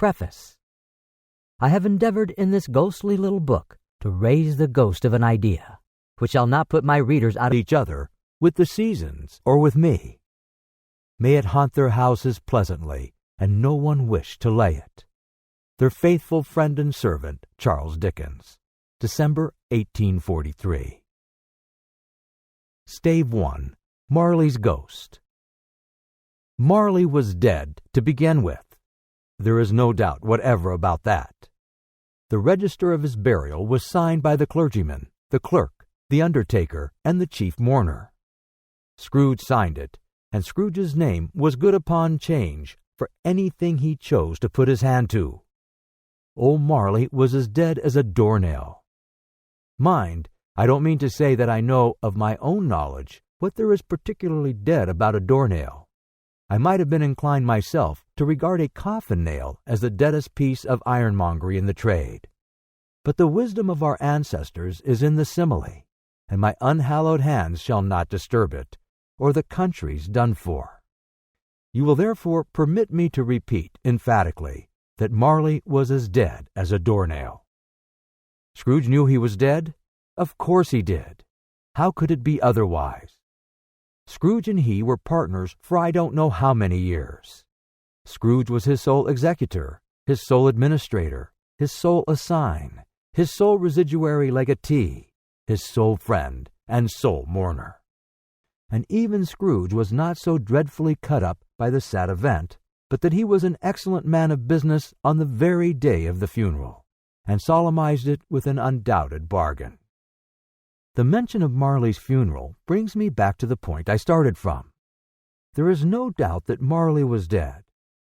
Preface. I have endeavored in this ghostly little book to raise the ghost of an idea, which shall not put my readers out of each other, with the seasons, or with me. May it haunt their houses pleasantly, and no one wish to lay it. Their faithful friend and servant, Charles Dickens. December 1843. Stave 1. Marley's Ghost. Marley was dead to begin with. There is no doubt whatever about that. The register of his burial was signed by the clergyman, the clerk, the undertaker, and the chief mourner. Scrooge signed it, and Scrooge's name was good upon change for anything he chose to put his hand to. Old Marley was as dead as a doornail. Mind, I don't mean to say that I know of my own knowledge what there is particularly dead about a doornail. I might have been inclined myself to regard a coffin nail as the deadest piece of ironmongery in the trade. But the wisdom of our ancestors is in the simile, and my unhallowed hands shall not disturb it, or the country's done for. You will therefore permit me to repeat emphatically that Marley was as dead as a doornail. Scrooge knew he was dead? Of course he did. How could it be otherwise? Scrooge and he were partners for I don't know how many years. Scrooge was his sole executor, his sole administrator, his sole assign, his sole residuary legatee, his sole friend, and sole mourner. And even Scrooge was not so dreadfully cut up by the sad event, but that he was an excellent man of business on the very day of the funeral, and solemnized it with an undoubted bargain. The mention of Marley's funeral brings me back to the point I started from. There is no doubt that Marley was dead.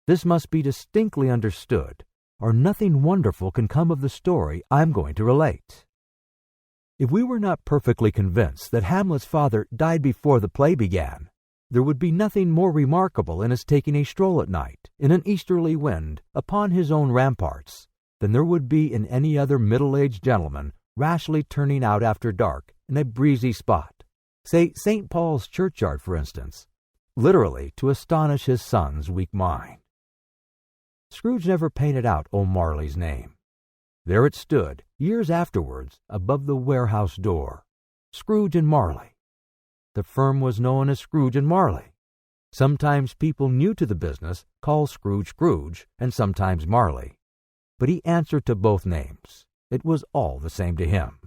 This must be distinctly understood, or nothing wonderful can come of the story I am going to relate. If we were not perfectly convinced that Hamlet's father died before the play began, there would be nothing more remarkable in his taking a stroll at night, in an easterly wind, upon his own ramparts, than there would be in any other middle-aged gentleman rashly turning out after dark in a breezy spot, say St. Paul's churchyard, for instance, literally to astonish his son's weak mind. Scrooge never painted out old Marley's name. There it stood, years afterwards, above the warehouse door, Scrooge and Marley. The firm was known as Scrooge and Marley. Sometimes people new to the business called Scrooge Scrooge, and sometimes Marley. But he answered to both names. It was all the same to him.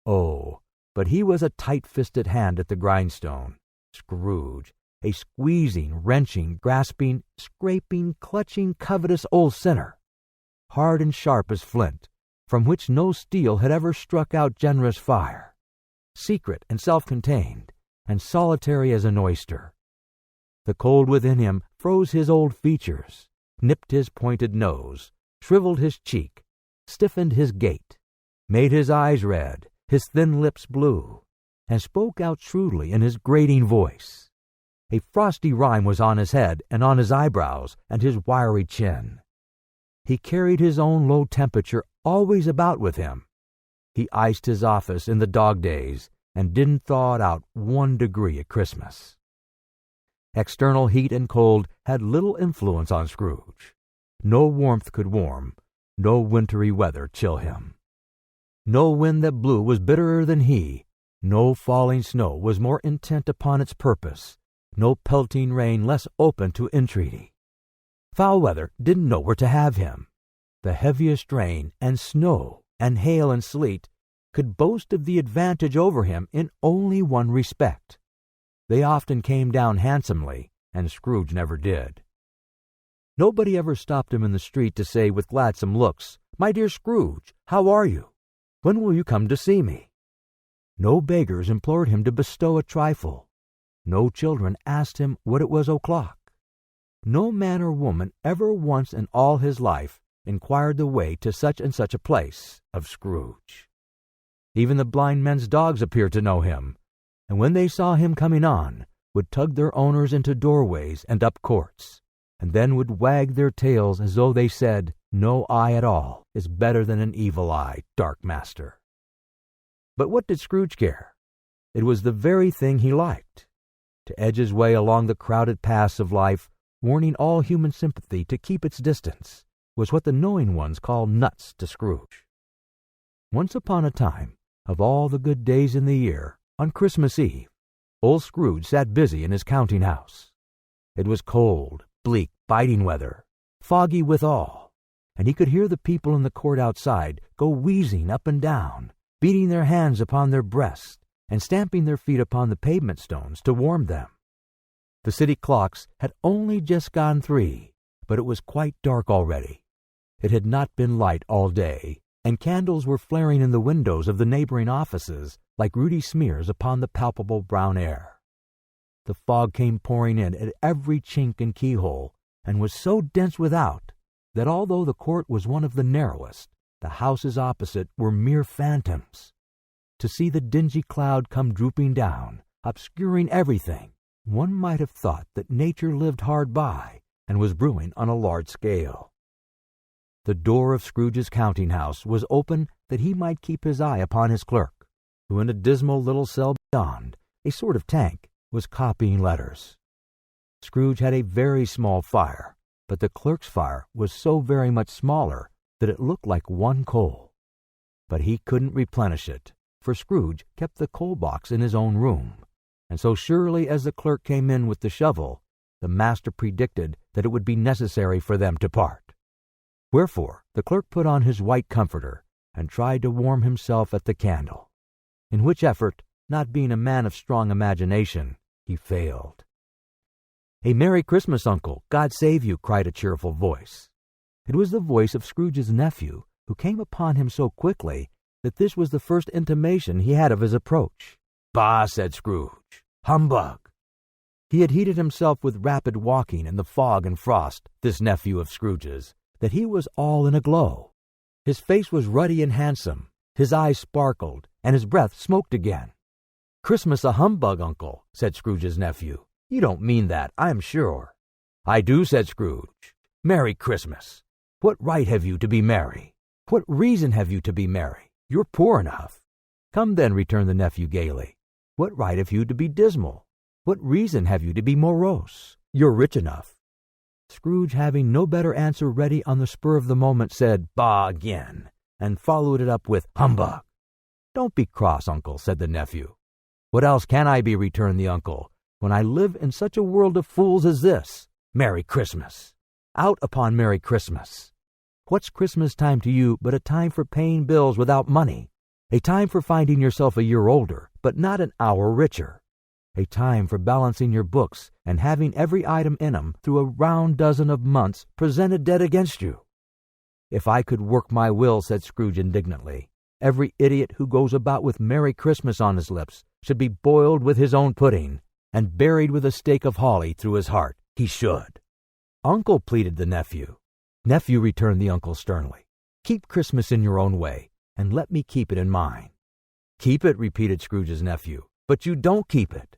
Oh, but he was a tight-fisted hand at the grindstone, Scrooge, a squeezing, wrenching, grasping, scraping, clutching, covetous old sinner, hard and sharp as flint, from which no steel had ever struck out generous fire, secret and self-contained, and solitary as an oyster. The cold within him froze his old features, nipped his pointed nose, shriveled his cheek, stiffened his gait, made his eyes red, his thin lips blue, and spoke out shrewdly in his grating voice. A frosty rime was on his head and on his eyebrows and his wiry chin. He carried his own low temperature always about with him. He iced his office in the dog days and didn't thaw it out 1 degree at Christmas. External heat and cold had little influence on Scrooge. No warmth could warm, no wintry weather chill him. No wind that blew was bitterer than he, no falling snow was more intent upon its purpose, no pelting rain less open to entreaty. Foul weather didn't know where to have him. The heaviest rain and snow and hail and sleet could boast of the advantage over him in only one respect. They often came down handsomely, and Scrooge never did. Nobody ever stopped him in the street to say with gladsome looks, "My dear Scrooge, how are you? When will you come to see me?" No beggars implored him to bestow a trifle. No children asked him what it was o'clock. No man or woman ever once in all his life inquired the way to such and such a place of Scrooge. Even the blind men's dogs appeared to know him, and when they saw him coming on, would tug their owners into doorways and up courts, and then would wag their tails as though they said, "No eye at all is better than an evil eye, dark master." But what did Scrooge care? It was the very thing he liked. To edge his way along the crowded paths of life, warning all human sympathy to keep its distance, was what the knowing ones call nuts to Scrooge. Once upon a time, of all the good days in the year, on Christmas Eve, old Scrooge sat busy in his counting-house. It was cold, bleak, biting weather, foggy withal, and he could hear the people in the court outside go wheezing up and down, beating their hands upon their breasts and stamping their feet upon the pavement stones to warm them. The city clocks had only just gone 3, but it was quite dark already. It had not been light all day, and candles were flaring in the windows of the neighboring offices like ruddy smears upon the palpable brown air. The fog came pouring in at every chink and keyhole, and was so dense without that although the court was one of the narrowest, the houses opposite were mere phantoms. To see the dingy cloud come drooping down, obscuring everything, one might have thought that nature lived hard by and was brewing on a large scale. The door of Scrooge's counting-house was open that he might keep his eye upon his clerk, who in a dismal little cell beyond, a sort of tank, was copying letters. Scrooge had a very small fire, but the clerk's fire was so very much smaller that it looked like one coal. But he couldn't replenish it, for Scrooge kept the coal box in his own room, and so surely as the clerk came in with the shovel, the master predicted that it would be necessary for them to part. Wherefore the clerk put on his white comforter and tried to warm himself at the candle, in which effort, not being a man of strong imagination, he failed. "A Merry Christmas, Uncle! God save you!" cried a cheerful voice. It was the voice of Scrooge's nephew, who came upon him so quickly that this was the first intimation he had of his approach. "Bah!" said Scrooge. "Humbug!" He had heated himself with rapid walking in the fog and frost, this nephew of Scrooge's, that he was all in a glow. His face was ruddy and handsome, his eyes sparkled, and his breath smoked again. "Christmas a humbug, Uncle," said Scrooge's nephew. "You don't mean that, I am sure." "I do," said Scrooge. "Merry Christmas! What right have you to be merry? What reason have you to be merry? You're poor enough." "Come then," returned the nephew gaily. "What right have you to be dismal? What reason have you to be morose? You're rich enough." Scrooge, having no better answer ready on the spur of the moment, said, "Bah!" again, and followed it up with "Humbug!" "Don't be cross, Uncle," said the nephew. "What else can I be?" returned the uncle, "when I live in such a world of fools as this? Merry Christmas! Out upon Merry Christmas! What's Christmas time to you but a time for paying bills without money, a time for finding yourself a year older, but not an hour richer, a time for balancing your books and having every item in 'em through a round dozen of months presented dead against you?" "If I could work my will," said Scrooge indignantly, "every idiot who goes about with Merry Christmas on his lips should be boiled with his own pudding and buried with a stake of holly through his heart. He should." "Uncle," pleaded the nephew. "Nephew," returned the uncle sternly, "keep Christmas in your own way, and let me keep it in mine." "Keep it," repeated Scrooge's nephew, "but you don't keep it."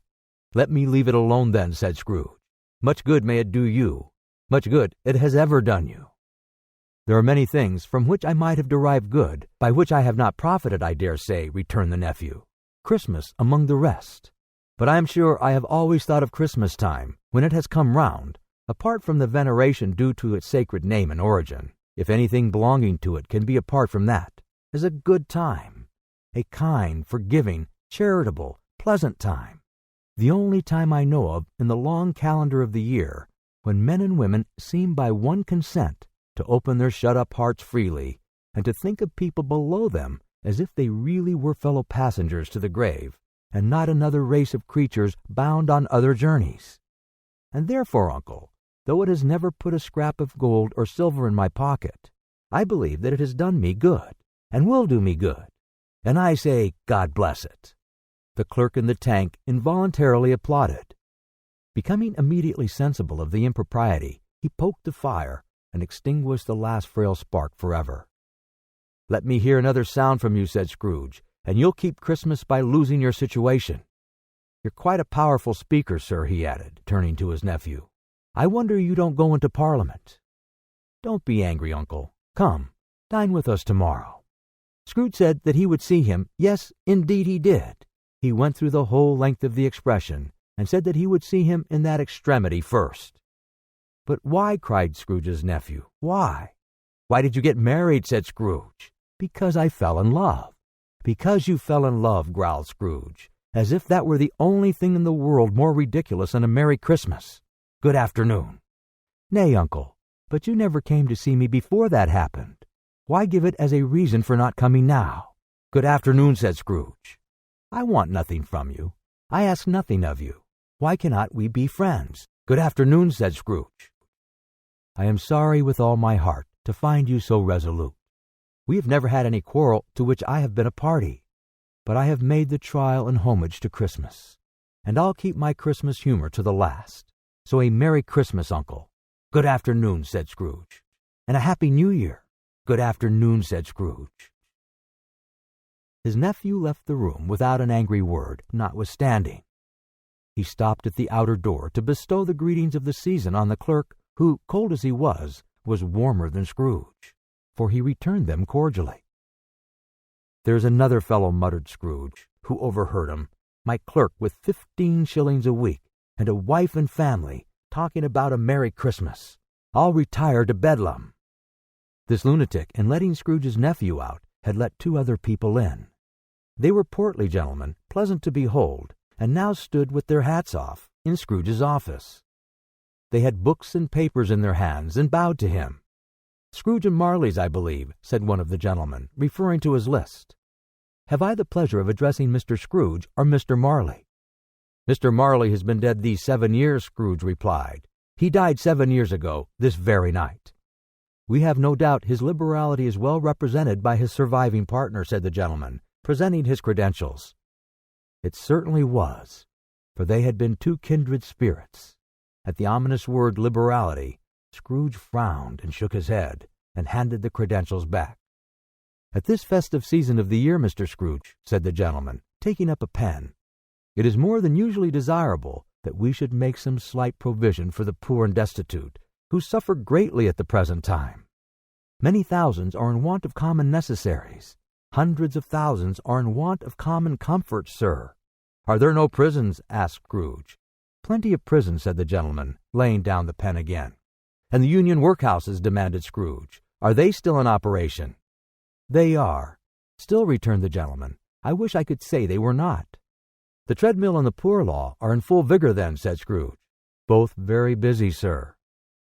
"Let me leave it alone then," said Scrooge. "Much good may it do you, much good it has ever done you." "There are many things from which I might have derived good, by which I have not profited, I dare say," returned the nephew, "Christmas among the rest. But I am sure I have always thought of Christmas time, when it has come round, apart from the veneration due to its sacred name and origin, if anything belonging to it can be apart from that, as a good time, a kind, forgiving, charitable, pleasant time, the only time I know of in the long calendar of the year when men and women seem by one consent to open their shut-up hearts freely and to think of people below them as if they really were fellow passengers to the grave and not another race of creatures bound on other journeys. And therefore, Uncle, though it has never put a scrap of gold or silver in my pocket, I believe that it has done me good and will do me good, and I say, God bless it." The clerk in the tank involuntarily applauded. Becoming immediately sensible of the impropriety, he poked the fire and extinguished the last frail spark forever. "Let me hear another sound from you," said Scrooge, "and you'll keep Christmas by losing your situation. You're quite a powerful speaker, sir," he added, turning to his nephew. "I wonder you don't go into Parliament." "Don't be angry, Uncle. Come, dine with us tomorrow." Scrooge said that he would see him. Yes, indeed he did. He went through the whole length of the expression, and said that he would see him in that extremity first. "But why?" cried Scrooge's nephew. "Why?" "Why did you get married?" said Scrooge. "Because I fell in love." "Because you fell in love," growled Scrooge, as if that were the only thing in the world more ridiculous than a Merry Christmas. "Good afternoon." "Nay, uncle, but you never came to see me before that happened. Why give it as a reason for not coming now?" "Good afternoon," said Scrooge. "I want nothing from you. I ask nothing of you. Why cannot we be friends?" "Good afternoon," said Scrooge. "I am sorry with all my heart to find you so resolute. We have never had any quarrel to which I have been a party, but I have made the trial and homage to Christmas, and I'll keep my Christmas humor to the last. So a Merry Christmas, uncle." "Good afternoon," said Scrooge. "And a Happy New Year." "Good afternoon," said Scrooge. His nephew left the room without an angry word, notwithstanding. He stopped at the outer door to bestow the greetings of the season on the clerk, who, cold as he was warmer than Scrooge, for he returned them cordially. "There's another fellow," muttered Scrooge, who overheard him, "my clerk with 15 shillings a week, and a wife and family, talking about a Merry Christmas. I'll retire to Bedlam." This lunatic, in letting Scrooge's nephew out, had let 2 other people in. They were portly gentlemen, pleasant to behold, and now stood with their hats off in Scrooge's office. They had books and papers in their hands and bowed to him. "Scrooge and Marley's, I believe," said one of the gentlemen, referring to his list. "Have I the pleasure of addressing Mr. Scrooge or Mr. Marley?" "Mr. Marley has been dead these 7 years," Scrooge replied. "He died 7 years ago, this very night." "We have no doubt his liberality is well represented by his surviving partner," said the gentleman, presenting his credentials. It certainly was, for they had been 2 kindred spirits. At the ominous word liberality, Scrooge frowned and shook his head, and handed the credentials back. "At this festive season of the year, Mr. Scrooge," said the gentleman, taking up a pen, "it is more than usually desirable that we should make some slight provision for the poor and destitute, who suffer greatly at the present time. Many thousands are in want of common necessaries. Hundreds of thousands are in want of common comforts, sir." "Are there no prisons?" asked Scrooge. "Plenty of prisons," said the gentleman, laying down the pen again. "And the Union workhouses?" demanded Scrooge. "Are they still in operation?" "They are. Still," returned the gentleman, "I wish I could say they were not." "The treadmill and the poor law are in full vigor then?" said Scrooge. "Both very busy, sir."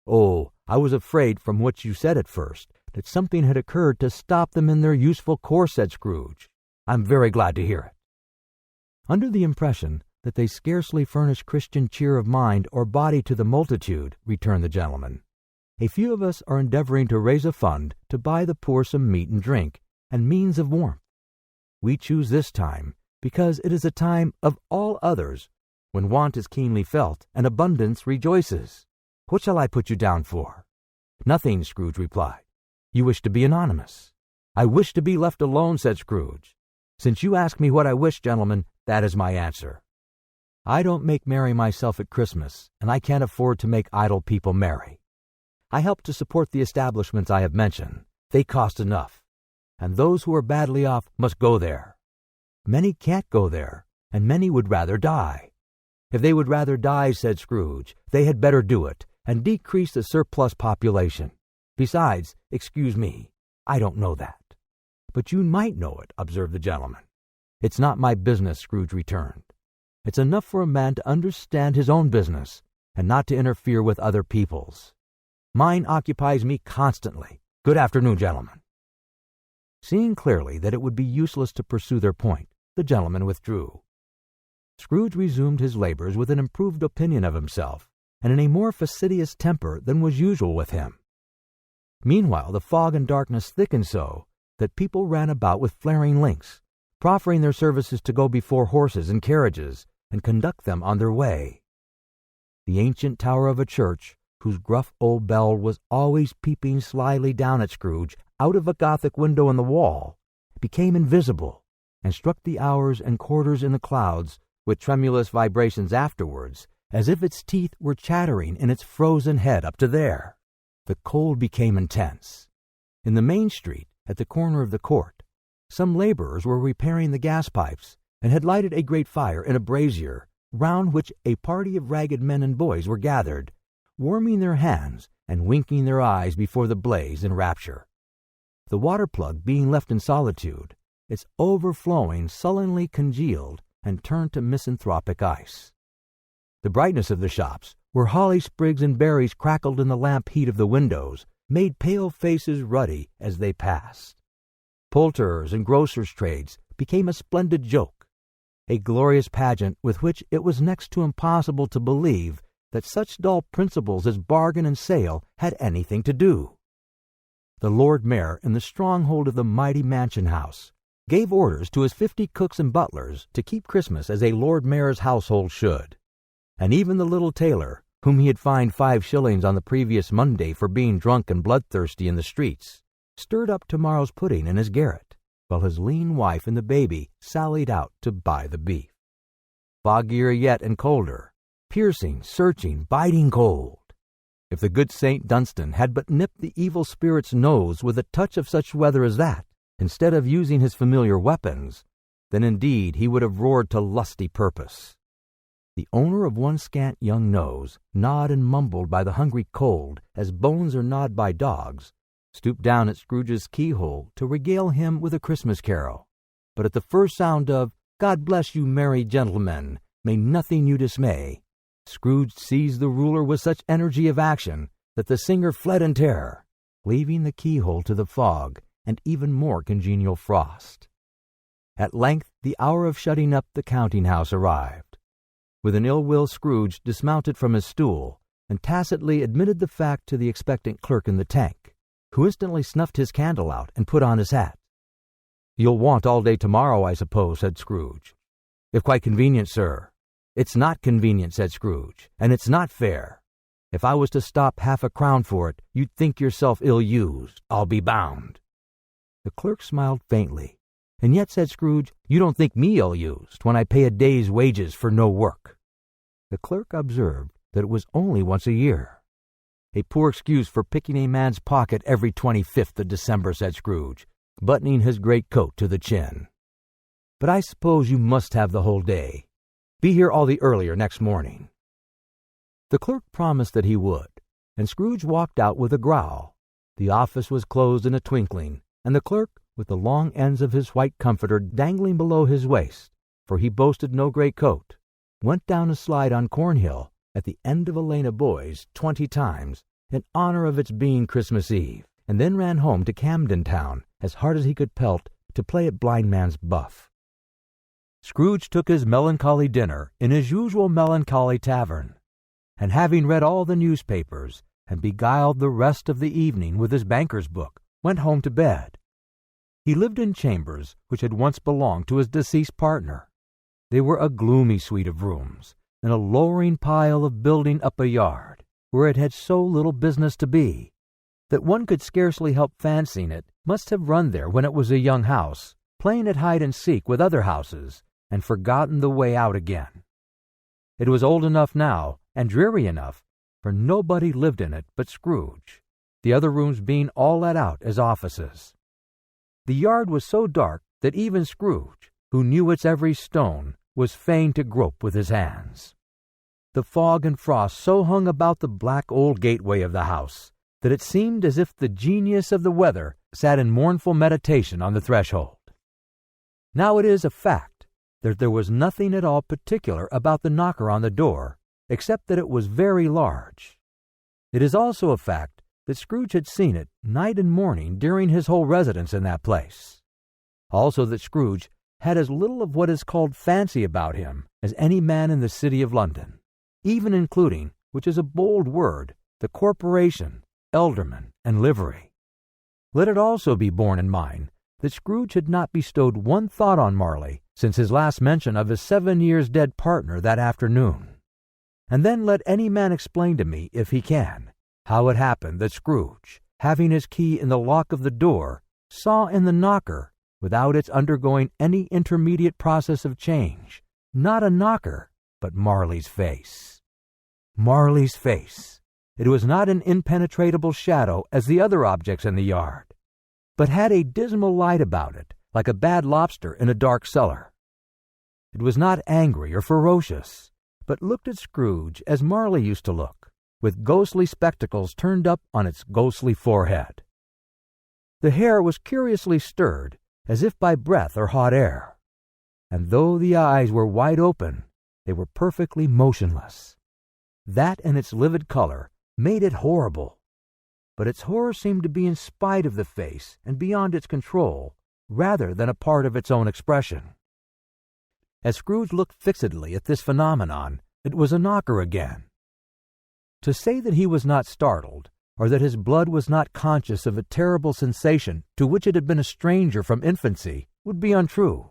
"Oh, I was afraid, from what you said at first, that something had occurred to stop them in their useful course," said Scrooge. "I'm very glad to hear it." "Under the impression that they scarcely furnish Christian cheer of mind or body to the multitude," returned the gentleman, "a few of us are endeavoring to raise a fund to buy the poor some meat and drink, and means of warmth. We choose this time because it is a time of all others when want is keenly felt and abundance rejoices. What shall I put you down for?" "Nothing," Scrooge replied. "You wish to be anonymous." "I wish to be left alone," said Scrooge. "Since you ask me what I wish, gentlemen, that is my answer. I don't make merry myself at Christmas, and I can't afford to make idle people merry. I help to support the establishments I have mentioned. They cost enough, and those who are badly off must go there. Many can't go there, and many would rather die." "If they would rather die," said Scrooge, "they had better do it, and decrease the surplus population. Besides, excuse me, I don't know that." "But you might know it," observed the gentleman. "It's not my business," Scrooge returned. "It's enough for a man to understand his own business, and not to interfere with other people's. Mine occupies me constantly. Good afternoon, gentlemen." Seeing clearly that it would be useless to pursue their point, the gentleman withdrew. Scrooge resumed his labors with an improved opinion of himself, and in a more fastidious temper than was usual with him. Meanwhile the fog and darkness thickened so that people ran about with flaring links, proffering their services to go before horses and carriages and conduct them on their way. The ancient tower of a church, whose gruff old bell was always peeping slyly down at Scrooge out of a Gothic window in the wall, became invisible, and struck the hours and quarters in the clouds with tremulous vibrations afterwards, as if its teeth were chattering in its frozen head up to there. The cold became intense. In the main street, at the corner of the court, some laborers were repairing the gas pipes, and had lighted a great fire in a brazier, round which a party of ragged men and boys were gathered, warming their hands and winking their eyes before the blaze in rapture. The water plug being left in solitude, its overflowing sullenly congealed and turned to misanthropic ice. The brightness of the shops, where holly sprigs and berries crackled in the lamp heat of the windows, made pale faces ruddy as they passed. Poulterers and grocers' trades became a splendid joke, a glorious pageant with which it was next to impossible to believe that such dull principles as bargain and sale had anything to do. The Lord Mayor, in the stronghold of the mighty mansion house, gave orders to his 50 cooks and butlers to keep Christmas as a Lord Mayor's household should, and even the little tailor, whom he had fined 5 shillings on the previous Monday for being drunk and bloodthirsty in the streets, stirred up tomorrow's pudding in his garret, while his lean wife and the baby sallied out to buy the beef. Foggier yet and colder, piercing, searching, biting cold. If the good St. Dunstan had but nipped the evil spirit's nose with a touch of such weather as that, instead of using his familiar weapons, then indeed he would have roared to lusty purpose. The owner of one scant young nose, gnawed and mumbled by the hungry cold as bones are gnawed by dogs, stooped down at Scrooge's keyhole to regale him with a Christmas carol. But at the first sound of "God bless you, merry gentlemen, may nothing you dismay," Scrooge seized the ruler with such energy of action that the singer fled in terror, leaving the keyhole to the fog and even more congenial frost. At length the hour of shutting up the counting-house arrived. With an ill-will, Scrooge dismounted from his stool and tacitly admitted the fact to the expectant clerk in the tank, who instantly snuffed his candle out and put on his hat. "You'll want all day tomorrow, I suppose," said Scrooge. "If quite convenient, sir." "It's not convenient," said Scrooge, "and it's not fair. If I was to stop half a crown for it, you'd think yourself ill-used, I'll be bound." The clerk smiled faintly. "And yet," said Scrooge, "you don't think me ill-used when I pay a day's wages for no work." The clerk observed that it was only once a year. "A poor excuse for picking a man's pocket every 25th of December," said Scrooge, buttoning his greatcoat to the chin. "But I suppose you must have the whole day. Be here all the earlier next morning." The clerk promised that he would, and Scrooge walked out with a growl. The office was closed in a twinkling, and the clerk, with the long ends of his white comforter dangling below his waist, for he boasted no great coat, went down a slide on Cornhill at the end of a lane of boys 20 times in honor of its being Christmas Eve, and then ran home to Camden Town as hard as he could pelt to play at blindman's buff. Scrooge took his melancholy dinner in his usual melancholy tavern, and having read all the newspapers and beguiled the rest of the evening with his banker's book, went home to bed. He lived in chambers which had once belonged to his deceased partner. They were a gloomy suite of rooms, in a lowering pile of building up a yard, where it had so little business to be, that one could scarcely help fancying it must have run there when it was a young house, playing at hide-and-seek with other houses, and forgotten the way out again. It was old enough now, and dreary enough, for nobody lived in it but Scrooge, the other rooms being all let out as offices. The yard was so dark that even Scrooge, who knew its every stone, was fain to grope with his hands. The fog and frost so hung about the black old gateway of the house that it seemed as if the genius of the weather sat in mournful meditation on the threshold. Now it is a fact that there was nothing at all particular about the knocker on the door, except that it was very large. It is also a fact that Scrooge had seen it night and morning during his whole residence in that place. Also that Scrooge had as little of what is called fancy about him as any man in the city of London, even including, which is a bold word, the corporation, alderman, and livery. Let it also be borne in mind that Scrooge had not bestowed one thought on Marley since his last mention of his 7 years dead partner that afternoon. And then let any man explain to me, if he can, how it happened that Scrooge, having his key in the lock of the door, saw in the knocker, without its undergoing any intermediate process of change, not a knocker, but Marley's face. Marley's face. It was not an impenetrable shadow as the other objects in the yard, but had a dismal light about it, like a bad lobster in a dark cellar. It was not angry or ferocious, but looked at Scrooge as Marley used to look, with ghostly spectacles turned up on its ghostly forehead. The hair was curiously stirred, as if by breath or hot air, and though the eyes were wide open, they were perfectly motionless. That and its livid color made it horrible, but its horror seemed to be in spite of the face and beyond its control, rather than a part of its own expression. As Scrooge looked fixedly at this phenomenon, it was a knocker again. To say that he was not startled, or that his blood was not conscious of a terrible sensation to which it had been a stranger from infancy, would be untrue.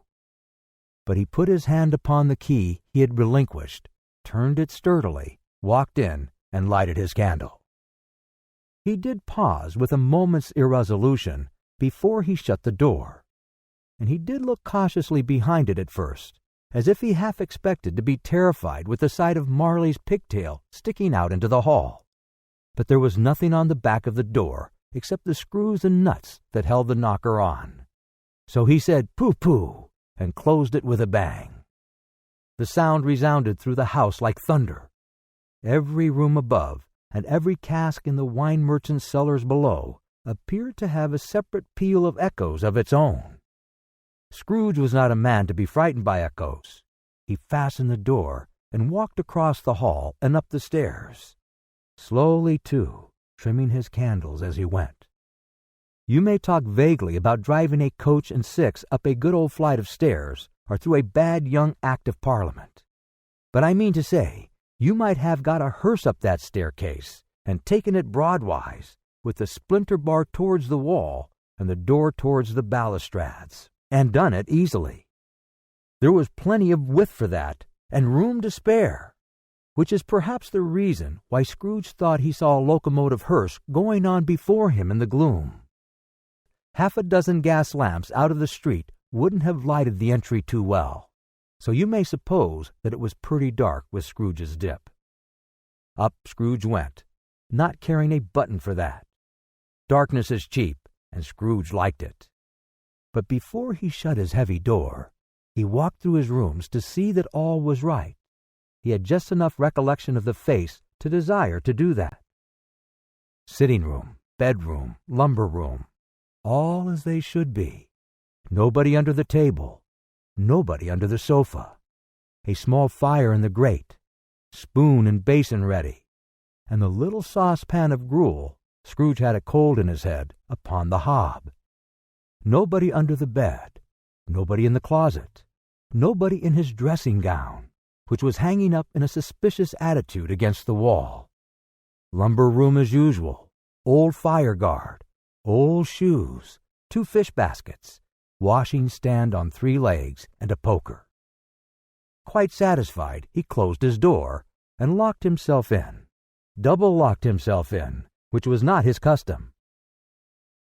But he put his hand upon the key he had relinquished, turned it sturdily, walked in, and lighted his candle. He did pause with a moment's irresolution before he shut the door, and he did look cautiously behind it at first, as if he half expected to be terrified with the sight of Marley's pigtail sticking out into the hall. But there was nothing on the back of the door except the screws and nuts that held the knocker on. So he said, "Pooh-pooh," and closed it with a bang. The sound resounded through the house like thunder. Every room above, and every cask in the wine merchant's cellars below, appeared to have a separate peal of echoes of its own. Scrooge was not a man to be frightened by echoes. He fastened the door and walked across the hall and up the stairs. Slowly, too, trimming his candles as he went. You may talk vaguely about driving a coach and six up a good old flight of stairs or through a bad young Act of Parliament. But I mean to say, you might have got a hearse up that staircase and taken it broadwise, with the splinter bar towards the wall and the door towards the balustrades, and done it easily. There was plenty of width for that, and room to spare, which is perhaps the reason why Scrooge thought he saw a locomotive hearse going on before him in the gloom. Half a dozen gas lamps out of the street wouldn't have lighted the entry too well, so you may suppose that it was pretty dark with Scrooge's dip. Up Scrooge went, not caring a button for that. Darkness is cheap, and Scrooge liked it. But before he shut his heavy door, he walked through his rooms to see that all was right. He had just enough recollection of the face to desire to do that. Sitting room, bedroom, lumber room, all as they should be. Nobody under the table, nobody under the sofa. A small fire in the grate, spoon and basin ready, and the little saucepan of gruel, Scrooge had a cold in his head, upon the hob. Nobody under the bed, nobody in the closet, nobody in his dressing gown, which was hanging up in a suspicious attitude against the wall. Lumber room as usual, old fire guard, old shoes, 2 fish baskets, washing stand on 3 legs, and a poker. Quite satisfied, he closed his door and locked himself in, double-locked himself in, which was not his custom.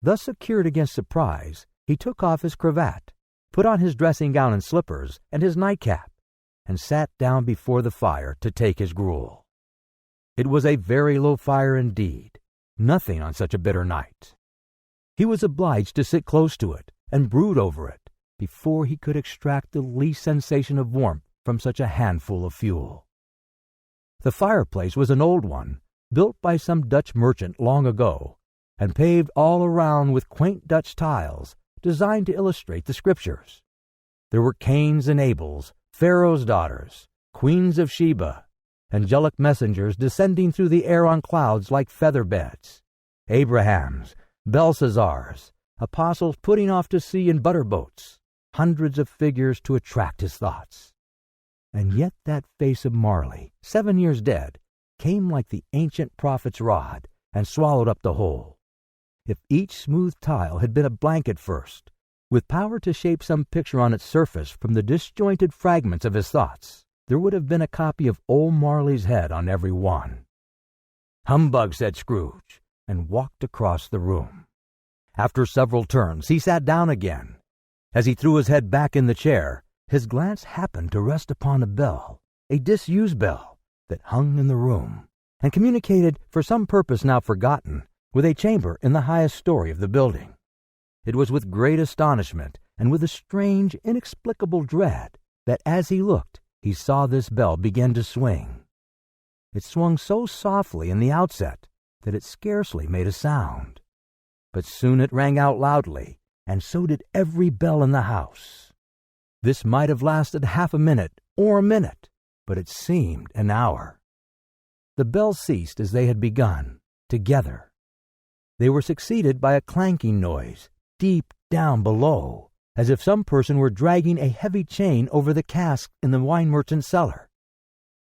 Thus secured against surprise, he took off his cravat, put on his dressing gown and slippers, and his nightcap, and sat down before the fire to take his gruel. It was a very low fire indeed, nothing on such a bitter night. He was obliged to sit close to it and brood over it before he could extract the least sensation of warmth from such a handful of fuel. The fireplace was an old one, built by some Dutch merchant long ago, and paved all around with quaint Dutch tiles designed to illustrate the Scriptures. There were Cains and Abels, Pharaoh's daughters, queens of Sheba, angelic messengers descending through the air on clouds like feather beds, Abrahams, Belshazzars, apostles putting off to sea in butter boats, hundreds of figures to attract his thoughts. And yet that face of Marley, 7 years dead, came like the ancient prophet's rod and swallowed up the whole. If each smooth tile had been a blank at first, with power to shape some picture on its surface from the disjointed fragments of his thoughts, there would have been a copy of old Marley's head on every one. "Humbug," said Scrooge, and walked across the room. After several turns, he sat down again. As he threw his head back in the chair, his glance happened to rest upon a bell, a disused bell, that hung in the room, and communicated, for some purpose now forgotten, with a chamber in the highest story of the building. It was with great astonishment, and with a strange, inexplicable dread, that as he looked, he saw this bell begin to swing. It swung so softly in the outset that it scarcely made a sound. But soon it rang out loudly, and so did every bell in the house. This might have lasted half a minute or a minute, but it seemed an hour. The bells ceased as they had begun, together. They were succeeded by a clanking noise, deep down below, as if some person were dragging a heavy chain over the cask in the wine merchant's cellar.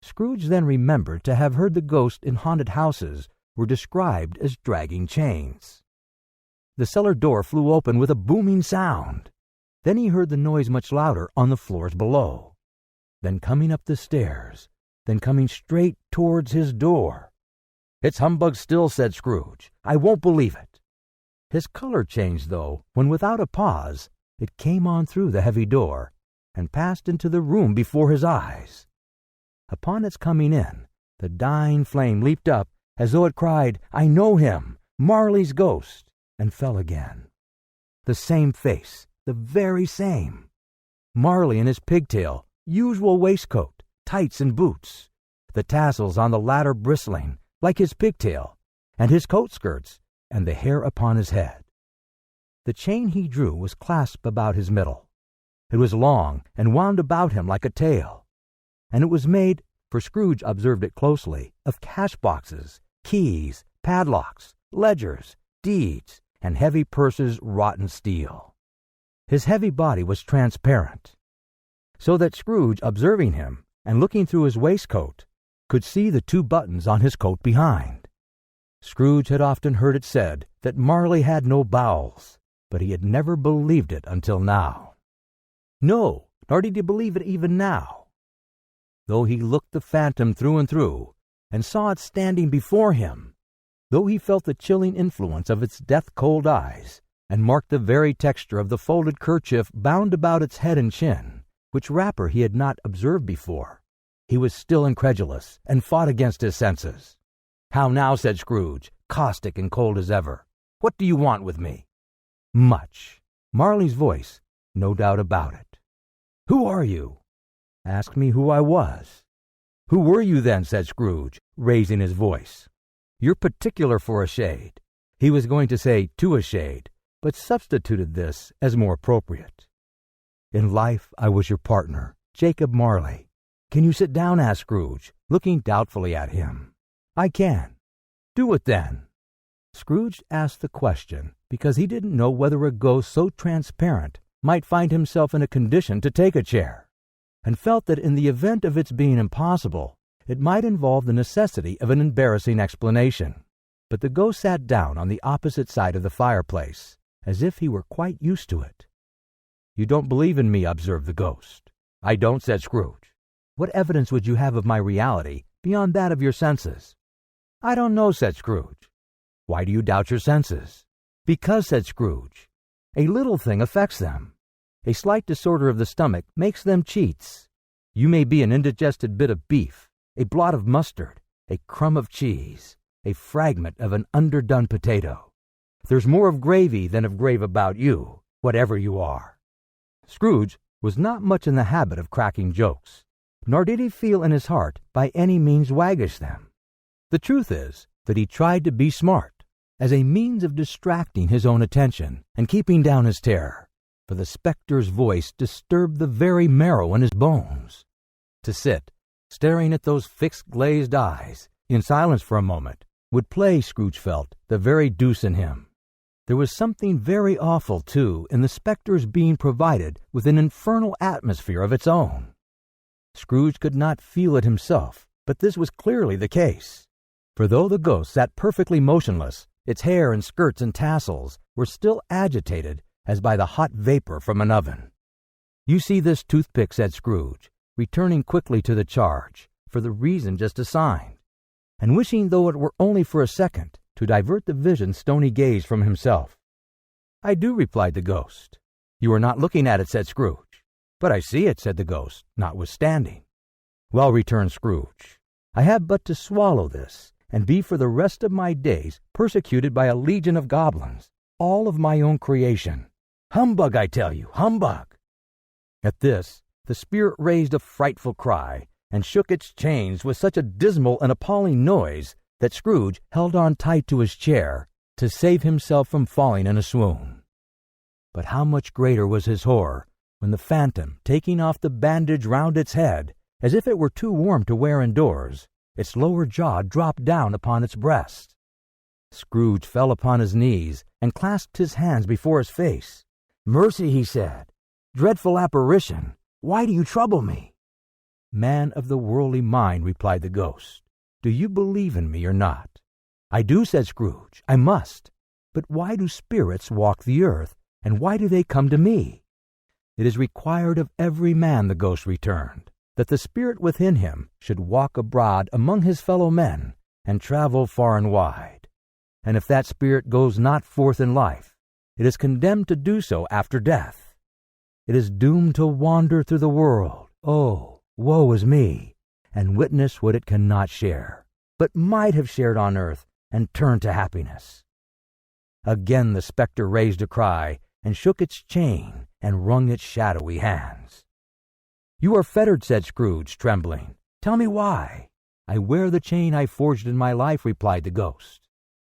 Scrooge then remembered to have heard the ghosts in haunted houses were described as dragging chains. The cellar door flew open with a booming sound. Then he heard the noise much louder on the floors below. Then coming up the stairs, then coming straight towards his door. "It's humbug still," said Scrooge. "I won't believe it." His color changed, though, when without a pause it came on through the heavy door and passed into the room before his eyes. Upon its coming in, the dying flame leaped up as though it cried, "I know him, Marley's ghost," and fell again. The same face, the very same. Marley in his pigtail, usual waistcoat, tights and boots, the tassels on the latter bristling, like his pigtail, and his coat skirts, and the hair upon his head. The chain he drew was clasped about his middle. It was long and wound about him like a tail, and it was made, for Scrooge observed it closely, of cash boxes, keys, padlocks, ledgers, deeds, and heavy purses wrought in steel. His heavy body was transparent, so that Scrooge, observing him, and looking through his waistcoat, could see the 2 buttons on his coat behind. Scrooge had often heard it said that Marley had no bowels, but he had never believed it until now. No, nor did he believe it even now. Though he looked the phantom through and through, and saw it standing before him, though he felt the chilling influence of its death-cold eyes, and marked the very texture of the folded kerchief bound about its head and chin, which wrapper he had not observed before, he was still incredulous, and fought against his senses. "How now?" said Scrooge, caustic and cold as ever. "What do you want with me?" "Much." Marley's voice, no doubt about it. "Who are you?" "Ask me who I was." "Who were you then?" said Scrooge, raising his voice. "You're particular for a shade." He was going to say to a shade, but substituted this as more appropriate. "In life I was your partner, Jacob Marley." "Can you sit down?" asked Scrooge, looking doubtfully at him. "I can." "Do it then." Scrooge asked the question because he didn't know whether a ghost so transparent might find himself in a condition to take a chair, and felt that in the event of its being impossible, it might involve the necessity of an embarrassing explanation. But the ghost sat down on the opposite side of the fireplace, as if he were quite used to it. "You don't believe in me," observed the ghost. "I don't," said Scrooge. "What evidence would you have of my reality beyond that of your senses?" "I don't know," said Scrooge. "Why do you doubt your senses?" "Because," said Scrooge, "a little thing affects them. A slight disorder of the stomach makes them cheats. You may be an indigested bit of beef, a blot of mustard, a crumb of cheese, a fragment of an underdone potato. There's more of gravy than of grave about you, whatever you are." Scrooge was not much in the habit of cracking jokes, nor did he feel in his heart by any means waggish them. The truth is that he tried to be smart, as a means of distracting his own attention and keeping down his terror, for the spectre's voice disturbed the very marrow in his bones. To sit, staring at those fixed glazed eyes, in silence for a moment, would play, Scrooge felt, the very deuce in him. There was something very awful, too, in the spectre's being provided with an infernal atmosphere of its own. Scrooge could not feel it himself, but this was clearly the case. For though the ghost sat perfectly motionless, its hair and skirts and tassels were still agitated as by the hot vapor from an oven. "You see this toothpick," said Scrooge, returning quickly to the charge, for the reason just assigned, and wishing, though it were only for a second, to divert the vision's stony gaze from himself. "I do," replied the ghost. "You are not looking at it," said Scrooge. "But I see it," said the ghost, notwithstanding. "Well," returned Scrooge, "I have but to swallow this, and be for the rest of my days persecuted by a legion of goblins, all of my own creation. Humbug, I tell you, humbug!" At this, the spirit raised a frightful cry, and shook its chains with such a dismal and appalling noise that Scrooge held on tight to his chair to save himself from falling in a swoon. But how much greater was his horror when the phantom, taking off the bandage round its head, as if it were too warm to wear indoors, its lower jaw dropped down upon its breast. Scrooge fell upon his knees and clasped his hands before his face. "Mercy," he said. "Dreadful apparition, why do you trouble me?" "Man of the worldly mind," replied the ghost, "do you believe in me or not?" "I do," said Scrooge. "I must. But why do spirits walk the earth, and why do they come to me?" "It is required of every man," the ghost returned, "that the spirit within him should walk abroad among his fellow men, and travel far and wide. And if that spirit goes not forth in life, it is condemned to do so after death. It is doomed to wander through the world, oh, woe is me, and witness what it cannot share, but might have shared on earth, and turn to happiness." Again the spectre raised a cry, and shook its chain, and wrung its shadowy hands. "You are fettered," said Scrooge, trembling. "Tell me why." "I wear the chain I forged in my life," replied the ghost.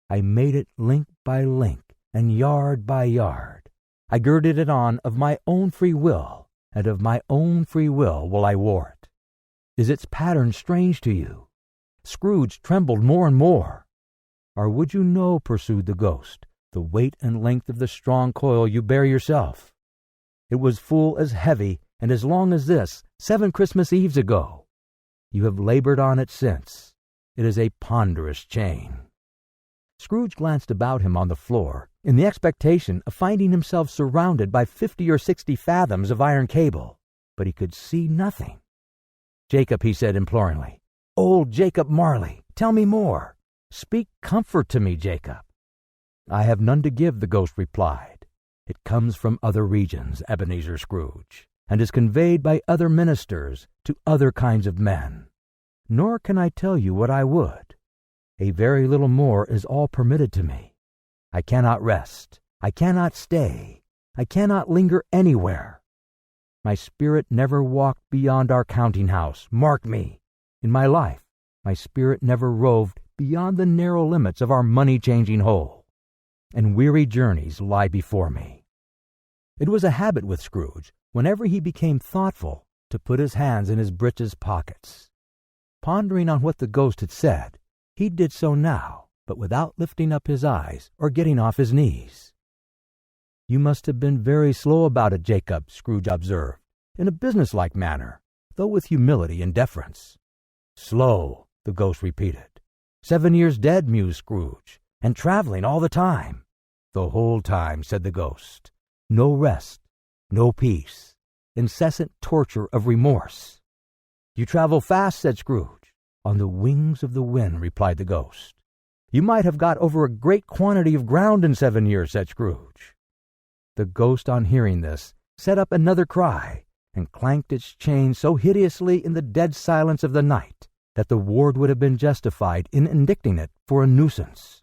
"I made it link by link, and yard by yard. I girded it on of my own free will, and of my own free will I wore it. Is its pattern strange to you?" Scrooge trembled more and more. "Or would you know," pursued the ghost, "the weight and length of the strong coil you bear yourself? It was full as heavy and as long as this 7 Christmas Eves ago. You have labored on it since. It is a ponderous chain." Scrooge glanced about him on the floor, in the expectation of finding himself surrounded by 50 or 60 fathoms of iron cable, but he could see nothing. "Jacob," he said imploringly, "old Jacob Marley, tell me more. Speak comfort to me, Jacob." "I have none to give," the ghost replied. "It comes from other regions, Ebenezer Scrooge, and is conveyed by other ministers to other kinds of men. Nor can I tell you what I would. A very little more is all permitted to me. I cannot rest. I cannot stay. I cannot linger anywhere. My spirit never walked beyond our counting-house, mark me. In my life, my spirit never roved beyond the narrow limits of our money-changing hole, and weary journeys lie before me." It was a habit with Scrooge, whenever he became thoughtful, to put his hands in his breeches pockets. Pondering on what the ghost had said, he did so now, but without lifting up his eyes or getting off his knees. "You must have been very slow about it, Jacob," Scrooge observed, in a businesslike manner, though with humility and deference. "Slow," the ghost repeated. 7 years dead," mused Scrooge, "and traveling all the time." "The whole time," said the ghost. "No rest, no peace, incessant torture of remorse." "You travel fast," said Scrooge. "On the wings of the wind," replied the ghost. "You might have got over a great quantity of ground in 7 years," said Scrooge. The ghost, on hearing this, set up another cry, and clanked its chain so hideously in the dead silence of the night that the ward would have been justified in indicting it for a nuisance.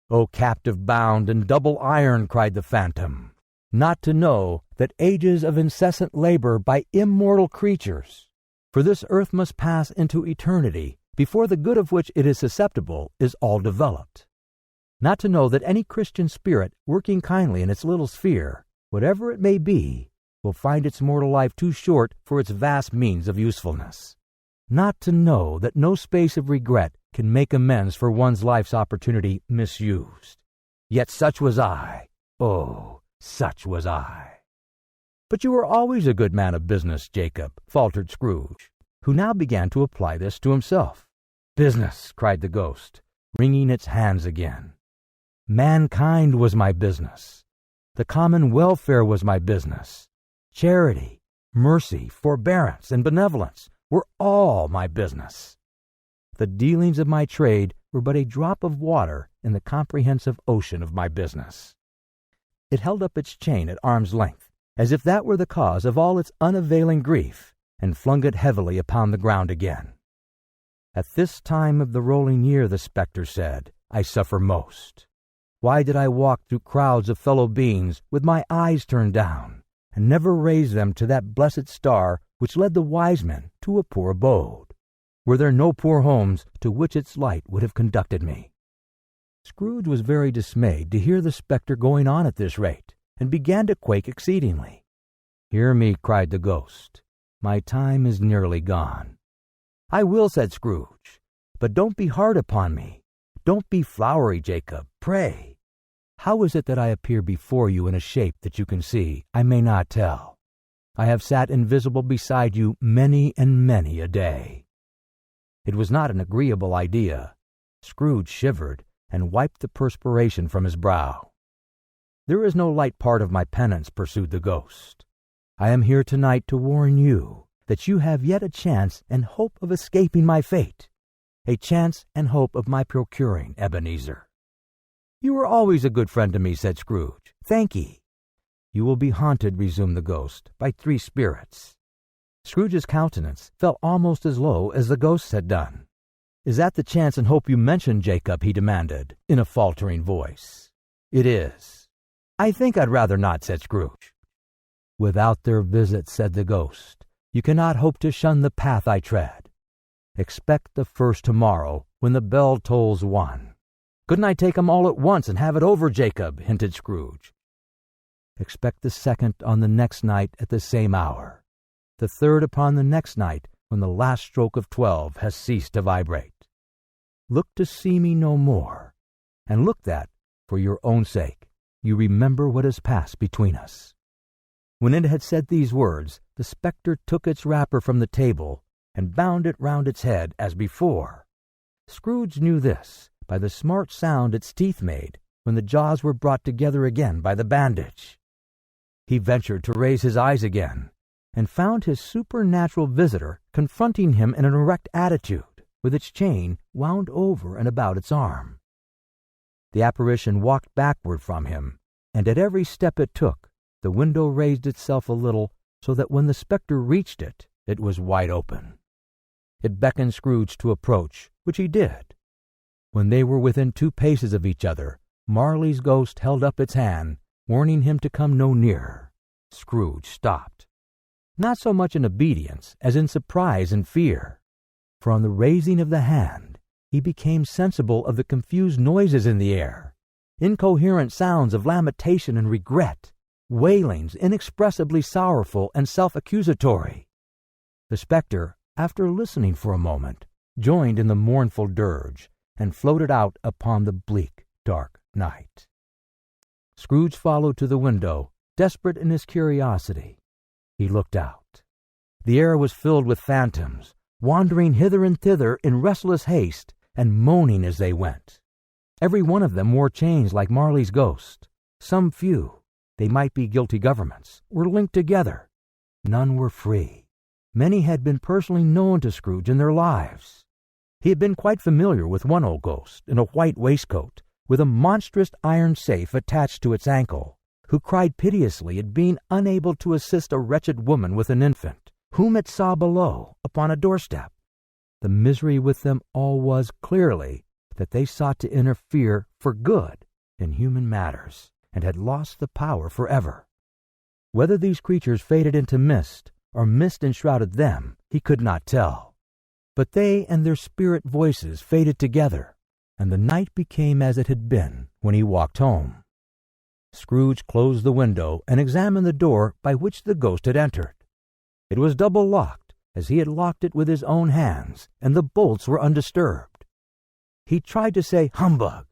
"O captive bound in double iron," cried the phantom, "not to know that ages of incessant labor by immortal creatures, for this earth must pass into eternity before the good of which it is susceptible is all developed. Not to know that any Christian spirit working kindly in its little sphere, whatever it may be, will find its mortal life too short for its vast means of usefulness. Not to know that no space of regret can make amends for one's life's opportunity misused. Yet such was I. Oh, such was I." "But you were always a good man of business, Jacob," faltered Scrooge, who now began to apply this to himself. "Business!" cried the ghost, wringing its hands again. "Mankind was my business. The common welfare was my business. Charity, mercy, forbearance, and benevolence were all my business. The dealings of my trade were but a drop of water in the comprehensive ocean of my business." It held up its chain at arm's length, as if that were the cause of all its unavailing grief, and flung it heavily upon the ground again. "At this time of the rolling year," the spectre said, "I suffer most. Why did I walk through crowds of fellow beings with my eyes turned down, and never raise them to that blessed star which led the wise men to a poor abode? were there no poor homes to which its light would have conducted me? Scrooge was very dismayed to hear the spectre going on at this rate, and began to quake exceedingly. "Hear me," cried the ghost. "My time is nearly gone." "I will," said Scrooge, "but don't be hard upon me. Don't be flowery, Jacob, pray. How is it that I appear before you in a shape that you can see? I may not tell. I have sat invisible beside you many and many a day." It was not an agreeable idea. Scrooge shivered and wiped the perspiration from his brow. "There is no light part of my penance," pursued the ghost. "I am here tonight to warn you that you have yet a chance and hope of escaping my fate, a chance and hope of my procuring Ebenezer." "You were always a good friend to me," said Scrooge. "Thank ye." "You will be haunted," resumed the ghost, "by 3 spirits." Scrooge's countenance fell almost as low as the ghost's had done. "Is that the chance and hope you mentioned, Jacob?" he demanded, in a faltering voice. "It is." "I think I'd rather not," said Scrooge. "Without their visit," said the ghost, "you cannot hope to shun the path I tread. Expect the first tomorrow, when the bell tolls 1. "Couldn't I take 'em all at once and have it over, Jacob?" hinted Scrooge. "Expect the second on the next night at the same hour. The third upon the next night, when the last stroke of 12 has ceased to vibrate. Look to see me no more, and look that, for your own sake, you remember what has passed between us." When it had said these words, the spectre took its wrapper from the table and bound it round its head as before. Scrooge knew this by the smart sound its teeth made when the jaws were brought together again by the bandage. He ventured to raise his eyes again, and found his supernatural visitor confronting him in an erect attitude, with its chain wound over and about its arm. The apparition walked backward from him, and at every step it took, the window raised itself a little, so that when the spectre reached it, it was wide open. It beckoned Scrooge to approach, which he did. When they were within 2 paces of each other, Marley's ghost held up its hand, warning him to come no nearer. Scrooge stopped, not so much in obedience as in surprise and fear, for on the raising of the hand he became sensible of the confused noises in the air, incoherent sounds of lamentation and regret, wailings inexpressibly sorrowful and self-accusatory. The spectre, after listening for a moment, joined in the mournful dirge, and floated out upon the bleak, dark night. Scrooge followed to the window, desperate in his curiosity. He looked out. The air was filled with phantoms, wandering hither and thither in restless haste, and moaning as they went. Every one of them wore chains like Marley's ghost. Some few, they might be guilty governments, were linked together. None were free. Many had been personally known to Scrooge in their lives. He had been quite familiar with one old ghost in a white waistcoat, with a monstrous iron safe attached to its ankle, who cried piteously at being unable to assist a wretched woman with an infant, whom it saw below upon a doorstep. The misery with them all was, clearly, that they sought to interfere for good in human matters, and had lost the power forever. Whether these creatures faded into mist, or mist enshrouded them, he could not tell. But they and their spirit voices faded together, and the night became as it had been when he walked home. Scrooge closed the window and examined the door by which the ghost had entered. It was double locked, as he had locked it with his own hands, and the bolts were undisturbed. He tried to say "humbug,"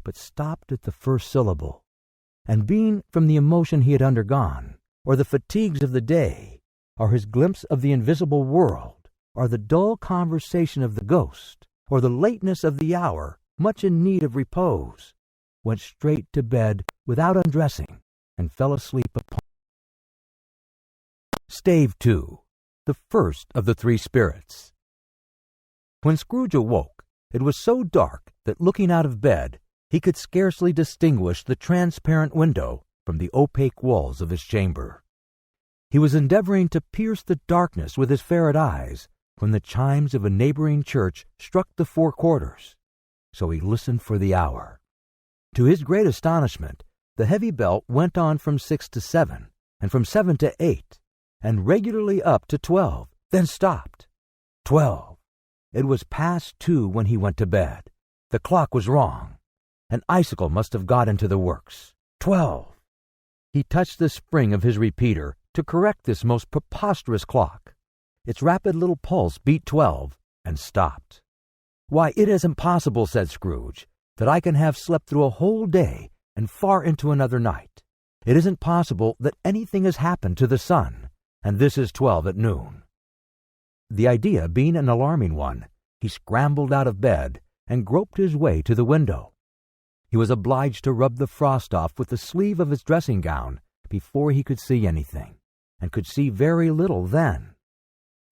but stopped at the first syllable, and being from the emotion he had undergone, or the fatigues of the day, or his glimpse of the invisible world, or the dull conversation of the ghost, or the lateness of the hour, much in need of repose, went straight to bed without undressing, and fell asleep upon Stave 2, the first of the 3 spirits. When Scrooge awoke, it was so dark that, looking out of bed, he could scarcely distinguish the transparent window from the opaque walls of his chamber. He was endeavoring to pierce the darkness with his ferret eyes when the chimes of a neighboring church struck the 4 quarters, so he listened for the hour. To his great astonishment, the heavy bell went on from 6 to 7, and from 7 to 8, and regularly up to 12, then stopped. 12, It was past 2 when he went to bed. The clock was wrong. An icicle must have got into the works. 12. He touched the spring of his repeater to correct this most preposterous clock. Its rapid little pulse beat 12 and stopped. "Why, it is impossible," said Scrooge, "that I can have slept through a whole day and far into another night. It isn't possible that anything has happened to the sun, and this is 12 at noon." The idea being an alarming one, he scrambled out of bed and groped his way to the window. He was obliged to rub the frost off with the sleeve of his dressing gown before he could see anything, and could see very little then.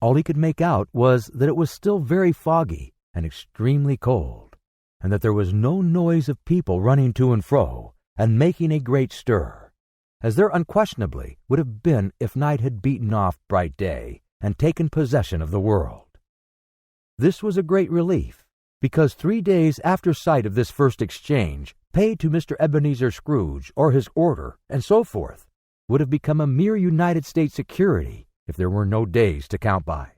All he could make out was that it was still very foggy and extremely cold, and that there was no noise of people running to and fro and making a great stir, as there unquestionably would have been if night had beaten off bright day and taken possession of the world. This was a great relief, because 3 days after sight of this first exchange, paid to Mr. Ebenezer Scrooge, or his order, and so forth, would have become a mere United States security if there were no days to count by.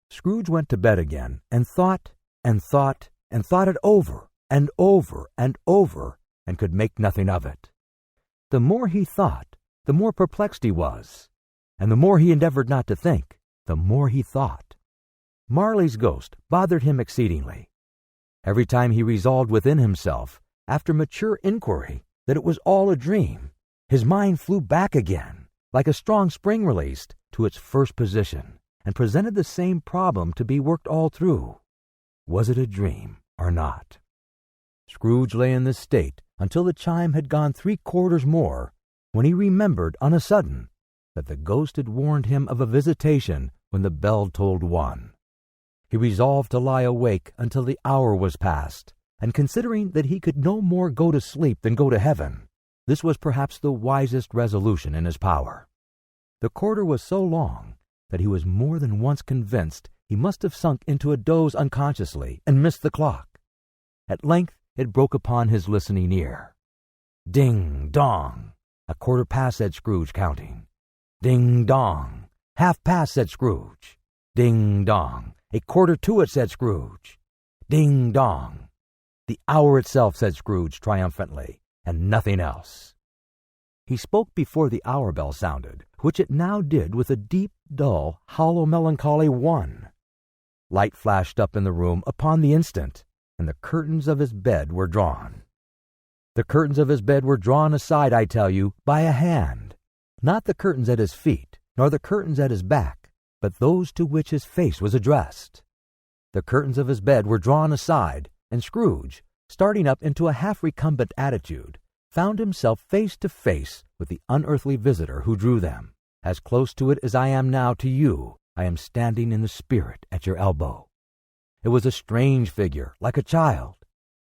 Scrooge went to bed again, and thought, and thought, and thought it over, and over, and over, and could make nothing of it. The more he thought, the more perplexed he was, and the more he endeavored not to think, the more he thought. Marley's ghost bothered him exceedingly. Every time he resolved within himself, after mature inquiry, that it was all a dream, his mind flew back again, like a strong spring released, to its first position, and presented the same problem to be worked all through. Was it a dream or not? Scrooge lay in this state until the chime had gone 3/4 more, when he remembered on a sudden that the ghost had warned him of a visitation when the bell tolled 1. He resolved to lie awake until the hour was past, and considering that he could no more go to sleep than go to heaven, this was perhaps the wisest resolution in his power. The quarter was so long that he was more than once convinced he must have sunk into a doze unconsciously and missed the clock. At length it broke upon his listening ear. "Ding, dong! 1/4 past," said Scrooge, counting. "Ding, dong! 1/2 past," said Scrooge. "Ding, dong! 1/4 to it," said Scrooge. "Ding, dong!" "The hour itself," said Scrooge triumphantly, "and nothing else." He spoke before the hour bell sounded, which it now did with a deep, dull, hollow, melancholy 1. Light flashed up in the room upon the instant, and the curtains of his bed were drawn. The curtains of his bed were drawn aside, I tell you, by a hand, not the curtains at his feet, nor the curtains at his back, but those to which his face was addressed. The curtains of his bed were drawn aside, and Scrooge, starting up into a half-recumbent attitude, found himself face to face with the unearthly visitor who drew them. As close to it as I am now to you, I am standing in the spirit at your elbow. It was a strange figure, like a child,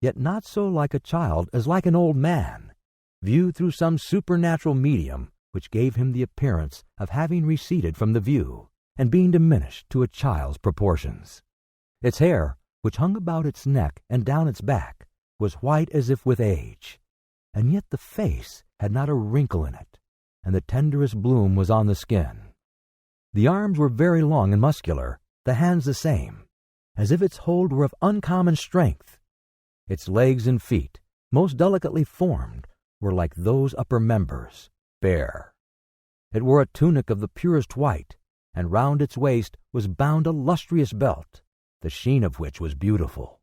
yet not so like a child as like an old man, viewed through some supernatural medium which gave him the appearance of having receded from the view, and being diminished to a child's proportions. Its hair, which hung about its neck and down its back, was white as if with age, and yet the face had not a wrinkle in it, and the tenderest bloom was on the skin. The arms were very long and muscular, the hands the same, as if its hold were of uncommon strength. Its legs and feet, most delicately formed, were like those upper members, bare. It wore a tunic of the purest white, and round its waist was bound a lustrous belt, the sheen of which was beautiful.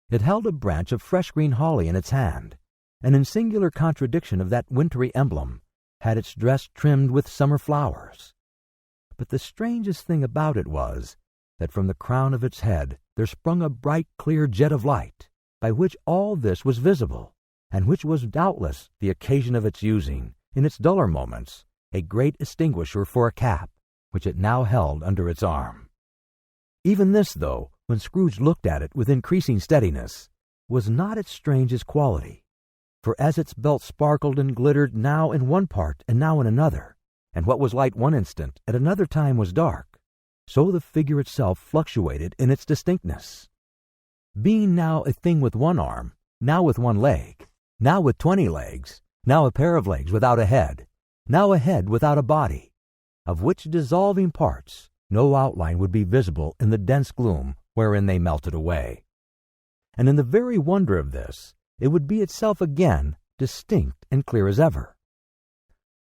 It held a branch of fresh green holly in its hand, and in singular contradiction of that wintry emblem, had its dress trimmed with summer flowers. But the strangest thing about it was, that from the crown of its head there sprung a bright clear jet of light, by which all this was visible, and which was doubtless the occasion of its using, in its duller moments, a great extinguisher for a cap, which it now held under its arm. Even this, though, when Scrooge looked at it with increasing steadiness, was not its strangest quality, for as its belt sparkled and glittered now in one part and now in another, and what was light one instant at another time was dark, so the figure itself fluctuated in its distinctness. Being now a thing with one arm, now with one leg, now with 20 legs, now a pair of legs without a head, now a head without a body, of which dissolving parts no outline would be visible in the dense gloom wherein they melted away. And in the very wonder of this, it would be itself again, distinct and clear as ever.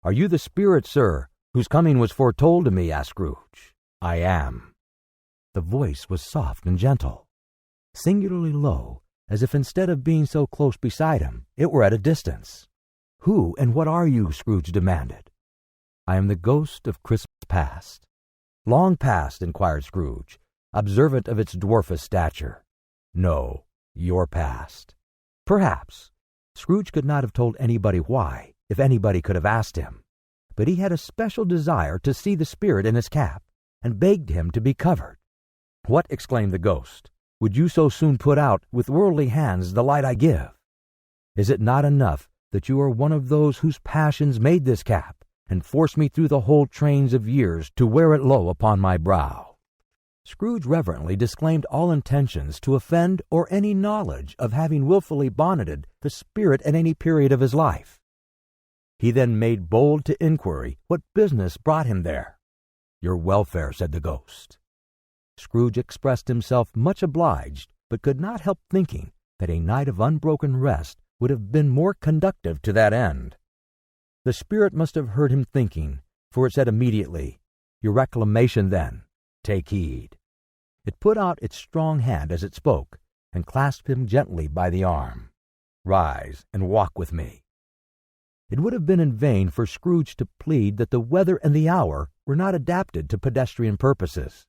"Are you the spirit, sir, whose coming was foretold to me?" asked Scrooge. "I am." The voice was soft and gentle, singularly low, as if instead of being so close beside him, it were at a distance. "Who and what are you?" Scrooge demanded. "I am the ghost of Christmas past." "Long past?" inquired Scrooge, observant of its dwarfish stature. "No, your past." Perhaps. Scrooge could not have told anybody why, if anybody could have asked him. But he had a special desire to see the spirit in his cap, and begged him to be covered. "What," exclaimed the ghost, "would you so soon put out with worldly hands the light I give? Is it not enough that you are one of those whose passions made this cap, and forced me through the whole trains of years to wear it low upon my brow?" Scrooge reverently disclaimed all intentions to offend or any knowledge of having wilfully bonneted the spirit at any period of his life. He then made bold to inquiry what business brought him there. "Your welfare," said the ghost. Scrooge expressed himself much obliged, but could not help thinking that a night of unbroken rest would have been more conducive to that end. The spirit must have heard him thinking, for it said immediately, "Your reclamation, then. Take heed." It put out its strong hand as it spoke, and clasped him gently by the arm. "Rise and walk with me." It would have been in vain for Scrooge to plead that the weather and the hour were not adapted to pedestrian purposes,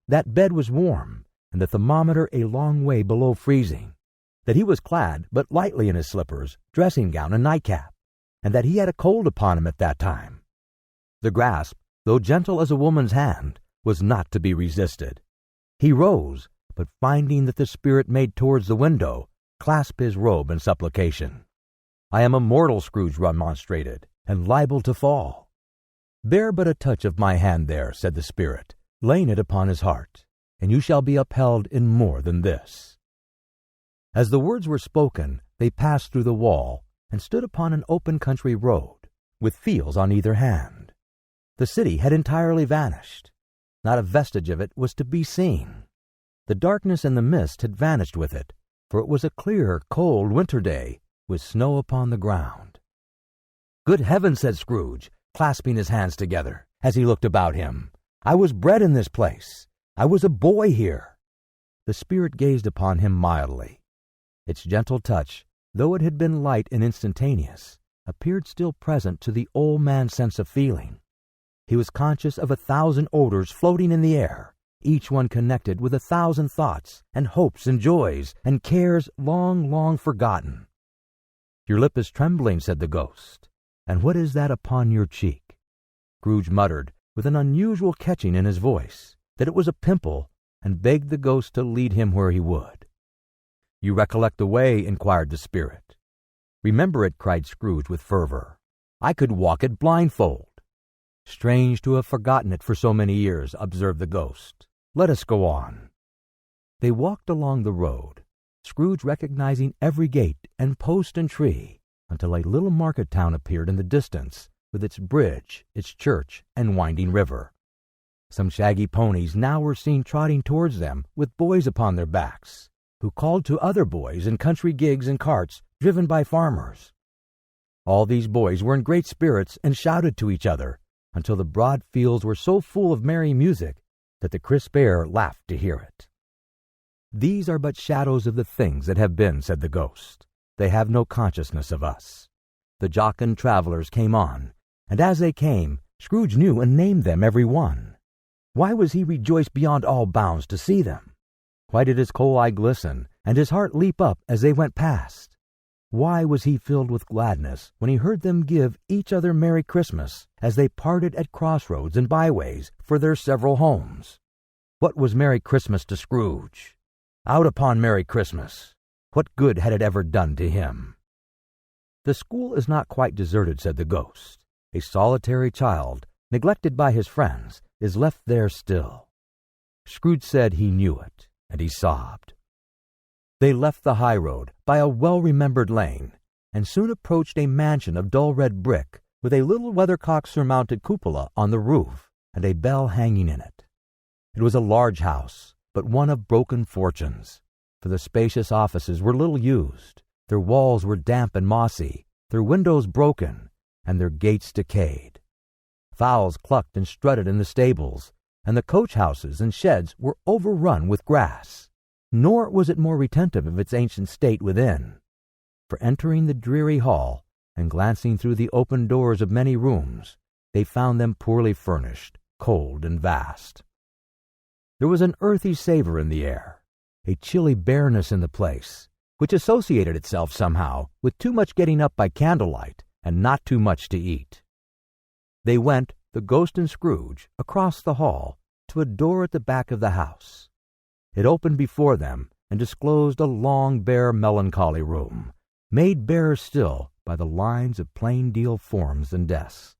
that bed was warm, and the thermometer a long way below freezing, that he was clad but lightly in his slippers, dressing gown, and nightcap, and that he had a cold upon him at that time. The grasp, though gentle as a woman's hand, was not to be resisted. He rose, but finding that the spirit made towards the window, clasped his robe in supplication. "I am a mortal," Scrooge remonstrated, "and liable to fall." "Bear but a touch of my hand there," said the spirit, laying it upon his heart, "and you shall be upheld in more than this." As the words were spoken, they passed through the wall, and stood upon an open country road, with fields on either hand. The city had entirely vanished. Not a vestige of it was to be seen. The darkness and the mist had vanished with it, for it was a clear, cold winter day, with snow upon the ground. "Good heavens," said Scrooge, clasping his hands together, as he looked about him. "I was bred in this place. I was a boy here." The spirit gazed upon him mildly. Its gentle touch, though it had been light and instantaneous, appeared still present to the old man's sense of feeling. He was conscious of 1,000 odors floating in the air, each one connected with 1,000 thoughts and hopes and joys and cares long, long forgotten. "Your lip is trembling," said the ghost. "And what is that upon your cheek?" Scrooge muttered, with an unusual catching in his voice, that it was a pimple, and begged the ghost to lead him where he would. "You recollect the way?" inquired the spirit. "Remember it," cried Scrooge with fervor. "I could walk it blindfold." "Strange to have forgotten it for so many years," observed the ghost. "Let us go on." They walked along the road, Scrooge recognizing every gate and post and tree, until a little market town appeared in the distance, with its bridge, its church, and winding river. Some shaggy ponies now were seen trotting towards them with boys upon their backs, who called to other boys in country gigs and carts driven by farmers. All these boys were in great spirits and shouted to each other, until the broad fields were so full of merry music that the crisp air laughed to hear it. "These are but shadows of the things that have been," said the ghost. "They have no consciousness of us." The jocund travelers came on, and as they came, Scrooge knew and named them every one. Why was he rejoiced beyond all bounds to see them? Why did his coal eye glisten, and his heart leap up as they went past? Why was he filled with gladness when he heard them give each other Merry Christmas as they parted at crossroads and byways for their several homes? What was Merry Christmas to Scrooge? Out upon Merry Christmas! What good had it ever done to him? "The school is not quite deserted," said the ghost. "A solitary child, neglected by his friends, is left there still." Scrooge said he knew it, and he sobbed. They left the high road by a well-remembered lane, and soon approached a mansion of dull red brick, with a little weathercock-surmounted cupola on the roof, and a bell hanging in it. It was a large house, but one of broken fortunes, for the spacious offices were little used, their walls were damp and mossy, their windows broken, and their gates decayed. Fowls clucked and strutted in the stables, and the coach-houses and sheds were overrun with grass. Nor was it more retentive of its ancient state within, for entering the dreary hall and glancing through the open doors of many rooms, they found them poorly furnished, cold and vast. There was an earthy savor in the air, a chilly bareness in the place, which associated itself somehow with too much getting up by candlelight and not too much to eat. They went, the ghost and Scrooge, across the hall to a door at the back of the house. It opened before them and disclosed a long, bare, melancholy room, made barer still by the lines of plain deal forms and desks.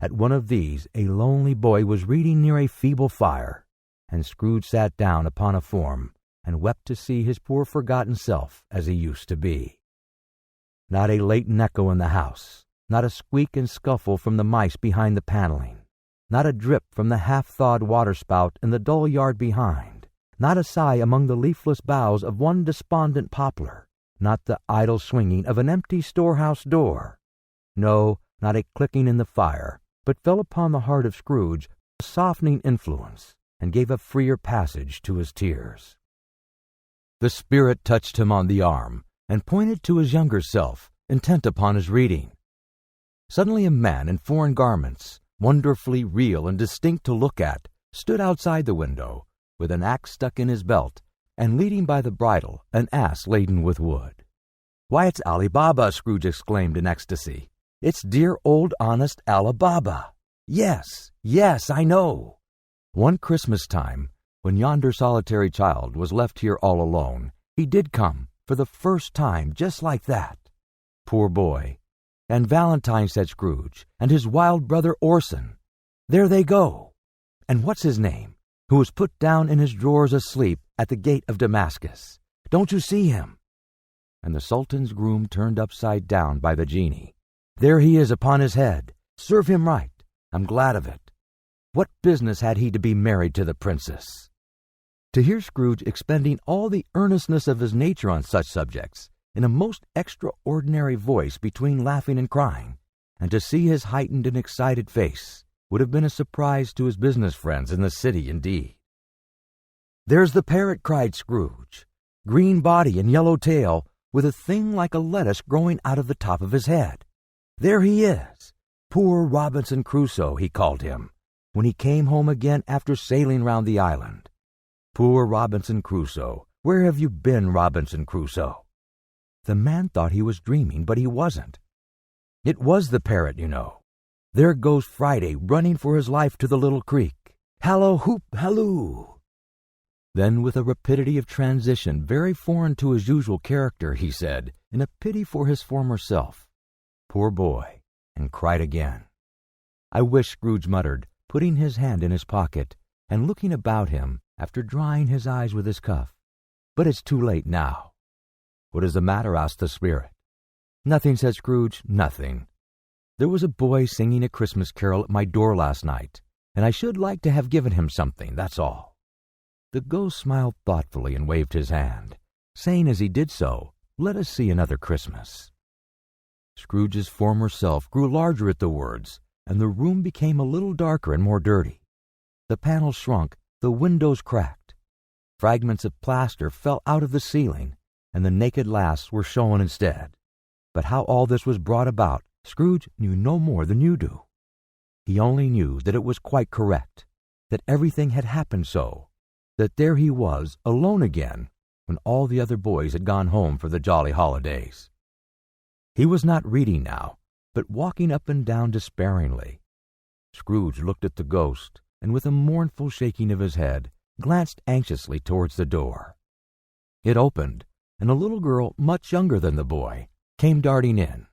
At one of these a lonely boy was reading near a feeble fire, and Scrooge sat down upon a form and wept to see his poor forgotten self as he used to be. Not a latent echo in the house, not a squeak and scuffle from the mice behind the paneling, not a drip from the half-thawed waterspout in the dull yard behind, not a sigh among the leafless boughs of one despondent poplar, not the idle swinging of an empty storehouse door. No, not a clicking in the fire, but fell upon the heart of Scrooge a softening influence, and gave a freer passage to his tears. The spirit touched him on the arm, and pointed to his younger self, intent upon his reading. Suddenly a man in foreign garments, wonderfully real and distinct to look at, stood outside the window, with an axe stuck in his belt, and leading by the bridle an ass laden with wood. "Why, it's Ali Baba!" Scrooge exclaimed in ecstasy. "It's dear old honest Ali Baba! Yes, yes, I know. One Christmas time, when yonder solitary child was left here all alone, he did come, for the first time, just like that. Poor boy. And Valentine," said Scrooge, "and his wild brother Orson. There they go. And what's his name, who was put down in his drawers asleep at the gate of Damascus? Don't you see him? And the Sultan's groom turned upside down by the genie. There he is upon his head. Serve him right. I'm glad of it. What business had he to be married to the princess?" To hear Scrooge expending all the earnestness of his nature on such subjects, in a most extraordinary voice between laughing and crying, and to see his heightened and excited face, would have been a surprise to his business friends in the city indeed. "There's the parrot," cried Scrooge. "Green body and yellow tail, with a thing like a lettuce growing out of the top of his head. There he is. Poor Robinson Crusoe, he called him, when he came home again after sailing round the island. Poor Robinson Crusoe, where have you been, Robinson Crusoe?" The man thought he was dreaming, but he wasn't. It was the parrot, you know. There goes Friday running for his life to the little creek. Hallo, hoop, halloo! Then, with a rapidity of transition very foreign to his usual character, he said, in a pity for his former self, "Poor boy," and cried again. "I wish," Scrooge muttered, putting his hand in his pocket and looking about him after drying his eyes with his cuff, "but it's too late now." "What is the matter?" asked the spirit. "Nothing," said Scrooge, "nothing. There was a boy singing a Christmas carol at my door last night, and I should like to have given him something, that's all." The ghost smiled thoughtfully and waved his hand, saying as he did so, "Let us see another Christmas." Scrooge's former self grew larger at the words, and the room became a little darker and more dirty. The panels shrunk, the windows cracked. Fragments of plaster fell out of the ceiling, and the naked laths were shown instead. But how all this was brought about, Scrooge knew no more than you do. He only knew that it was quite correct, that everything had happened so, that there he was, alone again, when all the other boys had gone home for the jolly holidays. He was not reading now, but walking up and down despairingly. Scrooge looked at the ghost, and with a mournful shaking of his head, glanced anxiously towards the door. It opened, and a little girl, much younger than the boy, came darting in,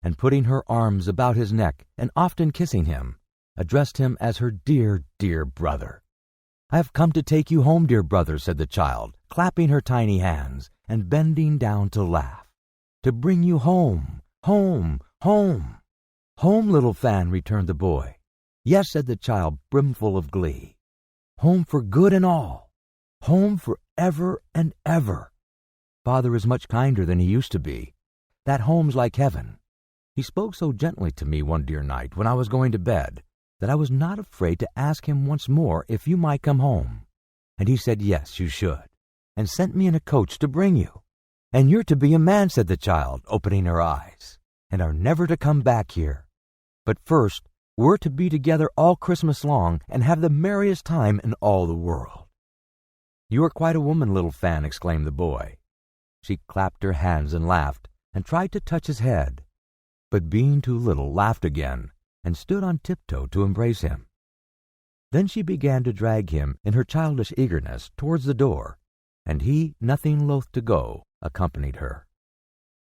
and putting her arms about his neck and often kissing him, addressed him as her dear, dear brother. "I have come to take you home, dear brother," said the child, clapping her tiny hands and bending down to laugh. "To bring you home, home, home." "Home, little Fan," returned the boy. "Yes," said the child, brimful of glee. "Home for good and all. Home for ever and ever. Father is much kinder than he used to be. That home's like heaven. He spoke so gently to me one dear night when I was going to bed that I was not afraid to ask him once more if you might come home. And he said yes, you should, and sent me in a coach to bring you. And you're to be a man, said the child, opening her eyes, and are never to come back here. But first, we're to be together all Christmas long and have the merriest time in all the world. You are quite a woman, little Fan, exclaimed the boy. She clapped her hands and laughed, and tried to touch his head, but being too little, laughed again, and stood on tiptoe to embrace him. Then she began to drag him in her childish eagerness towards the door, and he, nothing loath to go, accompanied her.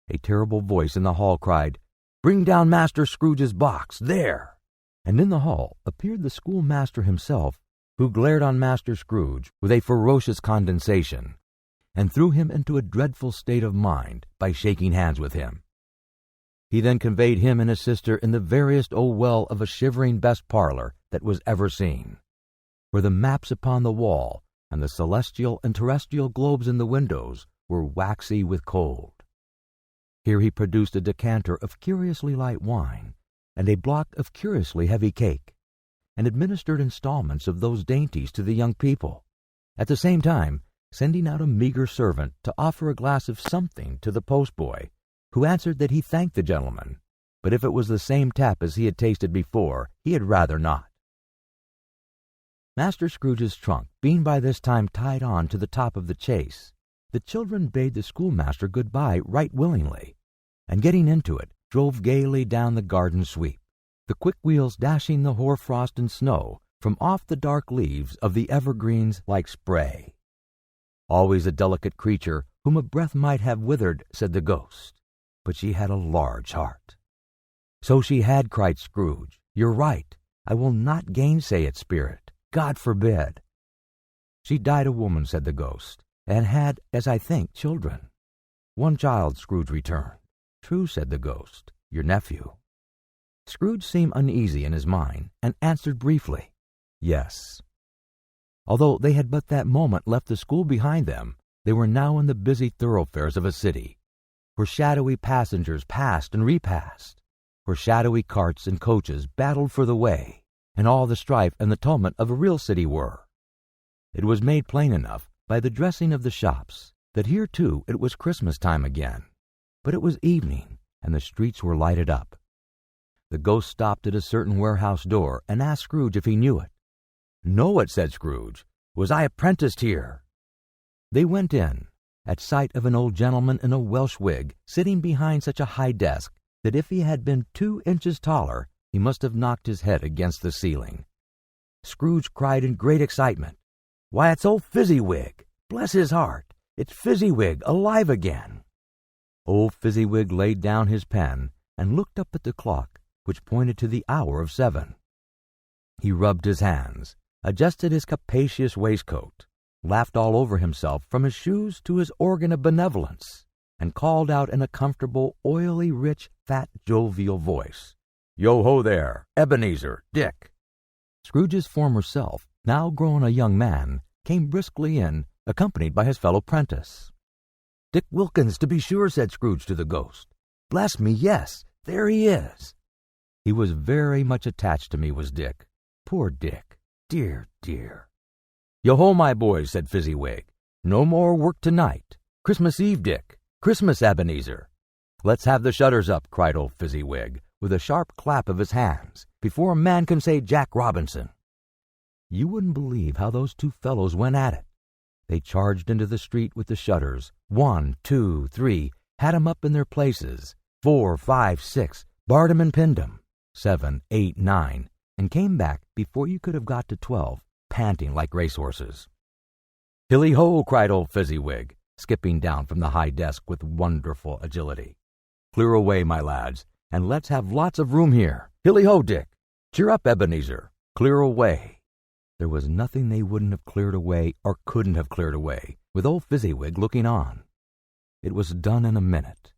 A terrible voice in the hall cried, "Bring down Master Scrooge's box, there!" And in the hall appeared the schoolmaster himself, who glared on Master Scrooge with a ferocious condescension, and threw him into a dreadful state of mind by shaking hands with him. He then conveyed him and his sister in the veriest well of a shivering best parlor that was ever seen, where the maps upon the wall and the celestial and terrestrial globes in the windows were waxy with cold. Here he produced a decanter of curiously light wine and a block of curiously heavy cake, and administered installments of those dainties to the young people, at the same time sending out a meager servant to offer a glass of something to the postboy, who answered that he thanked the gentleman, but if it was the same tap as he had tasted before, he had rather not. Master Scrooge's trunk being by this time tied on to the top of the chaise, the children bade the schoolmaster good-bye right willingly, and getting into it, drove gaily down the garden sweep, the quick wheels dashing the hoar-frost and snow from off the dark leaves of the evergreens like spray. Always a delicate creature whom a breath might have withered, said the ghost, but she had a large heart. So she had, cried Scrooge. You're right. I will not gainsay it, spirit. God forbid. She died a woman, said the ghost, and had, as I think, children. One child, Scrooge returned. True, said the ghost, your nephew. Scrooge seemed uneasy in his mind, and answered briefly, yes. Although they had but that moment left the school behind them, they were now in the busy thoroughfares of a city, where shadowy passengers passed and repassed, where shadowy carts and coaches battled for the way, and all the strife and the tumult of a real city were. It was made plain enough by the dressing of the shops that here too it was Christmas time again, but it was evening, and the streets were lighted up. The ghost stopped at a certain warehouse door and asked Scrooge if he knew it. Know it, said Scrooge. Was I apprenticed here? They went in, at sight of an old gentleman in a Welsh wig sitting behind such a high desk that if he had been 2 inches taller, he must have knocked his head against the ceiling. Scrooge cried in great excitement, Why, it's old Fezziwig! Bless his heart! It's Fezziwig alive again! Old Fezziwig laid down his pen and looked up at the clock, which pointed to the hour of 7. He rubbed his hands, adjusted his capacious waistcoat, laughed all over himself from his shoes to his organ of benevolence, and called out in a comfortable, oily, rich, fat, jovial voice, Yo-ho there, Ebenezer, Dick. Scrooge's former self, now grown a young man, came briskly in, accompanied by his fellow prentice. Dick Wilkins, to be sure, said Scrooge to the ghost. Bless me, yes, there he is. He was very much attached to me, was Dick. Poor Dick. Dear, dear. Yo-ho, my boys, said Fezziwig. No more work tonight. Christmas Eve, Dick. Christmas, Ebenezer. Let's have the shutters up, cried old Fezziwig, with a sharp clap of his hands, before a man can say Jack Robinson. You wouldn't believe how those two fellows went at it. They charged into the street with the shutters. 1, 2, 3, had 'em up in their places. 4, 5, 6, barred 'em and pinned 'em. 7, 8, 9, and came back before you could have got to 12, panting like racehorses. Hilly-ho, cried old Fezziwig, skipping down from the high desk with wonderful agility. Clear away, my lads, and let's have lots of room here. Hilly-ho, Dick. Cheer up, Ebenezer. Clear away. There was nothing they wouldn't have cleared away or couldn't have cleared away, with old Fezziwig looking on. It was done in a minute.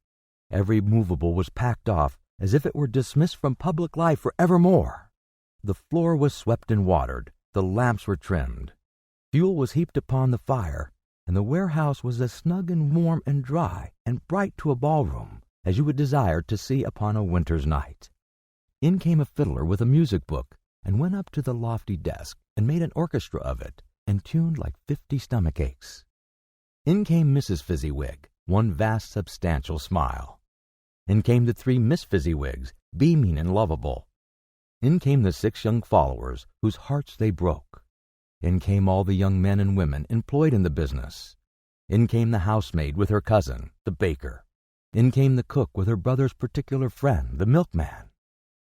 Every movable was packed off as if it were dismissed from public life for evermore. The floor was swept and watered, the lamps were trimmed. Fuel was heaped upon the fire, and the warehouse was as snug and warm and dry and bright to a ballroom as you would desire to see upon a winter's night. In came a fiddler with a music book, and went up to the lofty desk and made an orchestra of it, and tuned like 50 stomach aches. In came Mrs. Fezziwig, one vast substantial smile. In came the 3 Miss Fezziwigs, beaming and lovable. In came the 6 young followers, whose hearts they broke. In came all the young men and women employed in the business. In came the housemaid with her cousin, the baker. In came the cook with her brother's particular friend, the milkman.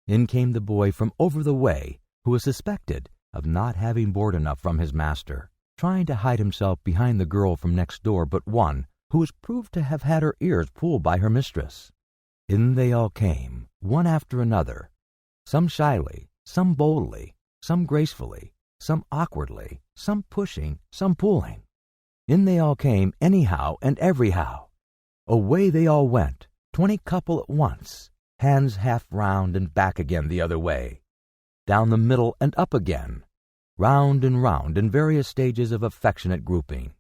In came the boy from over the way, who was suspected of not having board enough from his master, trying to hide himself behind the girl from next door but one, who was proved to have had her ears pulled by her mistress. In they all came, one after another, some shyly, some boldly, some gracefully, some awkwardly, some pushing, some pulling. In they all came anyhow and everyhow. Away they all went, 20 couple at once, hands half round and back again the other way, down the middle and up again, round and round in various stages of affectionate grouping.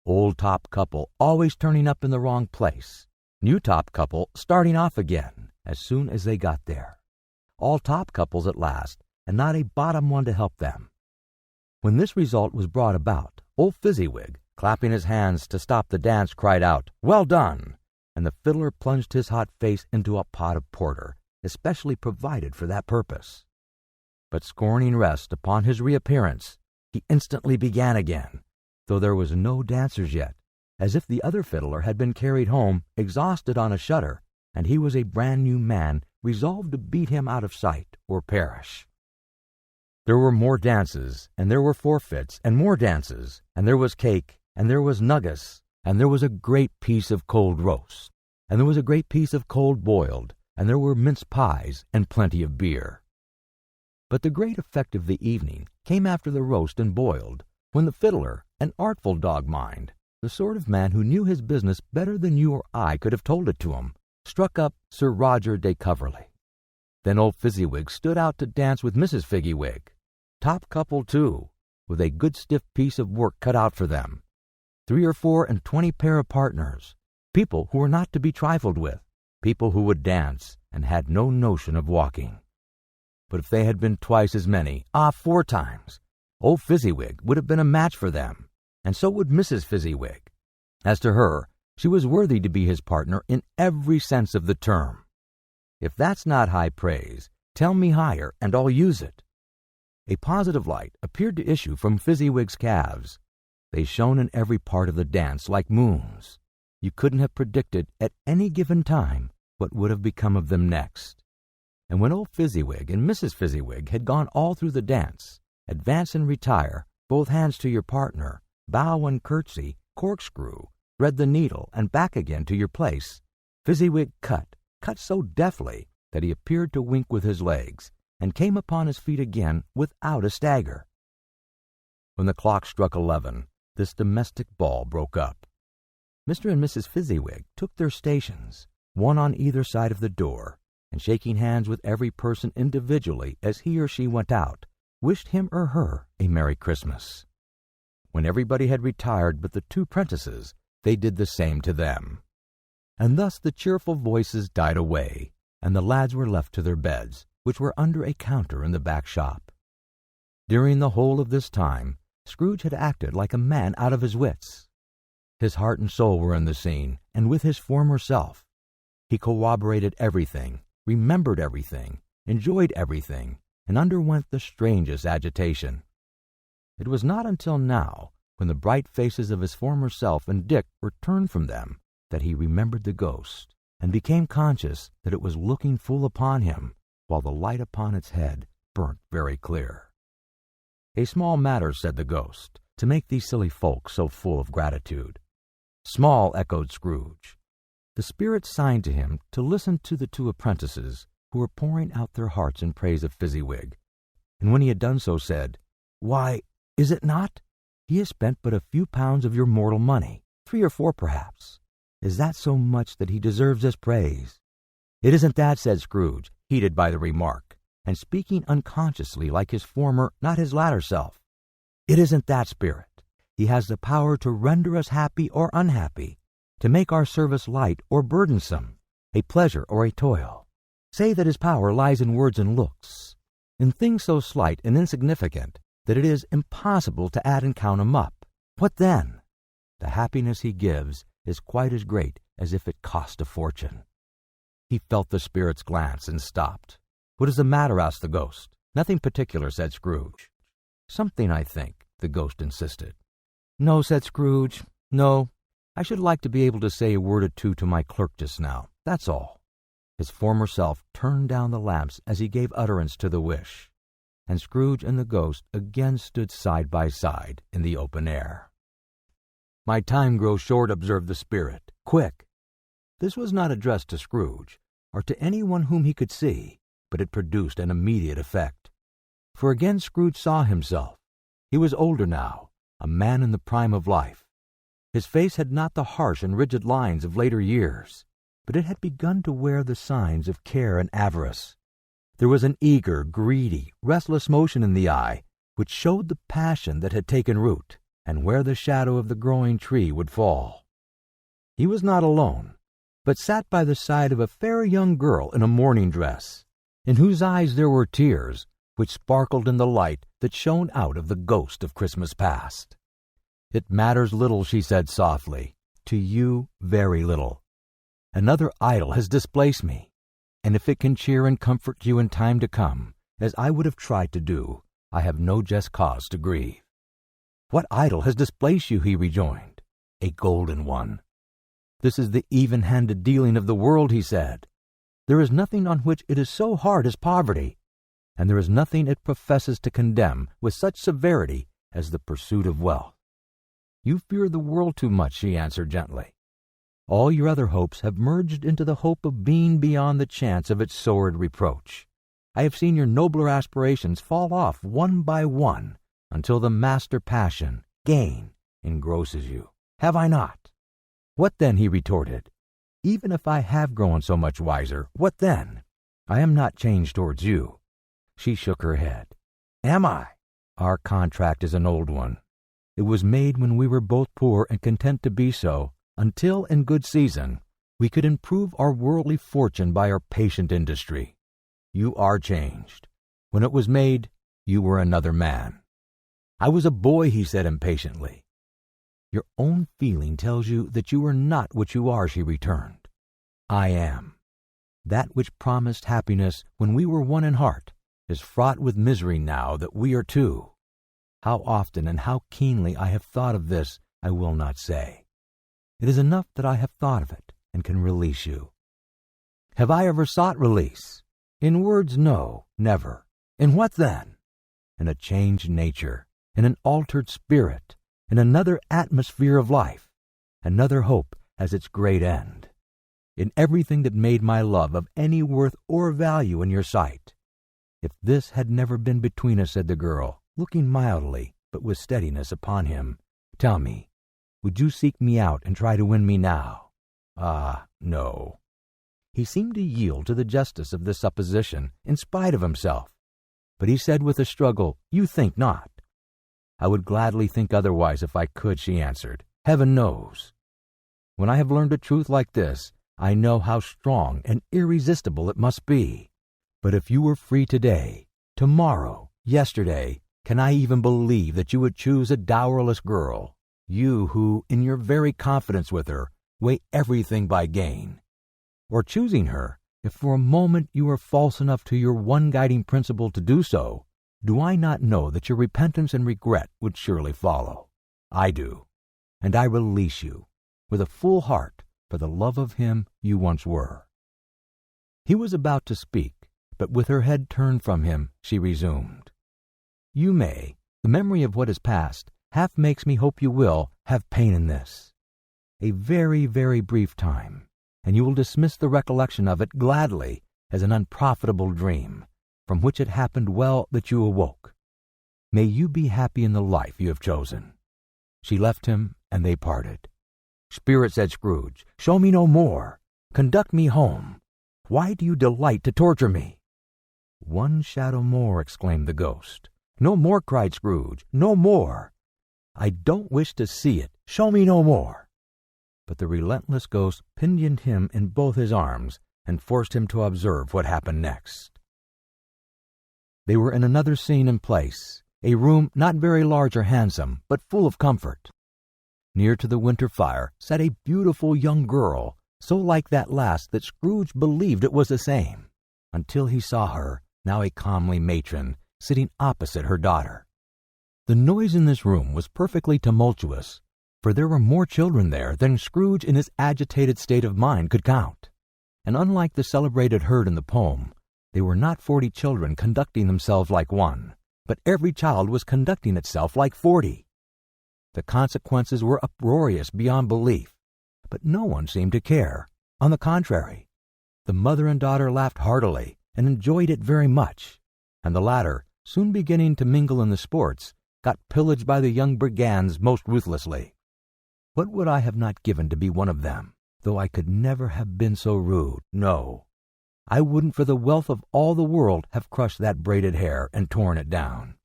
Old top couple always turning up in the wrong place, new top couple starting off again as soon as they got there. All top couples at last, and not a bottom one to help them. When this result was brought about, old Fezziwig, clapping his hands to stop the dance, cried out, "Well done!" and the fiddler plunged his hot face into a pot of porter, especially provided for that purpose. But scorning rest upon his reappearance, he instantly began again, though there was no dancers yet, as if the other fiddler had been carried home, exhausted on a shutter, and he was a brand-new man, resolved to beat him out of sight or perish. There were more dances, and there were forfeits, and more dances, and there was cake, and there was nuggets, and there was a great piece of cold roast, and there was a great piece of cold boiled, and there were mince pies and plenty of beer. But the great effect of the evening came after the roast and boiled, when the fiddler, an artful dog mind, the sort of man who knew his business better than you or I could have told it to him, struck up Sir Roger de Coverley. Then old Fezziwig stood out to dance with Mrs. Fezziwig, top couple too, with a good stiff piece of work cut out for them, 3 or 4 and 20 pair of partners, people who were not to be trifled with, people who would dance and had no notion of walking. But if they had been twice as many, 4 times, old Fezziwig would have been a match for them, and so would Mrs. Fezziwig. As to her, she was worthy to be his partner in every sense of the term. If that's not high praise, tell me higher, and I'll use it. A positive light appeared to issue from Fezziwig's calves. They shone in every part of the dance like moons. You couldn't have predicted at any given time what would have become of them next. And when old Fezziwig and Mrs. Fezziwig had gone all through the dance, advance and retire, both hands to your partner, bow and curtsy, corkscrew, thread the needle, and back again to your place, Fezziwig cut so deftly that he appeared to wink with his legs, and came upon his feet again without a stagger. When the clock struck 11, this domestic ball broke up. Mr. and Mrs. Fezziwig took their stations, one on either side of the door, and shaking hands with every person individually as he or she went out, wished him or her a Merry Christmas. When everybody had retired but the 2 prentices, they did the same to them. And thus the cheerful voices died away, and the lads were left to their beds, which were under a counter in the back shop. During the whole of this time, Scrooge had acted like a man out of his wits. His heart and soul were in the scene, and with his former self. He corroborated everything, remembered everything, enjoyed everything, and underwent the strangest agitation. It was not until now, when the bright faces of his former self and Dick were turned from them, that he remembered the ghost, and became conscious that it was looking full upon him, while the light upon its head burnt very clear. "A small matter," said the ghost, "to make these silly folk so full of gratitude." "Small," echoed Scrooge. The spirit signed to him to listen to the 2 apprentices, who were pouring out their hearts in praise of Fezziwig, and when he had done so, said, "Why, is it not? He has spent but a few pounds of your mortal money, 3 or 4 perhaps. Is that so much that he deserves this praise?" "It isn't that," said Scrooge, heated by the remark, and speaking unconsciously like his former, not his latter self. It isn't that spirit. He has the power to render us happy or unhappy, to make our service light or burdensome, a pleasure or a toil. Say that his power lies in words and looks, in things so slight and insignificant that it is impossible to add and count 'em up. What then? The happiness he gives is quite as great as if it cost a fortune. He felt the spirit's glance and stopped. "What is the matter?" asked the ghost. "Nothing particular," said Scrooge. "Something, I think," the ghost insisted. "No," said Scrooge. "No. I should like to be able to say a word or two to my clerk just now. That's all." His former self turned down the lamps as he gave utterance to the wish, and Scrooge and the ghost again stood side by side in the open air. "My time grows short," observed the spirit. "Quick." This was not addressed to Scrooge, or to anyone whom he could see, but it produced an immediate effect. For again Scrooge saw himself. He was older now, a man in the prime of life. His face had not the harsh and rigid lines of later years, but it had begun to wear the signs of care and avarice. There was an eager, greedy, restless motion in the eye, which showed the passion that had taken root, and where the shadow of the growing tree would fall. He was not alone, but sat by the side of a fair young girl in a mourning dress, in whose eyes there were tears, which sparkled in the light that shone out of the ghost of Christmas past. "It matters little," she said softly, "to you very little. Another idol has displaced me, and if it can cheer and comfort you in time to come, as I would have tried to do, I have no just cause to grieve." "What idol has displaced you?" he rejoined. "A golden one." "This is the even-handed dealing of the world," he said. "There is nothing on which it is so hard as poverty, and there is nothing it professes to condemn with such severity as the pursuit of wealth." "You fear the world too much," she answered gently. "All your other hopes have merged into the hope of being beyond the chance of its sordid reproach. I have seen your nobler aspirations fall off one by one until the master passion, gain, engrosses you. Have I not?" "What then?" he retorted. "Even if I have grown so much wiser, what then? I am not changed towards you." She shook her head. "Am I? Our contract is an old one. It was made when we were both poor and content to be so, until, in good season, we could improve our worldly fortune by our patient industry. You are changed. When it was made, you were another man." "I was a boy," he said impatiently. "Your own feeling tells you that you are not what you are," she returned. "I am. That which promised happiness when we were one in heart is fraught with misery now that we are two. How often and how keenly I have thought of this, I will not say. It is enough that I have thought of it and can release you." "Have I ever sought release?" "In words, no, never." "In what then?" "In a changed nature, in an altered spirit, in another atmosphere of life. Another hope as its great end. In everything that made my love of any worth or value in your sight. If this had never been between us," said the girl, looking mildly but with steadiness upon him, "tell me, would you seek me out and try to win me now?" "Ah, no." He seemed to yield to the justice of this supposition in spite of himself, but he said with a struggle, "You think not." "I would gladly think otherwise if I could," she answered. "Heaven knows. When I have learned a truth like this, I know how strong and irresistible it must be. But if you were free today, tomorrow, yesterday, can I even believe that you would choose a dowerless girl, you who, in your very confidence with her, weigh everything by gain? Or choosing her, if for a moment you are false enough to your one guiding principle to do so, do I not know that your repentance and regret would surely follow? I do, and I release you, with a full heart, for the love of him you once were." He was about to speak, but with her head turned from him, she resumed. "You may, the memory of what is past, half makes me hope you will, have pain in this. A very, very brief time, and you will dismiss the recollection of it gladly as an unprofitable dream, from which it happened well that you awoke. May you be happy in the life you have chosen." She left him, and they parted. "Spirit," said Scrooge, "show me no more. Conduct me home. Why do you delight to torture me?" "One shadow more," exclaimed the ghost. "No more," cried Scrooge. "No more. I don't wish to see it. Show me no more." But the relentless ghost pinioned him in both his arms and forced him to observe what happened next. They were in another scene and place, a room not very large or handsome, but full of comfort. Near to the winter fire sat a beautiful young girl, so like that last that Scrooge believed it was the same, until he saw her, now a comely matron, sitting opposite her daughter. The noise in this room was perfectly tumultuous, for there were more children there than Scrooge in his agitated state of mind could count. And unlike the celebrated herd in the poem, they were not 40 children conducting themselves like one, but every child was conducting itself like 40. The consequences were uproarious beyond belief, but no one seemed to care. On the contrary, the mother and daughter laughed heartily and enjoyed it very much, and the latter, soon beginning to mingle in the sports, got pillaged by the young brigands most ruthlessly. What would I have not given to be one of them, though I could never have been so rude? No, I wouldn't for the wealth of all the world have crushed that braided hair and torn it down.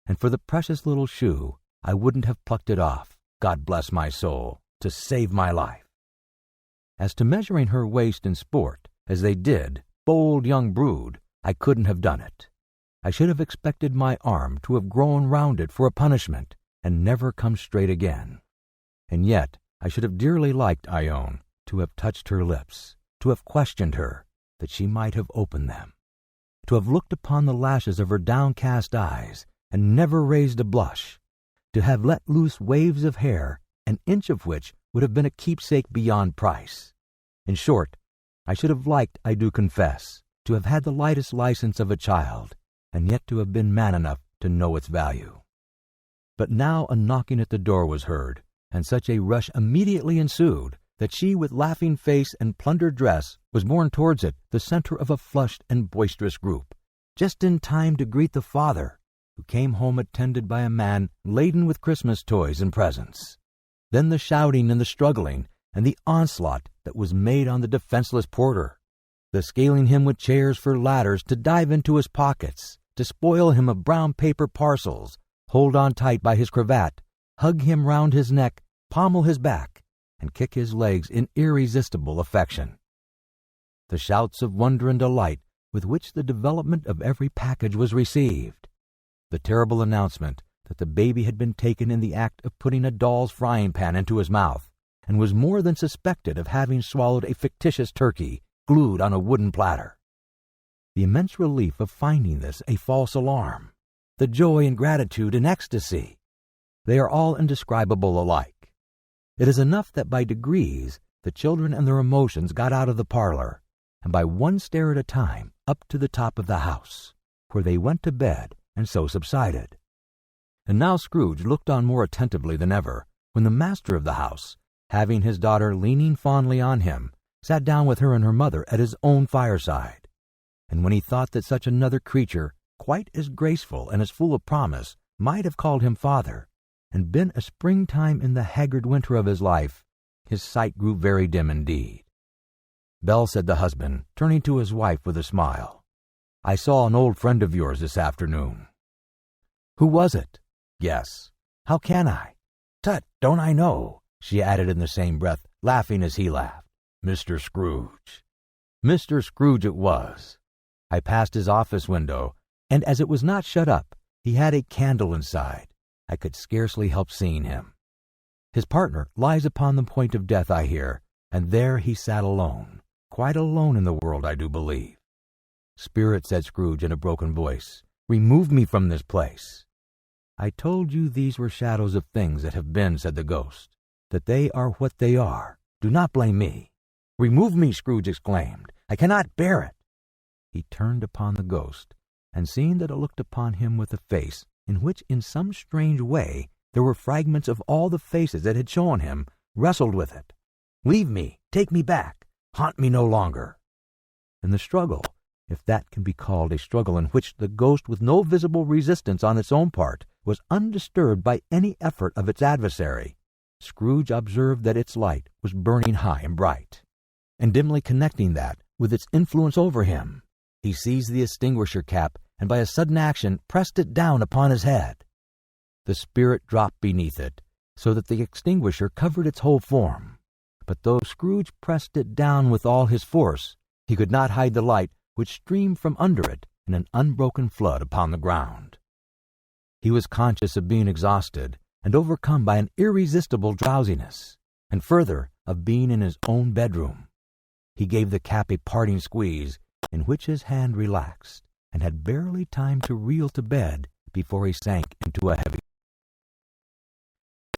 And for the precious little shoe, I wouldn't have plucked it off, God bless my soul, to save my life. As to measuring her waist in sport, as they did, bold young brood, I couldn't have done it. I should have expected my arm to have grown round it for a punishment, and never come straight again. And yet I should have dearly liked, I own, to have touched her lips, to have questioned her, that she might have opened them, to have looked upon the lashes of her downcast eyes, and never raised a blush, to have let loose waves of hair, an inch of which would have been a keepsake beyond price. In short, I should have liked, I do confess, to have had the lightest license of a child, and yet to have been man enough to know its value. But now a knocking at the door was heard, and such a rush immediately ensued that she, with laughing face and plundered dress, was borne towards it, the center of a flushed and boisterous group, just in time to greet the father, who came home attended by a man laden with Christmas toys and presents. Then the shouting and the struggling, and the onslaught that was made on the defenseless porter, the scaling him with chairs for ladders to dive into his pockets, to spoil him of brown paper parcels, hold on tight by his cravat, hug him round his neck, pommel his back, and kick his legs in irresistible affection. The shouts of wonder and delight with which the development of every package was received, the terrible announcement that the baby had been taken in the act of putting a doll's frying pan into his mouth, and was more than suspected of having swallowed a fictitious turkey glued on a wooden platter. The immense relief of finding this a false alarm, the joy and gratitude and ecstasy, they are all indescribable alike. It is enough that by degrees the children and their emotions got out of the parlor, and by one stair at a time up to the top of the house, where they went to bed and so subsided. And now Scrooge looked on more attentively than ever, when the master of the house, having his daughter leaning fondly on him, sat down with her and her mother at his own fireside. And when he thought that such another creature, quite as graceful and as full of promise, might have called him father, and been a springtime in the haggard winter of his life, his sight grew very dim indeed. "Belle," said the husband, turning to his wife with a smile, "I saw an old friend of yours this afternoon." "Who was it?" "Yes." "How can I?" "Tut, don't I know?" she added in the same breath, laughing as he laughed. "Mr. Scrooge." Mr. Scrooge it was. I passed his office window, and as it was not shut up, he had a candle inside. I could scarcely help seeing him. His partner lies upon the point of death, I hear, and there he sat alone, quite alone in the world, I do believe. "Spirit," said Scrooge in a broken voice, "remove me from this place." "I told you these were shadows of things that have been," said the ghost, "that they are what they are. Do not blame me." "Remove me," Scrooge exclaimed. "I cannot bear it." He turned upon the ghost, and seeing that it looked upon him with a face in which in some strange way there were fragments of all the faces it had shown him, wrestled with it. "Leave me, take me back, haunt me no longer." And the struggle, if that can be called a struggle in which the ghost, with no visible resistance on its own part, was undisturbed by any effort of its adversary, Scrooge observed that its light was burning high and bright, and dimly connecting that with its influence over him, he seized the extinguisher cap and by a sudden action pressed it down upon his head. The spirit dropped beneath it, so that the extinguisher covered its whole form. But though Scrooge pressed it down with all his force, he could not hide the light which streamed from under it in an unbroken flood upon the ground. He was conscious of being exhausted and overcome by an irresistible drowsiness, and further, of being in his own bedroom. He gave the cap a parting squeeze, in which his hand relaxed, and had barely time to reel to bed before he sank into a heavy.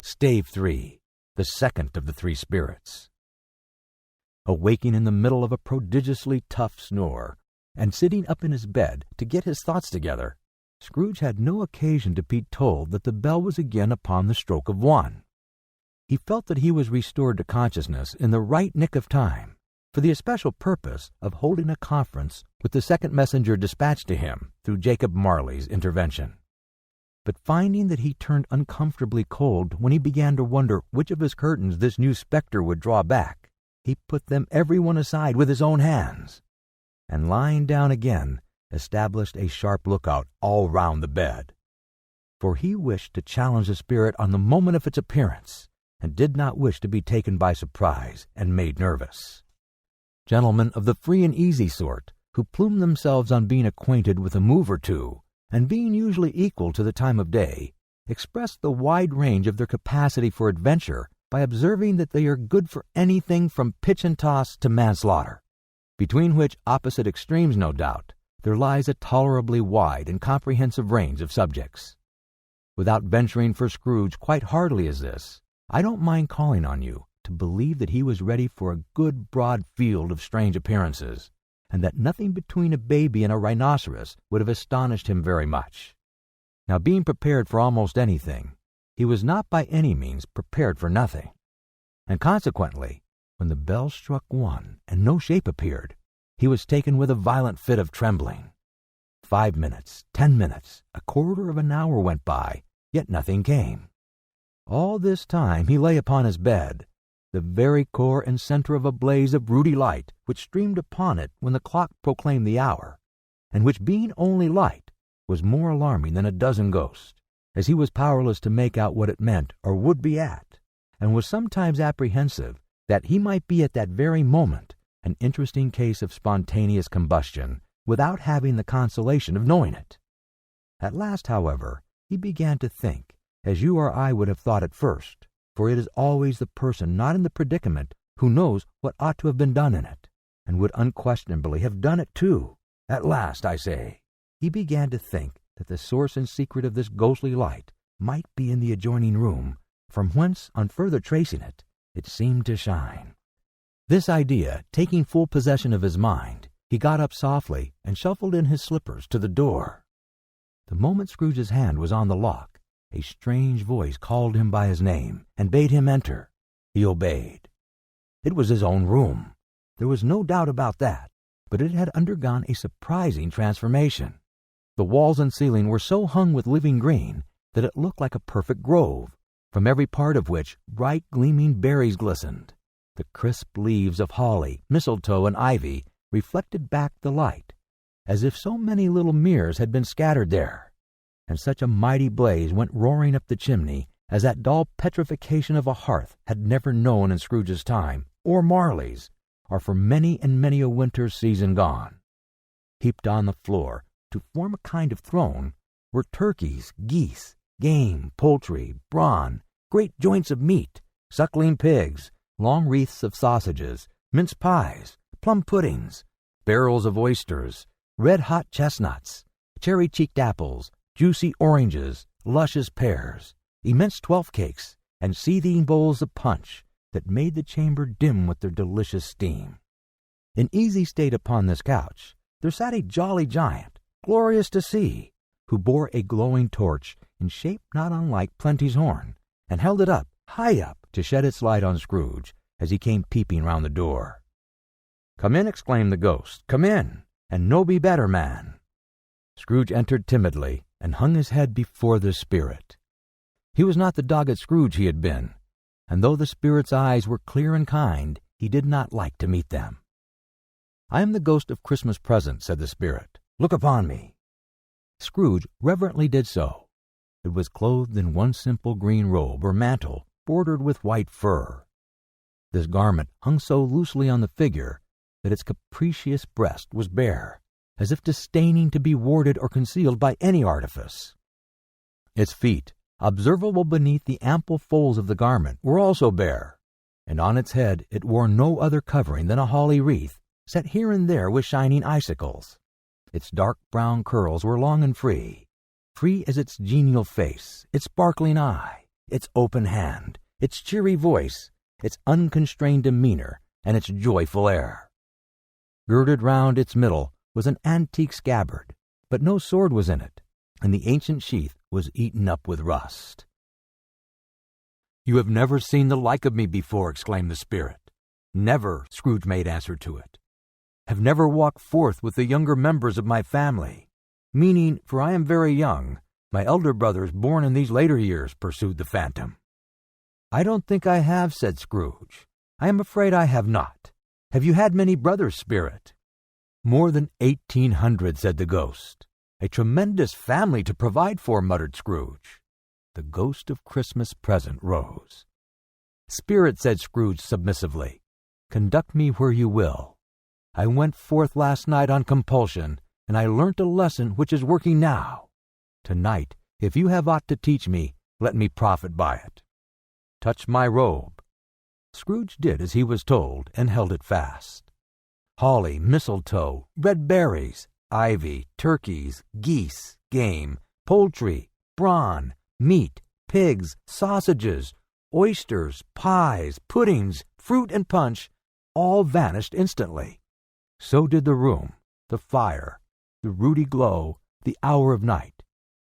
Stave 3, the second of the three spirits. Awaking in the middle of a prodigiously tough snore, and sitting up in his bed to get his thoughts together, Scrooge had no occasion to be told that the bell was again upon the stroke of 1. He felt that he was restored to consciousness in the right nick of time, for the especial purpose of holding a conference with the second messenger dispatched to him through Jacob Marley's intervention. But finding that he turned uncomfortably cold when he began to wonder which of his curtains this new spectre would draw back, he put them every one aside with his own hands, and lying down again, established a sharp lookout all round the bed. For he wished to challenge the spirit on the moment of its appearance, and did not wish to be taken by surprise and made nervous. Gentlemen of the free and easy sort, who plume themselves on being acquainted with a move or two, and being usually equal to the time of day, express the wide range of their capacity for adventure by observing that they are good for anything from pitch and toss to manslaughter, between which opposite extremes, no doubt, there lies a tolerably wide and comprehensive range of subjects. Without venturing for Scrooge quite heartily as this, I don't mind calling on you to believe that he was ready for a good broad field of strange appearances, and that nothing between a baby and a rhinoceros would have astonished him very much. Now, being prepared for almost anything, he was not by any means prepared for nothing, and consequently, when the bell struck 1 and no shape appeared, he was taken with a violent fit of trembling. 5 minutes, 10 minutes, a quarter of an hour went by, yet nothing came. All this time he lay upon his bed, the very core and center of a blaze of ruddy light which streamed upon it when the clock proclaimed the hour, and which, being only light, was more alarming than a dozen ghosts, as he was powerless to make out what it meant or would be at, and was sometimes apprehensive that he might be at that very moment an interesting case of spontaneous combustion, without having the consolation of knowing it. At last, however, he began to think, as you or I would have thought at first, for it is always the person not in the predicament who knows what ought to have been done in it, and would unquestionably have done it too. At last, I say, he began to think that the source and secret of this ghostly light might be in the adjoining room, from whence, on further tracing it, it seemed to shine. This idea taking full possession of his mind, he got up softly and shuffled in his slippers to the door. The moment Scrooge's hand was on the lock, a strange voice called him by his name and bade him enter. He obeyed. It was his own room. There was no doubt about that, but it had undergone a surprising transformation. The walls and ceiling were so hung with living green that it looked like a perfect grove, from every part of which bright gleaming berries glistened. The crisp leaves of holly, mistletoe, and ivy reflected back the light, as if so many little mirrors had been scattered there, and such a mighty blaze went roaring up the chimney as that dull petrification of a hearth had never known in Scrooge's time, or Marley's, or for many and many a winter's season gone. Heaped on the floor, to form a kind of throne, were turkeys, geese, game, poultry, brawn, great joints of meat, suckling pigs, long wreaths of sausages, mince pies, plum puddings, barrels of oysters, red-hot chestnuts, cherry-cheeked apples, juicy oranges, luscious pears, immense twelfth cakes, and seething bowls of punch that made the chamber dim with their delicious steam. In easy state upon this couch there sat a jolly giant, glorious to see, who bore a glowing torch in shape not unlike Plenty's horn, and held it up, high up, to shed its light on Scrooge as he came peeping round the door. "Come in," exclaimed the ghost, "come in, and no be better, man." Scrooge entered timidly, and hung his head before the spirit. He was not the dogged Scrooge he had been, and though the spirit's eyes were clear and kind, he did not like to meet them. "I am the ghost of Christmas present," said the spirit. "Look upon me." Scrooge reverently did so. It was clothed in one simple green robe or mantle bordered with white fur. This garment hung so loosely on the figure that its capricious breast was bare, as if disdaining to be warded or concealed by any artifice. Its feet, observable beneath the ample folds of the garment, were also bare, and on its head it wore no other covering than a holly wreath, set here and there with shining icicles. Its dark brown curls were long and free as its genial face, its sparkling eye, its open hand, its cheery voice, its unconstrained demeanor, and its joyful air. Girded round its middle was an antique scabbard, but no sword was in it, and the ancient sheath was eaten up with rust. "You have never seen the like of me before," exclaimed the spirit. "Never," Scrooge made answer to it. "Have never walked forth with the younger members of my family, meaning, for I am very young, my elder brothers born in these later years," pursued the phantom. "I don't think I have," said Scrooge. "I am afraid I have not. Have you had many brothers, spirit?" "More than 1,800, said the ghost. "A tremendous family to provide for," muttered Scrooge. The ghost of Christmas present rose. "Spirit," said Scrooge submissively, "conduct me where you will. I went forth last night on compulsion, and I learnt a lesson which is working now. Tonight, if you have aught to teach me, let me profit by it. Touch my robe." Scrooge did as he was told, and held it fast. Holly, mistletoe, red berries, ivy, turkeys, geese, game, poultry, brawn, meat, pigs, sausages, oysters, pies, puddings, fruit, and punch all vanished instantly. So did the room, the fire, the ruddy glow, the hour of night,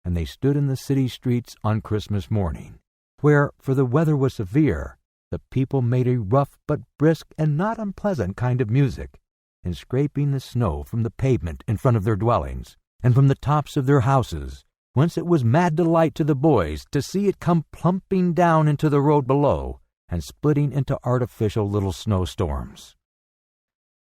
and they stood in the city streets on Christmas morning, where, for the weather was severe, the people made a rough but brisk and not unpleasant kind of music, in scraping the snow from the pavement in front of their dwellings, and from the tops of their houses, whence it was mad delight to the boys to see it come plumping down into the road below, and splitting into artificial little snowstorms.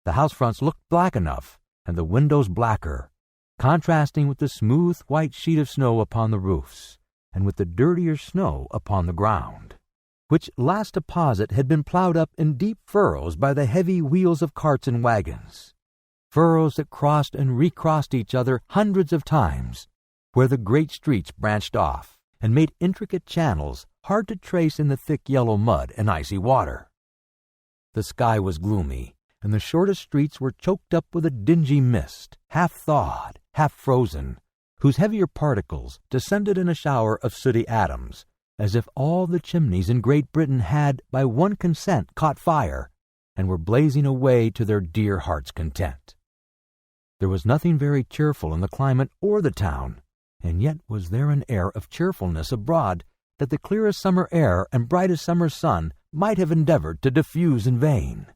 The house fronts looked black enough, and the windows blacker, contrasting with the smooth white sheet of snow upon the roofs, and with the dirtier snow upon the ground, which last deposit had been plowed up in deep furrows by the heavy wheels of carts and wagons, furrows that crossed and recrossed each other hundreds of times, where the great streets branched off, and made intricate channels hard to trace in the thick yellow mud and icy water. The sky was gloomy, and the shortest streets were choked up with a dingy mist, half thawed, half frozen, whose heavier particles descended in a shower of sooty atoms, as if all the chimneys in Great Britain had, by one consent, caught fire, and were blazing away to their dear hearts' content. There was nothing very cheerful in the climate or the town, and yet was there an air of cheerfulness abroad that the clearest summer air and brightest summer sun might have endeavored to diffuse in vain.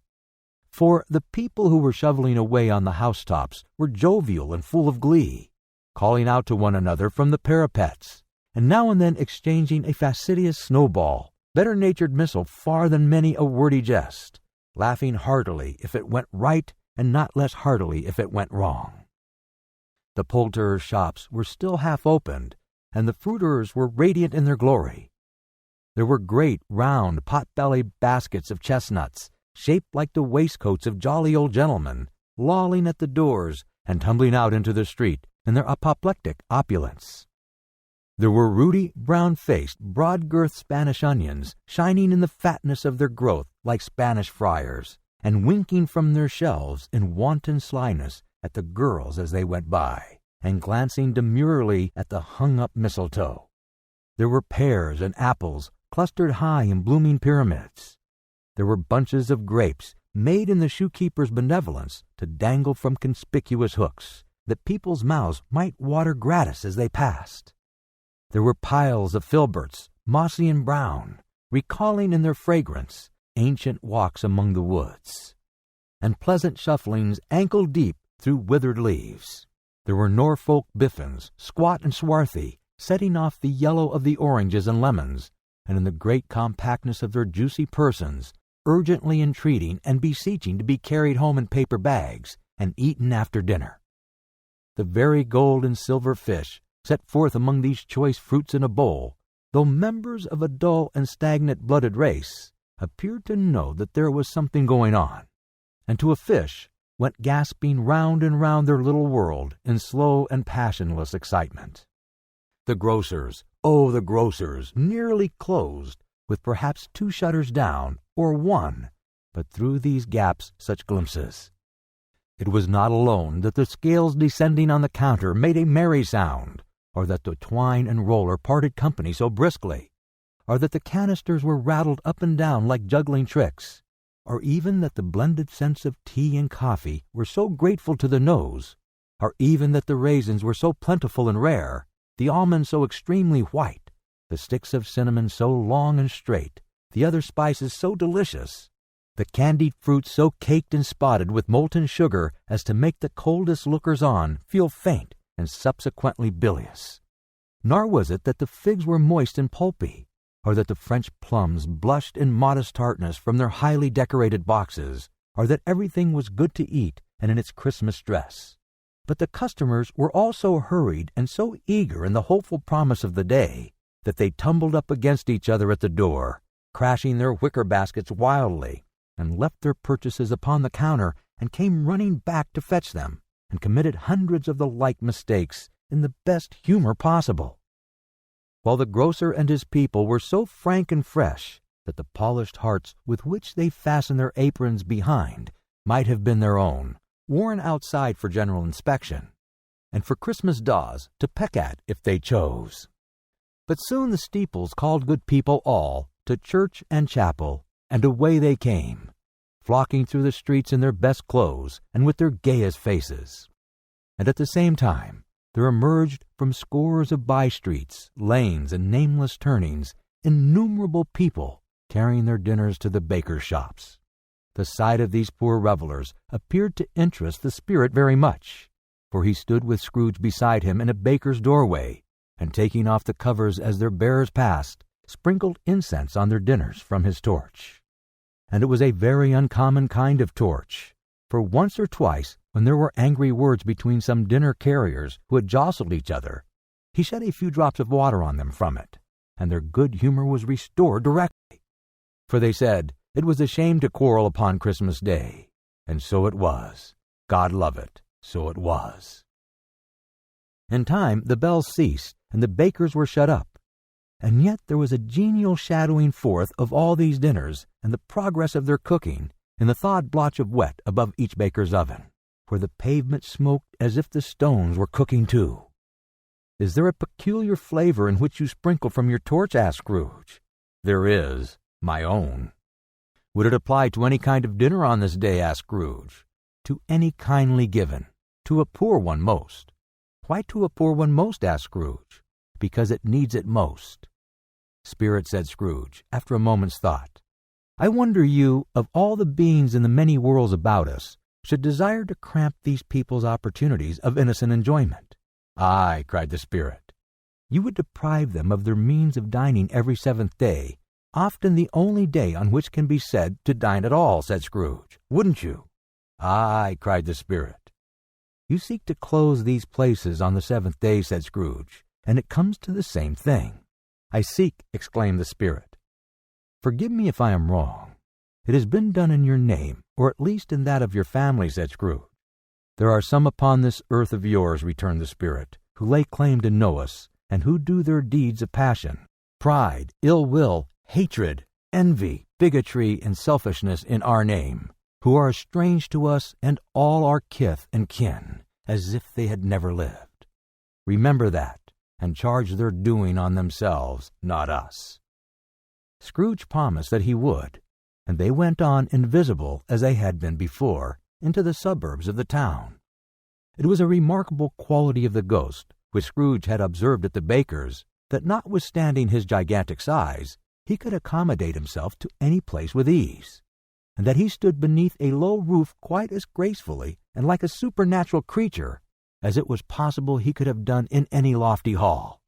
For the people who were shoveling away on the housetops were jovial and full of glee, calling out to one another from the parapets, and now and then exchanging a fastidious snowball, better-natured missile far than many a wordy jest, laughing heartily if it went right and not less heartily if it went wrong. The poulterers' shops were still half opened, and the fruiterers were radiant in their glory. There were great, round, pot-bellied baskets of chestnuts, shaped like the waistcoats of jolly old gentlemen, lolling at the doors and tumbling out into the street in their apoplectic opulence. There were ruddy, brown-faced, broad-girthed Spanish onions, shining in the fatness of their growth like Spanish friars, and winking from their shelves in wanton slyness at the girls as they went by, and glancing demurely at the hung-up mistletoe. There were pears and apples clustered high in blooming pyramids. There were bunches of grapes made in the shoekeeper's benevolence to dangle from conspicuous hooks, that people's mouths might water gratis as they passed. There were piles of filberts, mossy and brown, recalling in their fragrance ancient walks among the woods, and pleasant shufflings ankle-deep through withered leaves. There were Norfolk biffins, squat and swarthy, setting off the yellow of the oranges and lemons, and in the great compactness of their juicy persons, urgently entreating and beseeching to be carried home in paper bags and eaten after dinner. the very gold and silver fish, set forth among these choice fruits in a bowl, though members of a dull and stagnant-blooded race, appeared to know that there was something going on, and to a fish went gasping round and round their little world in slow and passionless excitement. The grocers, oh, the grocers, nearly closed, with perhaps 2 shutters down, or 1, but through these gaps such glimpses. It was not alone that the scales descending on the counter made a merry sound, or that the twine and roller parted company so briskly, or that the canisters were rattled up and down like juggling tricks, or even that the blended scents of tea and coffee were so grateful to the nose, or even that the raisins were so plentiful and rare, the almonds so extremely white, the sticks of cinnamon so long and straight, the other spices so delicious, the candied fruits so caked and spotted with molten sugar as to make the coldest lookers-on feel faint and subsequently bilious. Nor was it that the figs were moist and pulpy, or that the French plums blushed in modest tartness from their highly decorated boxes, or that everything was good to eat and in its Christmas dress. But the customers were all so hurried and so eager in the hopeful promise of the day that they tumbled up against each other at the door, crashing their wicker baskets wildly, and left their purchases upon the counter and came running back to fetch them, and committed hundreds of the like mistakes in the best humor possible, while the grocer and his people were so frank and fresh that the polished hearts with which they fastened their aprons behind might have been their own, worn outside for general inspection, and for Christmas daws to peck at if they chose. But soon the steeples called good people all to church and chapel, and away they came, flocking through the streets in their best clothes and with their gayest faces. And at the same time there emerged from scores of by-streets, lanes, and nameless turnings innumerable people carrying their dinners to the bakers' shops. The sight of these poor revelers appeared to interest the spirit very much, for he stood with Scrooge beside him in a baker's doorway, and taking off the covers as their bearers passed, sprinkled incense on their dinners from his torch. And it was a very uncommon kind of torch, for once or twice, when there were angry words between some dinner carriers who had jostled each other, he shed a few drops of water on them from it, and their good humor was restored directly. For they said it was a shame to quarrel upon Christmas Day, and so it was. God love it, so it was. In time the bells ceased, and the bakers were shut up, and yet there was a genial shadowing forth of all these dinners and the progress of their cooking in the thawed blotch of wet above each baker's oven, where the pavement smoked as if the stones were cooking too. "Is there a peculiar flavor in which you sprinkle from your torch?" asked Scrooge. "There is, my own." "Would it apply to any kind of dinner on this day?" asked Scrooge. "To any kindly given. To a poor one most." "Why to a poor one most?" asked Scrooge. "Because it needs it most." "Spirit," said Scrooge, after a moment's thought, "I wonder you, of all the beings in the many worlds about us, should desire to cramp these people's opportunities of innocent enjoyment." "Aye," cried the Spirit. "You would deprive them of their means of dining every 7th day, often the only day on which can be said to dine at all," said Scrooge. "Wouldn't you?" "Aye," cried the Spirit. "You seek to close these places on the 7th day," said Scrooge, "and it comes to the same thing." "I seek," exclaimed the Spirit. "Forgive me if I am wrong. It has been done in your name, or at least in that of your family," said Scrooge. "There are some upon this earth of yours," returned the Spirit, "who lay claim to know us, and who do their deeds of passion, pride, ill will, hatred, envy, bigotry, and selfishness in our name, who are as strange to us and all our kith and kin as if they had never lived. Remember that, and charge their doing on themselves, not us." Scrooge promised that he would, and they went on invisible as they had been before, into the suburbs of the town. It was a remarkable quality of the ghost, which Scrooge had observed at the baker's, that notwithstanding his gigantic size, he could accommodate himself to any place with ease, and that he stood beneath a low roof quite as gracefully and like a supernatural creature as it was possible he could have done in any lofty hall.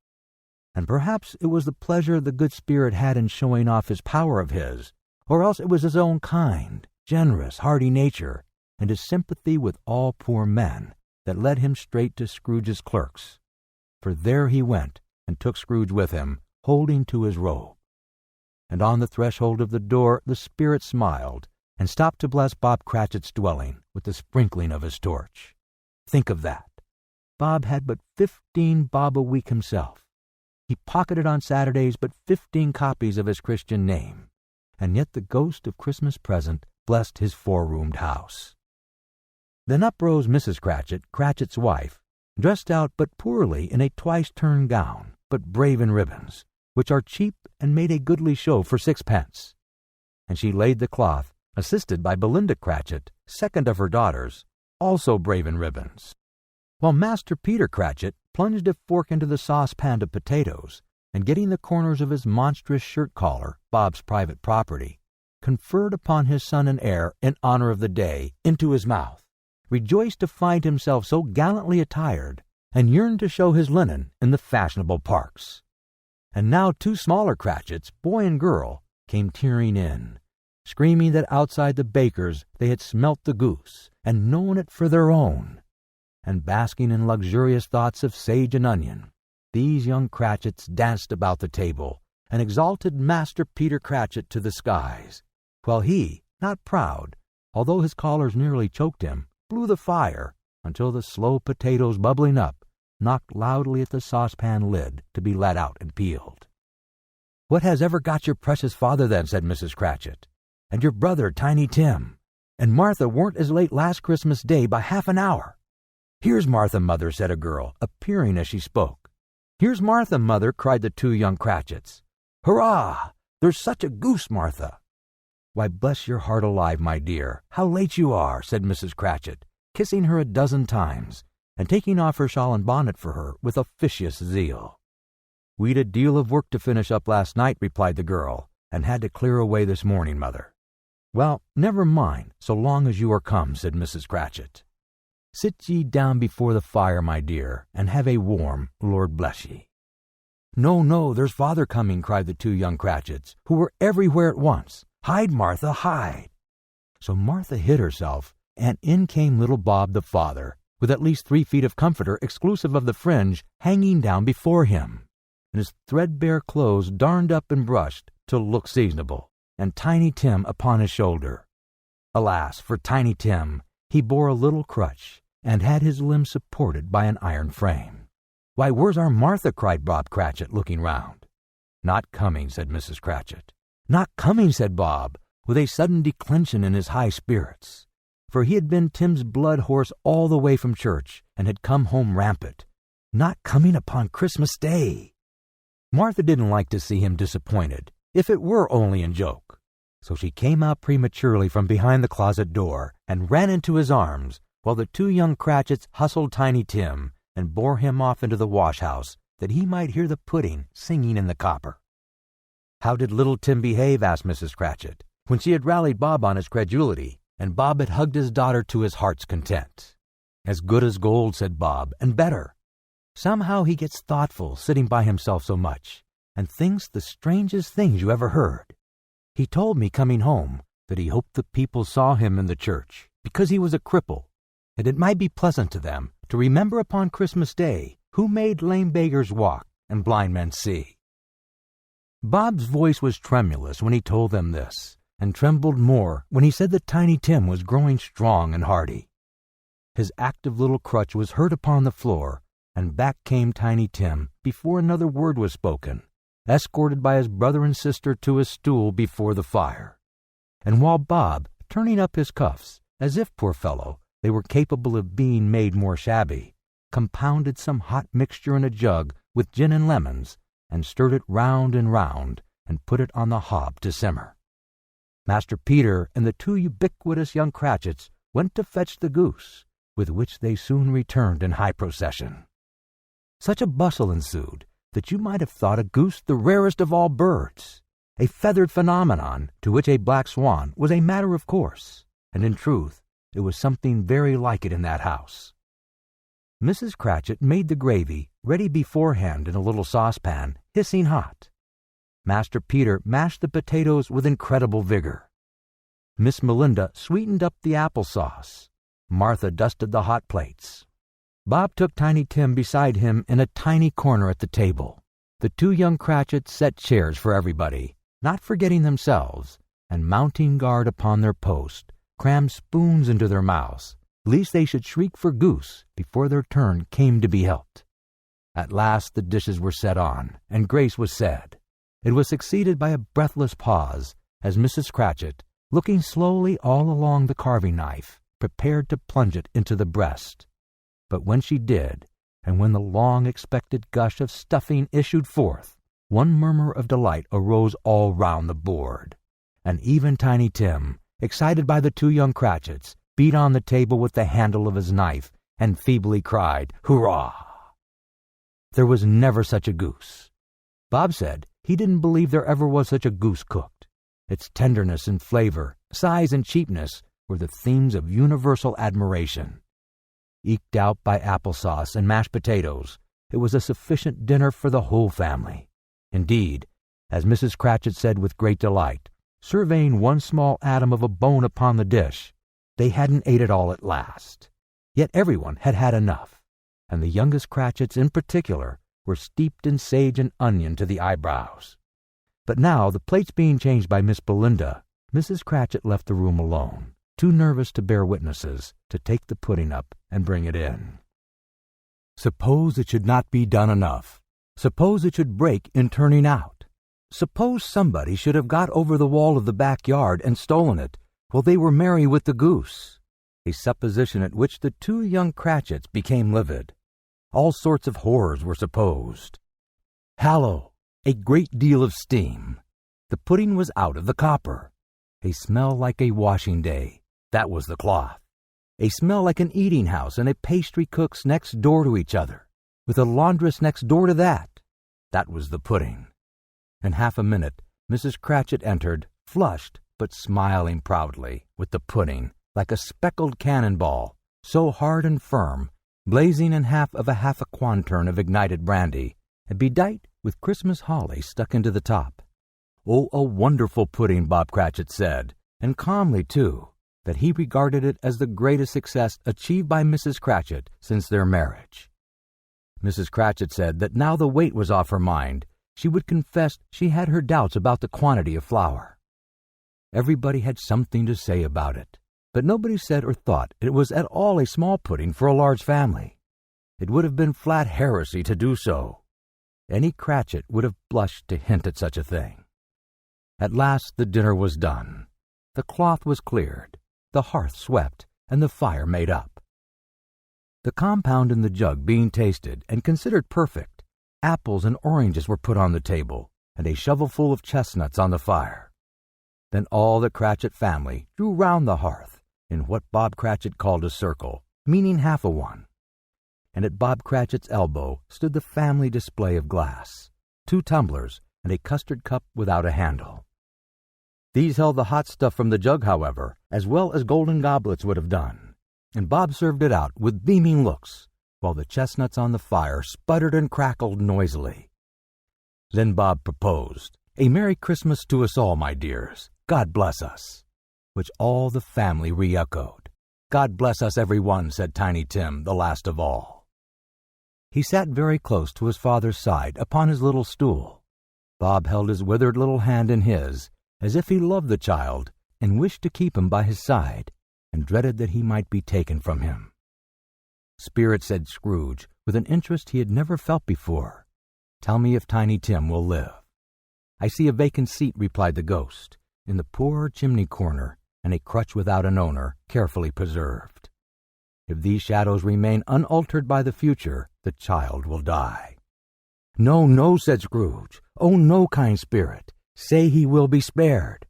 And perhaps it was the pleasure the good Spirit had in showing off his power of his, or else it was his own kind, generous, hearty nature, and his sympathy with all poor men, that led him straight to Scrooge's clerk's, for there he went and took Scrooge with him, holding to his robe. And on the threshold of the door the spirit smiled, and stopped to bless Bob Cratchit's dwelling with the sprinkling of his torch. Think of that. Bob had but 15 bob a week himself. He pocketed on Saturdays but 15 copies of his Christian name, and yet the ghost of Christmas present blessed his 4-roomed house. Then up rose Mrs. Cratchit, Cratchit's wife, dressed out but poorly in a twice-turned gown, but brave in ribbons, which are cheap and made a goodly show for 6 pence. And she laid the cloth, assisted by Belinda Cratchit, second of her daughters, also brave in ribbons, while Master Peter Cratchit plunged a fork into the saucepan of potatoes, and getting the corners of his monstrous shirt collar, Bob's private property, conferred upon his son and heir in honor of the day into his mouth, rejoiced to find himself so gallantly attired, and yearned to show his linen in the fashionable parks. And now 2 smaller Cratchits, boy and girl, came tearing in, screaming that outside the baker's they had smelt the goose, and known it for their own. And basking in luxurious thoughts of sage and onion, these young Cratchits danced about the table, and exalted Master Peter Cratchit to the skies, while he, not proud, although his collars nearly choked him, blew the fire, until the slow potatoes bubbling up knocked loudly at the saucepan lid to be let out and peeled. "What has ever got your precious father then?" said Mrs. Cratchit. "And your brother, Tiny Tim? And Martha weren't as late last Christmas Day by half an hour." "Here's Martha, mother," said a girl, appearing as she spoke. "Here's Martha, mother," cried the 2 young Cratchits. "Hurrah! There's such a goose, Martha." "Why, bless your heart alive, my dear, how late you are," said Mrs. Cratchit, kissing her a dozen times, and taking off her shawl and bonnet for her with officious zeal. "We'd a deal of work to finish up last night," replied the girl, "and had to clear away this morning, mother." "Well, never mind, so long as you are come," said Mrs. Cratchit. "Sit ye down before the fire, my dear, and have a warm, Lord bless ye." "No, no, there's father coming," cried the 2 young Cratchits, who were everywhere at once. "Hide, Martha, hide." So Martha hid herself, and in came little Bob the father, with at least 3 feet of comforter exclusive of the fringe hanging down before him, and his threadbare clothes darned up and brushed to look seasonable, and Tiny Tim upon his shoulder. Alas, for Tiny Tim, he bore a little crutch, and had his limbs supported by an iron frame. "Why, where's our Martha?" cried Bob Cratchit, looking round. "Not coming," said Mrs. Cratchit. "Not coming," said Bob, with a sudden declension in his high spirits, for he had been Tim's blood horse all the way from church, and had come home rampant. "Not coming upon Christmas Day." Martha didn't like to see him disappointed, if it were only in joke, so she came out prematurely from behind the closet door, and ran into his arms, while the 2 young Cratchits hustled Tiny Tim, and bore him off into the wash-house, that he might hear the pudding singing in the copper. "How did little Tim behave?" asked Mrs. Cratchit, when she had rallied Bob on his credulity, and Bob had hugged his daughter to his heart's content. "As good as gold," said Bob, "and better. Somehow he gets thoughtful, sitting by himself so much, and thinks the strangest things you ever heard. He told me coming home that he hoped the people saw him in the church, because he was a cripple, and it might be pleasant to them to remember upon Christmas Day who made lame beggars walk and blind men see." Bob's voice was tremulous when he told them this, and trembled more when he said that Tiny Tim was growing strong and hearty. His active little crutch was hurt upon the floor, and back came Tiny Tim before another word was spoken, escorted by his brother and sister to his stool before the fire. And while Bob, turning up his cuffs, as if, poor fellow, they were capable of being made more shabby, compounded some hot mixture in a jug with gin and lemons, and stirred it round and put it on the hob to simmer, Master Peter and the 2 ubiquitous young Cratchits went to fetch the goose, with which they soon returned in high procession. Such a bustle ensued that you might have thought a goose the rarest of all birds, a feathered phenomenon to which a black swan was a matter of course, and in truth it was something very like it in that house. Mrs. Cratchit made the gravy ready beforehand in a little saucepan, hissing hot. Master Peter mashed the potatoes with incredible vigor. Miss Melinda sweetened up the apple sauce. Martha dusted the hot plates. Bob took Tiny Tim beside him in a tiny corner at the table. The two young Cratchits set chairs for everybody, not forgetting themselves, and mounting guard upon their post, crammed spoons into their mouths, lest they should shriek for goose before their turn came to be helped. At last the dishes were set on, and grace was said. It was succeeded by a breathless pause, as Mrs. Cratchit, looking slowly all along the carving knife, prepared to plunge it into the breast. But when she did, and when the long-expected gush of stuffing issued forth, one murmur of delight arose all round the board, and even Tiny Tim, excited by the two young Cratchits, beat on the table with the handle of his knife, and feebly cried, "Hurrah!" There was never such a goose. Bob said he didn't believe there ever was such a goose cooked. Its tenderness and flavor, size and cheapness were the themes of universal admiration. Eked out by applesauce and mashed potatoes, it was a sufficient dinner for the whole family. Indeed, as Mrs. Cratchit said with great delight, surveying one small atom of a bone upon the dish, they hadn't ate it all at last. Yet everyone had had enough, and the youngest Cratchits in particular were steeped in sage and onion to the eyebrows. But now, the plates being changed by Miss Belinda, Mrs. Cratchit left the room alone, too nervous to bear witnesses, to take the pudding up and bring it in. Suppose it should not be done enough. Suppose it should break in turning out. Suppose somebody should have got over the wall of the backyard and stolen it while they were merry with the goose, a supposition at which the two young Cratchits became livid. All sorts of horrors were supposed. Hallo! A great deal of steam. The pudding was out of the copper. A smell like a washing day. That was the cloth. A smell like an eating house and a pastry cook's next door to each other, with a laundress next door to that. That was the pudding. In half a minute, Mrs. Cratchit entered, flushed, but smiling proudly, with the pudding, like a speckled cannonball, so hard and firm, blazing in half a quantern of ignited brandy, and bedight with Christmas holly stuck into the top. Oh, a wonderful pudding, Bob Cratchit said, and calmly, too, that he regarded it as the greatest success achieved by Mrs. Cratchit since their marriage. Mrs. Cratchit said that now the weight was off her mind, she would confess she had her doubts about the quantity of flour. Everybody had something to say about it, but nobody said or thought it was at all a small pudding for a large family. It would have been flat heresy to do so. Any Cratchit would have blushed to hint at such a thing. At last the dinner was done. The cloth was cleared, the hearth swept, and the fire made up. The compound in the jug being tasted and considered perfect, apples and oranges were put on the table, and a shovelful of chestnuts on the fire. Then all the Cratchit family drew round the hearth in what Bob Cratchit called a circle, meaning half a one. And at Bob Cratchit's elbow stood the family display of glass, 2 tumblers, and a custard cup without a handle. These held the hot stuff from the jug, however, as well as golden goblets would have done, and Bob served it out with beaming looks, while the chestnuts on the fire sputtered and crackled noisily. Then Bob proposed, "A Merry Christmas to us all, my dears. God bless us," which all the family re-echoed. "God bless us, every one," said Tiny Tim, the last of all. He sat very close to his father's side upon his little stool. Bob held his withered little hand in his, as if he loved the child and wished to keep him by his side, and dreaded that he might be taken from him. "Spirit," said Scrooge, with an interest he had never felt before, "tell me if Tiny Tim will live." "I see a vacant seat," replied the ghost, "in the poor chimney corner, and a crutch without an owner, carefully preserved. If these shadows remain unaltered by the future, the child will die." "No, no," said Scrooge. "Oh, no, kind spirit. Say he will be spared."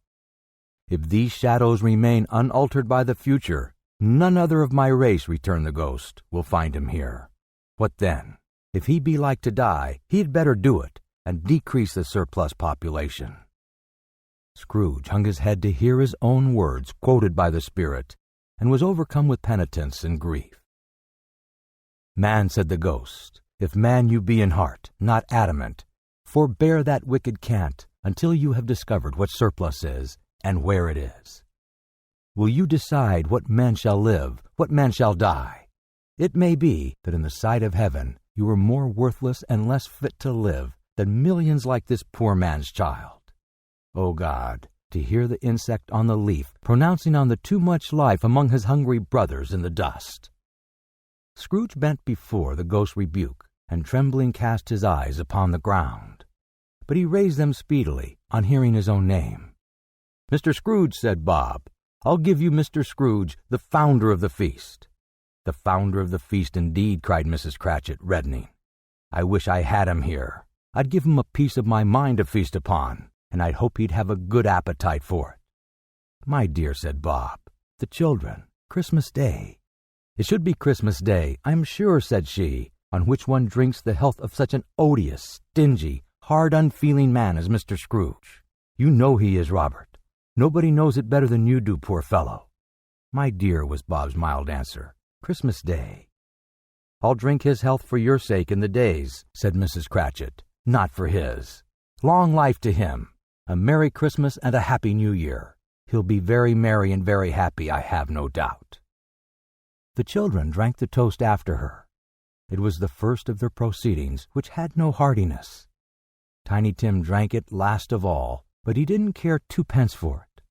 "If these shadows remain unaltered by the future, none other of my race," returned the ghost, "will find him here. What then? If he be like to die, he had better do it, and decrease the surplus population." Scrooge hung his head to hear his own words quoted by the spirit, and was overcome with penitence and grief. "Man," said the ghost, "if man you be in heart, not adamant, forbear that wicked cant until you have discovered what surplus is, and where it is. Will you decide what men shall live, what men shall die? It may be that in the sight of heaven you are more worthless and less fit to live than millions like this poor man's child. O God, to hear the insect on the leaf pronouncing on the too much life among his hungry brothers in the dust. Scrooge bent before the ghost's rebuke, and trembling cast his eyes upon the ground. But he raised them speedily on hearing his own name. "Mr. Scrooge," said Bob, "I'll give you Mr. Scrooge, the founder of the feast." "The founder of the feast, indeed," cried Mrs. Cratchit, reddening. "I wish I had him here. I'd give him a piece of my mind to feast upon, and I'd hope he'd have a good appetite for it." "My dear," said Bob, "the children, Christmas Day." "It should be Christmas Day, I'm sure," said she, "on which one drinks the health of such an odious, stingy, hard, unfeeling man as Mr. Scrooge. You know he is, Robert. Nobody knows it better than you do, poor fellow." "My dear," was Bob's mild answer, "Christmas Day." "I'll drink his health for your sake in the days," said Mrs. Cratchit, "not for his. Long life to him. A Merry Christmas and a Happy New Year. He'll be very merry and very happy, I have no doubt." The children drank the toast after her. It was the first of their proceedings which had no heartiness. Tiny Tim drank it last of all, but he didn't care twopence for it.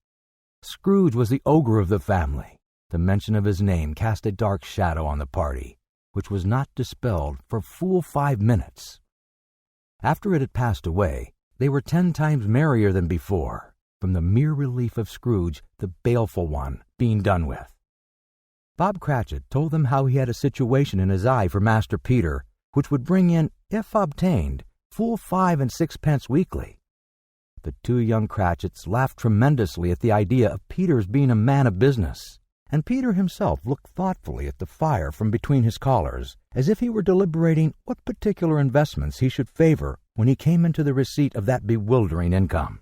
Scrooge was the ogre of the family. The mention of his name cast a dark shadow on the party, which was not dispelled for full 5 minutes. After it had passed away, they were 10 times merrier than before, from the mere relief of Scrooge, the baleful one, being done with. Bob Cratchit told them how he had a situation in his eye for Master Peter, which would bring in, if obtained, full 5 and 6 pence weekly. The 2 young Cratchits laughed tremendously at the idea of Peter's being a man of business, and Peter himself looked thoughtfully at the fire from between his collars, as if he were deliberating what particular investments he should favor when he came into the receipt of that bewildering income.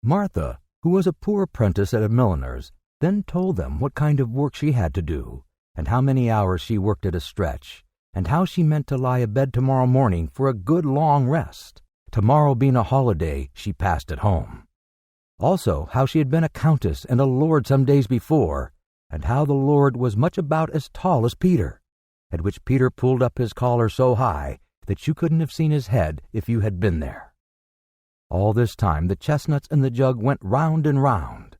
Martha, who was a poor apprentice at a milliner's, then told them what kind of work she had to do, and how many hours she worked at a stretch, and how she meant to lie abed tomorrow morning for a good long rest, tomorrow being a holiday she passed at home. Also how she had been a countess and a lord some days before, and how the lord was much about as tall as Peter, at which Peter pulled up his collar so high that you couldn't have seen his head if you had been there. All this time the chestnuts and the jug went round and round,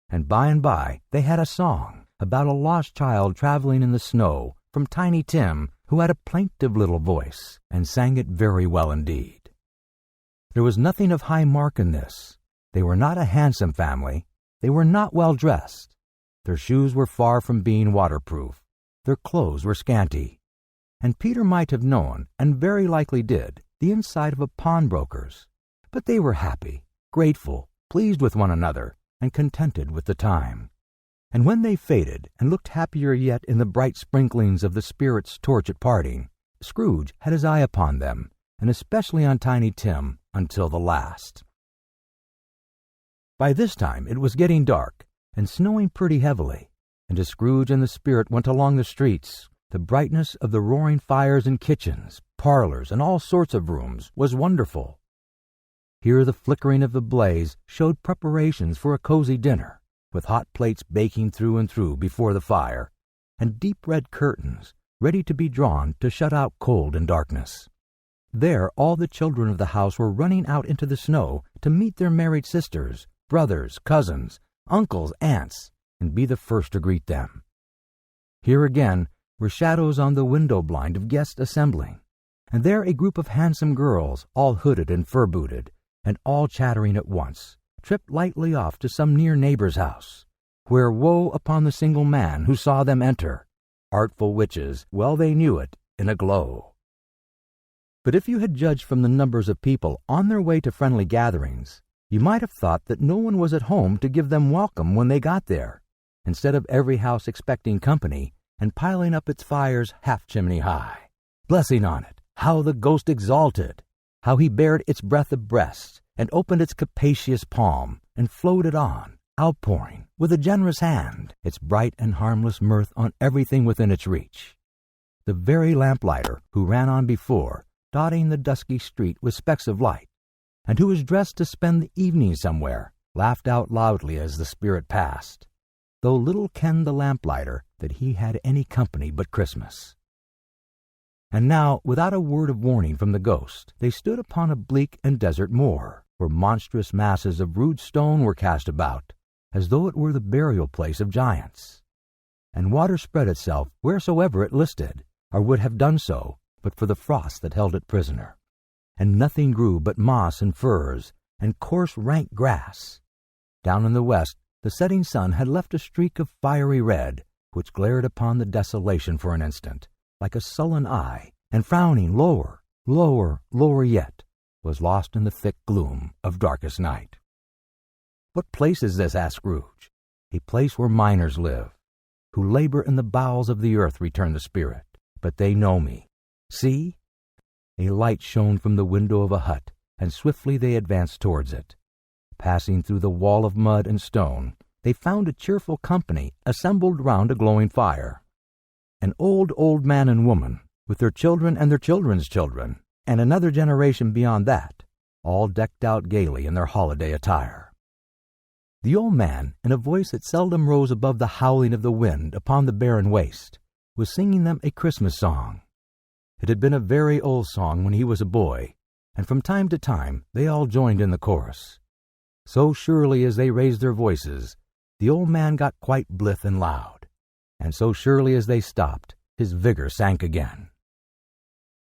and by they had a song about a lost child traveling in the snow from Tiny Tim, who had a plaintive little voice, and sang it very well indeed. There was nothing of high mark in this. They were not a handsome family. They were not well dressed. Their shoes were far from being waterproof. Their clothes were scanty. And Peter might have known, and very likely did, the inside of a pawnbroker's. But they were happy, grateful, pleased with one another, and contented with the time. And when they faded, and looked happier yet in the bright sprinklings of the spirit's torch at parting, Scrooge had his eye upon them, and especially on Tiny Tim, until the last. By this time it was getting dark, and snowing pretty heavily, and as Scrooge and the spirit went along the streets, the brightness of the roaring fires in kitchens, parlors, and all sorts of rooms was wonderful. Here the flickering of the blaze showed preparations for a cozy dinner, with hot plates baking through and through before the fire, and deep red curtains ready to be drawn to shut out cold and darkness. There all the children of the house were running out into the snow to meet their married sisters, brothers, cousins, uncles, aunts, and be the first to greet them. Here again were shadows on the window blind of guests assembling, and there a group of handsome girls, all hooded and fur-booted, and all chattering at once, tripped lightly off to some near neighbor's house, where woe upon the single man who saw them enter. Artful witches, well they knew it, in a glow. But if you had judged from the numbers of people on their way to friendly gatherings, you might have thought that no one was at home to give them welcome when they got there, instead of every house expecting company and piling up its fires half-chimney high. Blessing on it, how the ghost exalted! How he bared its breadth of breast, and opened its capacious palm, and floated on, outpouring, with a generous hand, its bright and harmless mirth on everything within its reach. The very lamplighter who ran on before, dotting the dusky street with specks of light, and who was dressed to spend the evening somewhere, laughed out loudly as the spirit passed, though little kenned the lamplighter that he had any company but Christmas. And now, without a word of warning from the ghost, they stood upon a bleak and desert moor, where monstrous masses of rude stone were cast about, as though it were the burial place of giants. And water spread itself wheresoever it listed, or would have done so, but for the frost that held it prisoner. And nothing grew but moss and furze, and coarse rank grass. Down in the west, the setting sun had left a streak of fiery red, which glared upon the desolation for an instant, like a sullen eye, and frowning lower, lower, lower yet, was lost in the thick gloom of darkest night. "What place is this?" asked Scrooge. "A place where miners live, who labor in the bowels of the earth," returned the spirit. "But they know me. See!" A light shone from the window of a hut, and swiftly they advanced towards it. Passing through the wall of mud and stone, they found a cheerful company assembled round a glowing fire. An old man and woman, with their children and their children's children, and another generation beyond that, all decked out gaily in their holiday attire. The old man, in a voice that seldom rose above the howling of the wind upon the barren waste, was singing them a Christmas song. It had been a very old song when he was a boy, and from time to time they all joined in the chorus. So surely as they raised their voices, the old man got quite blithe and loud, and so surely as they stopped, his vigor sank again.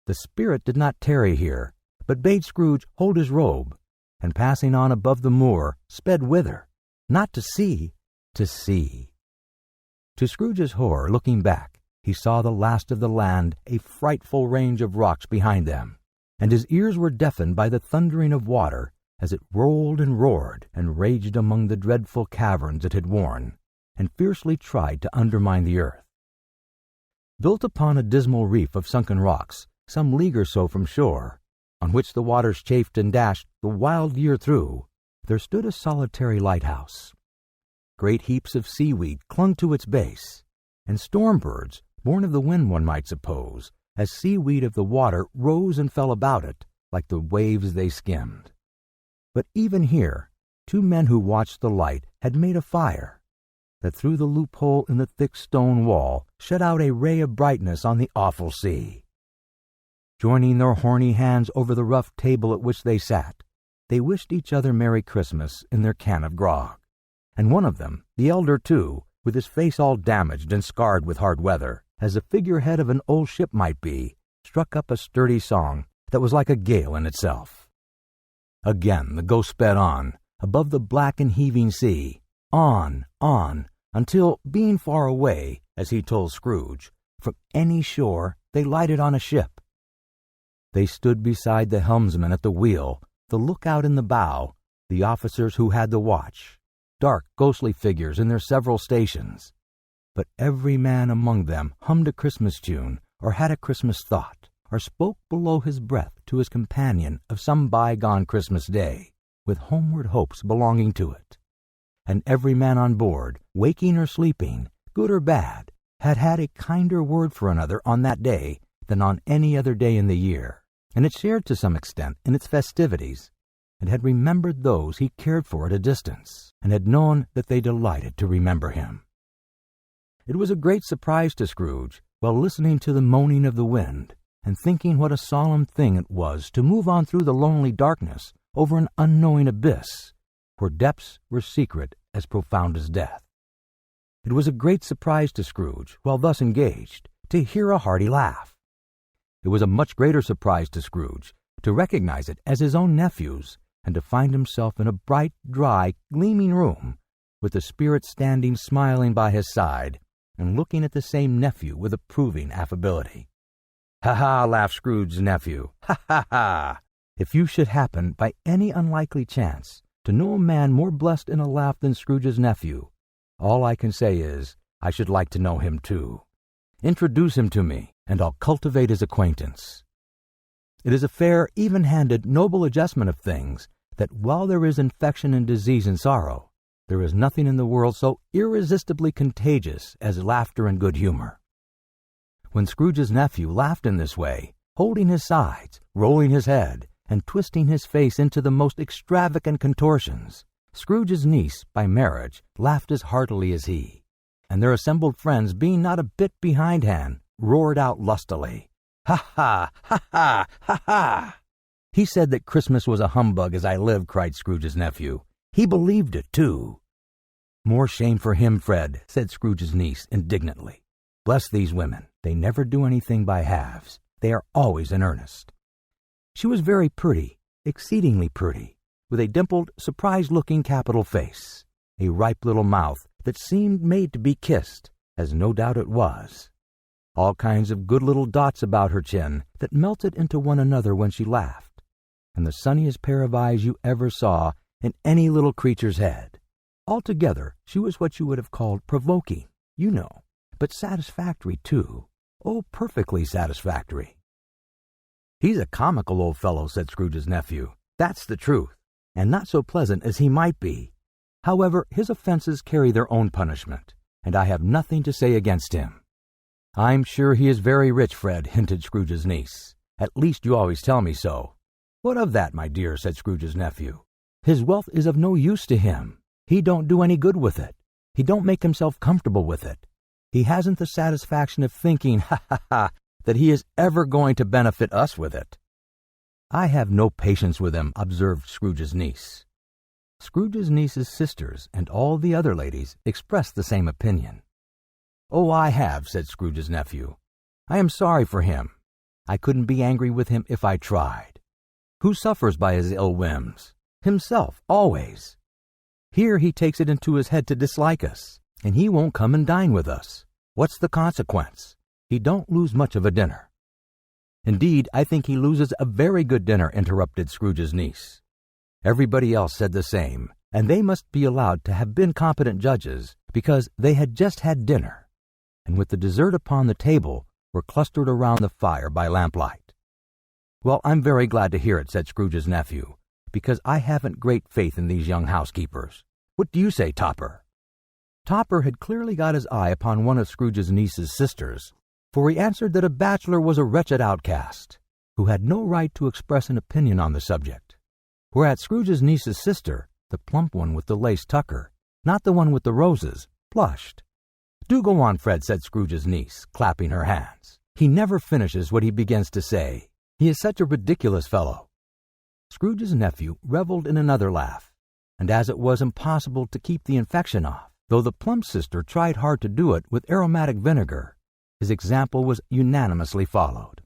The spirit did not tarry here, but bade Scrooge hold his robe, and passing on above the moor, sped whither? Not to see, to see. To Scrooge's horror, looking back, he saw the last of the land, a frightful range of rocks behind them, and his ears were deafened by the thundering of water as it rolled and roared and raged among the dreadful caverns it had worn, and fiercely tried to undermine the earth. Built upon a dismal reef of sunken rocks, some league or so from shore, on which the waters chafed and dashed the wild year through, there stood a solitary lighthouse. Great heaps of seaweed clung to its base, and storm birds, born of the wind one might suppose, as seaweed of the water rose and fell about it like the waves they skimmed. But even here, two men who watched the light had made a fire, that through the loophole in the thick stone wall shed out a ray of brightness on the awful sea. Joining their horny hands over the rough table at which they sat, they wished each other Merry Christmas in their can of grog, and one of them, the elder too, with his face all damaged and scarred with hard weather, as the figurehead of an old ship might be, struck up a sturdy song that was like a gale in itself. Again the ghost sped on, above the black and heaving sea, on, until, being far away, as he told Scrooge, from any shore they lighted on a ship. They stood beside the helmsman at the wheel, the lookout in the bow, the officers who had the watch, dark, ghostly figures in their several stations. But every man among them hummed a Christmas tune, or had a Christmas thought, or spoke below his breath to his companion of some bygone Christmas day, with homeward hopes belonging to it. And every man on board, waking or sleeping, good or bad, had had a kinder word for another on that day than on any other day in the year, and had shared to some extent in its festivities, and had remembered those he cared for at a distance, and had known that they delighted to remember him. It was a great surprise to Scrooge, while listening to the moaning of the wind, and thinking what a solemn thing it was to move on through the lonely darkness over an unknowing abyss, where depths were secret as profound as death. It was a great surprise to Scrooge, while thus engaged, to hear a hearty laugh. It was a much greater surprise to Scrooge to recognize it as his own nephew's, and to find himself in a bright, dry, gleaming room, with the spirit standing smiling by his side, and looking at the same nephew with approving affability. "Ha ha!" laughed Scrooge's nephew. "Ha ha ha! If you should happen, by any unlikely chance, to know a man more blessed in a laugh than Scrooge's nephew, all I can say is, I should like to know him too. Introduce him to me, and I'll cultivate his acquaintance." It is a fair, even-handed, noble adjustment of things that while there is infection and disease and sorrow, there is nothing in the world so irresistibly contagious as laughter and good humor. When Scrooge's nephew laughed in this way, holding his sides, rolling his head, and twisting his face into the most extravagant contortions, Scrooge's niece, by marriage, laughed as heartily as he. and their assembled friends, being not a bit behindhand, roared out lustily, "Ha ha! Ha ha! Ha ha!" "He said that Christmas was a humbug as I live," cried Scrooge's nephew. "He believed it, too." "More shame for him, Fred," said Scrooge's niece indignantly. "Bless these women, they never do anything by halves. They are always in earnest." She was very pretty, exceedingly pretty, with a dimpled, surprised-looking capital face, a ripe little mouth that seemed made to be kissed, as no doubt it was, all kinds of good little dots about her chin that melted into one another when she laughed, and the sunniest pair of eyes you ever saw in any little creature's head. Altogether, she was what you would have called provoking, you know, but satisfactory, too. Oh, perfectly satisfactory. "He's a comical old fellow," said Scrooge's nephew. "That's the truth, and not so pleasant as he might be. However, his offenses carry their own punishment, and I have nothing to say against him." "I'm sure he is very rich, Fred," hinted Scrooge's niece. "At least you always tell me so." "What of that, my dear?" said Scrooge's nephew. "His wealth is of no use to him. He don't do any good with it. He don't make himself comfortable with it. He hasn't the satisfaction of thinking, ha ha ha, that he is ever going to benefit us with it." "I have no patience with him," observed Scrooge's niece. Scrooge's niece's sisters and all the other ladies expressed the same opinion. "Oh, I have," said Scrooge's nephew. "I am sorry for him. I couldn't be angry with him if I tried. Who suffers by his ill whims? Himself, always. Here he takes it into his head to dislike us, and he won't come and dine with us. What's the consequence? He don't lose much of a dinner." "Indeed, I think he loses a very good dinner," interrupted Scrooge's niece. Everybody else said the same, and they must be allowed to have been competent judges, because they had just had dinner, and with the dessert upon the table, were clustered around the fire by lamplight. "Well, I'm very glad to hear it," said Scrooge's nephew, "because I haven't great faith in these young housekeepers. What do you say, Topper?" Topper had clearly got his eye upon one of Scrooge's niece's sisters, for he answered that a bachelor was a wretched outcast, who had no right to express an opinion on the subject, whereat Scrooge's niece's sister, the plump one with the lace tucker, not the one with the roses, blushed. "Do go on, Fred," said Scrooge's niece, clapping her hands. "He never finishes what he begins to say. He is such a ridiculous fellow." Scrooge's nephew revelled in another laugh, and as it was impossible to keep the infection off, though the plump sister tried hard to do it with aromatic vinegar, his example was unanimously followed.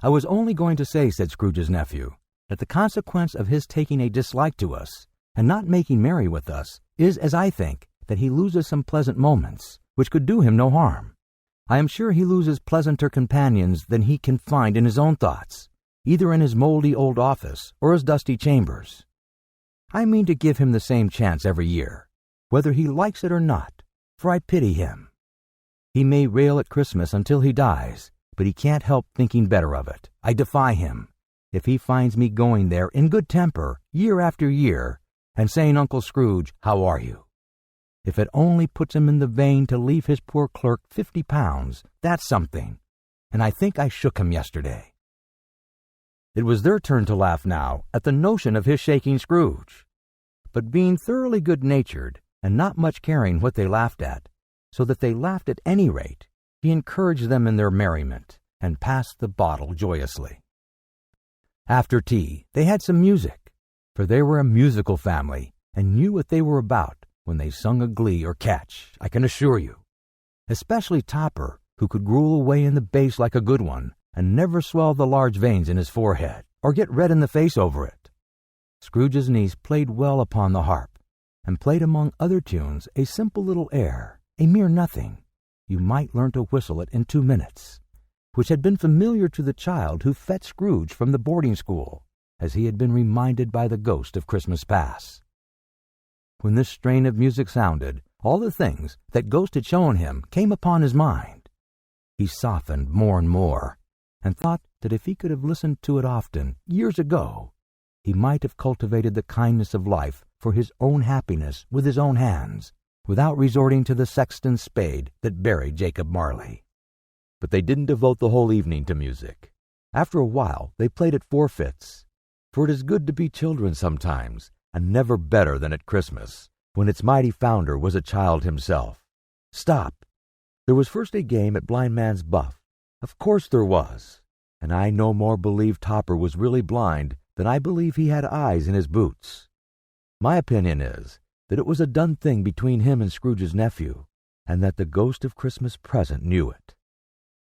"I was only going to say," said Scrooge's nephew, "that the consequence of his taking a dislike to us, and not making merry with us, is, as I think, that he loses some pleasant moments, which could do him no harm. I am sure he loses pleasanter companions than he can find in his own thoughts, either in his mouldy old office or his dusty chambers. I mean to give him the same chance every year, whether he likes it or not, for I pity him. He may rail at Christmas until he dies, but he can't help thinking better of it. I defy him. If he finds me going there in good temper, year after year, and saying, 'Uncle Scrooge, how are you?' If it only puts him in the vein to leave his poor clerk £50, that's something, and I think I shook him yesterday." It was their turn to laugh now at the notion of his shaking Scrooge. But being thoroughly good-natured, and not much caring what they laughed at, so that they laughed at any rate, he encouraged them in their merriment, and passed the bottle joyously. After tea, they had some music, for they were a musical family, and knew what they were about when they sung a glee or catch, I can assure you. Especially Topper, who could gruel away in the bass like a good one, and never swell the large veins in his forehead, or get red in the face over it. Scrooge's niece played well upon the harp, and played among other tunes a simple little air, a mere nothing. You might learn to whistle it in 2 minutes, which had been familiar to the child who fetched Scrooge from the boarding school, as he had been reminded by the ghost of Christmas Past. When this strain of music sounded, all the things that Ghost had shown him came upon his mind. He softened more and more, and thought that if he could have listened to it often, years ago, he might have cultivated the kindness of life for his own happiness with his own hands, without resorting to the sexton's spade that buried Jacob Marley. But they didn't devote the whole evening to music. After a while, they played at forfeits, for it is good to be children sometimes, and never better than at Christmas, when its mighty founder was a child himself. Stop! There was first a game at Blind Man's Buff. Of course there was. And I no more believe Topper was really blind than I believe he had eyes in his boots. My opinion is that it was a done thing between him and Scrooge's nephew, and that the ghost of Christmas Present knew it.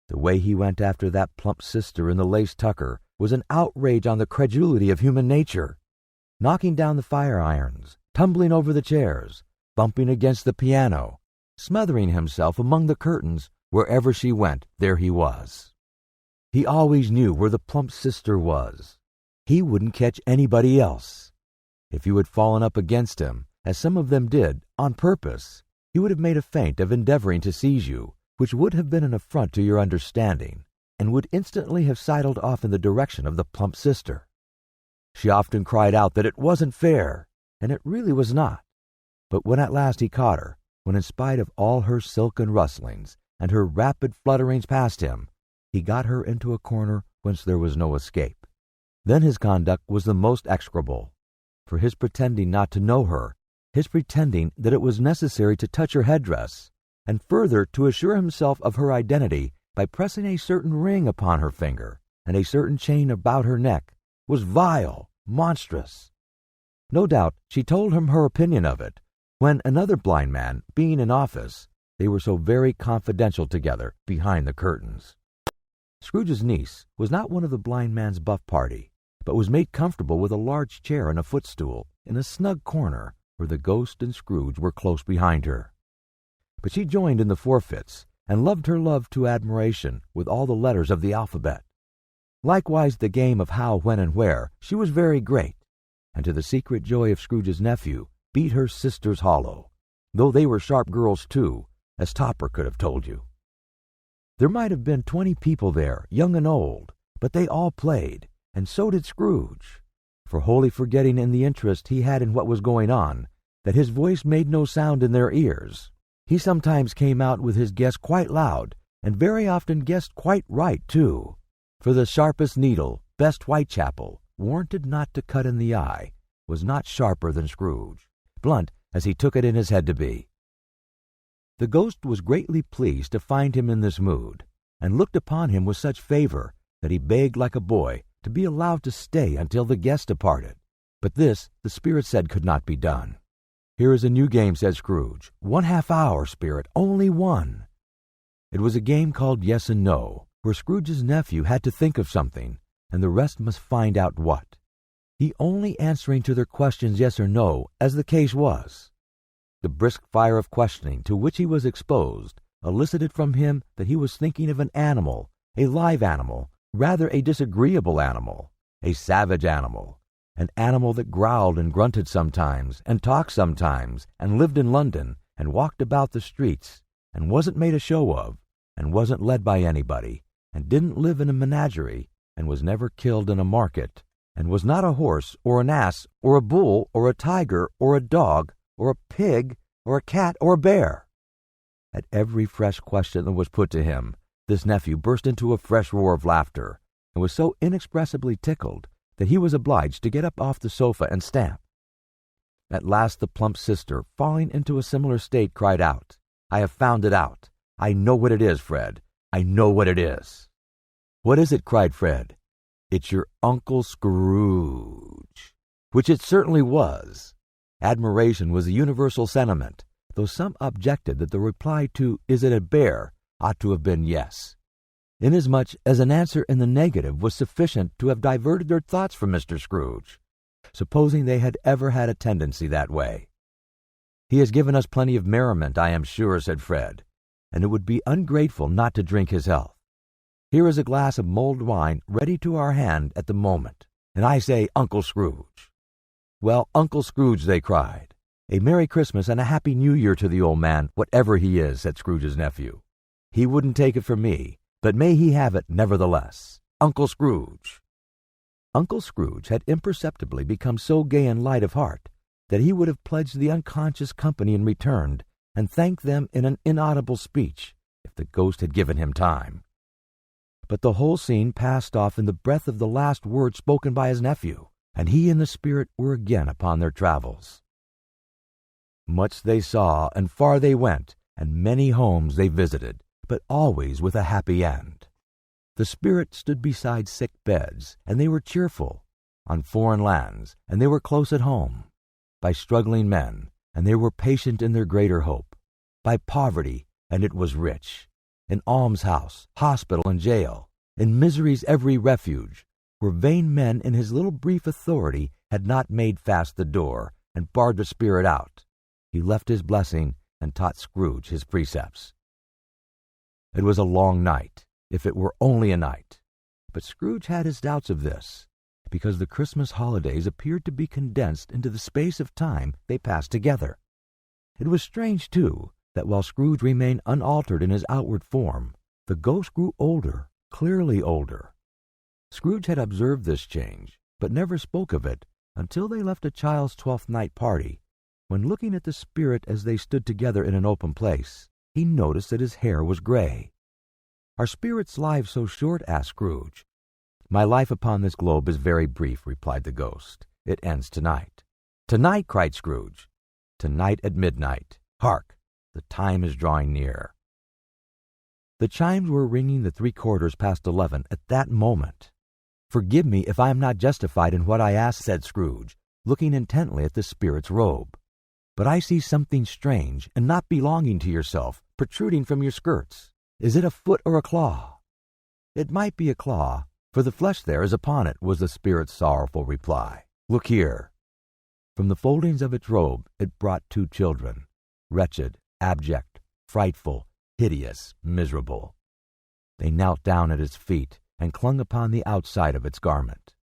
The way he went after that plump sister in the lace tucker was an outrage on the credulity of human nature, knocking down the fire irons, tumbling over the chairs, bumping against the piano, smothering himself among the curtains. Wherever she went, there he was. He always knew where the plump sister was. He wouldn't catch anybody else. If you had fallen up against him, as some of them did, on purpose, he would have made a feint of endeavoring to seize you, which would have been an affront to your understanding, and would instantly have sidled off in the direction of the plump sister. She often cried out that it wasn't fair, and it really was not. But when at last he caught her, when in spite of all her silken rustlings and her rapid flutterings past him, he got her into a corner whence there was no escape, then his conduct was the most execrable. For his pretending not to know her, his pretending that it was necessary to touch her headdress, and further to assure himself of her identity by pressing a certain ring upon her finger and a certain chain about her neck, was vile, monstrous. No doubt she told him her opinion of it, when another blind man, being in office, they were so very confidential together behind the curtains. Scrooge's niece was not one of the blind man's buff party, but was made comfortable with a large chair and a footstool in a snug corner where the ghost and Scrooge were close behind her. But she joined in the forfeits, and loved her love to admiration with all the letters of the alphabet. Likewise the game of how, when, and where she was very great, and to the secret joy of Scrooge's nephew beat her sisters hollow, though they were sharp girls too, as Topper could have told you. There might have been 20 people there, young and old, but they all played, and so did Scrooge, for wholly forgetting in the interest he had in what was going on, that his voice made no sound in their ears. He sometimes came out with his guess quite loud, and very often guessed quite right, too, for the sharpest needle, best Whitechapel, warranted not to cut in the eye, was not sharper than Scrooge, blunt as he took it in his head to be. The ghost was greatly pleased to find him in this mood, and looked upon him with such favor that he begged like a boy to be allowed to stay until the guest departed. But this the spirit said could not be done. "Here is a new game," said Scrooge. "1 half-hour, spirit, only one." It was a game called Yes and No, where Scrooge's nephew had to think of something, and the rest must find out what, he only answering to their questions yes or no, as the case was. The brisk fire of questioning to which he was exposed elicited from him that he was thinking of an animal, a live animal, rather a disagreeable animal, a savage animal, an animal that growled and grunted sometimes, and talked sometimes, and lived in London, and walked about the streets, and wasn't made a show of, and wasn't led by anybody, and didn't live in a menagerie, and was never killed in a market, and was not a horse, or an ass, or a bull, or a tiger, or a dog, or a pig, or a cat, or a bear. At every fresh question that was put to him, this nephew burst into a fresh roar of laughter, and was so inexpressibly tickled that he was obliged to get up off the sofa and stamp. At last the plump sister, falling into a similar state, cried out, "I have found it out. I know what it is, Fred. I know what it is." "What is it?" cried Fred. "It's your Uncle Scrooge." Which it certainly was. Admiration was the universal sentiment, though some objected that the reply to "Is it a bear?" ought to have been yes, inasmuch as an answer in the negative was sufficient to have diverted their thoughts from Mr. Scrooge, supposing they had ever had a tendency that way. "He has given us plenty of merriment, I am sure," said Fred, "and it would be ungrateful not to drink his health. Here is a glass of mulled wine ready to our hand at the moment, and I say Uncle Scrooge." "Well, Uncle Scrooge," they cried. "A Merry Christmas and a Happy New Year to the old man, whatever he is," said Scrooge's nephew. "He wouldn't take it from me, but may he have it nevertheless. Uncle Scrooge." Uncle Scrooge had imperceptibly become so gay and light of heart that he would have pledged the unconscious company in return, and thanked them in an inaudible speech, if the ghost had given him time. But the whole scene passed off in the breath of the last word spoken by his nephew, and he and the spirit were again upon their travels. Much they saw, and far they went, and many homes they visited, but always with a happy end. The spirit stood beside sick beds, and they were cheerful, on foreign lands, and they were close at home, by struggling men, and they were patient in their greater hope, by poverty, and it was rich, in almshouse, hospital, and jail, in misery's every refuge, where vain men in his little brief authority had not made fast the door and barred the spirit out. He left his blessing and taught Scrooge his precepts. It was a long night, if it were only a night, but Scrooge had his doubts of this, because the Christmas holidays appeared to be condensed into the space of time they passed together. It was strange, too, that while Scrooge remained unaltered in his outward form, the ghost grew older, clearly older. Scrooge had observed this change, but never spoke of it until they left a child's 12th night party, when, looking at the spirit as they stood together in an open place, he noticed that his hair was gray. "Are spirits' lives so short?" asked Scrooge. "My life upon this globe is very brief," replied the ghost. "It ends tonight." "Tonight!" cried Scrooge. "Tonight at midnight. Hark! The time is drawing near." The chimes were ringing the 3/4 past 11 at that moment. "Forgive me if I am not justified in what I ask," said Scrooge, looking intently at the spirit's robe. "But I see something strange and not belonging to yourself protruding from your skirts. Is it a foot or a claw?" "It might be a claw, for the flesh there is upon it," was the spirit's sorrowful reply. "Look here." From the foldings of its robe it brought 2 children, wretched, abject, frightful, hideous, miserable. They knelt down at its feet and clung upon the outside of its garment.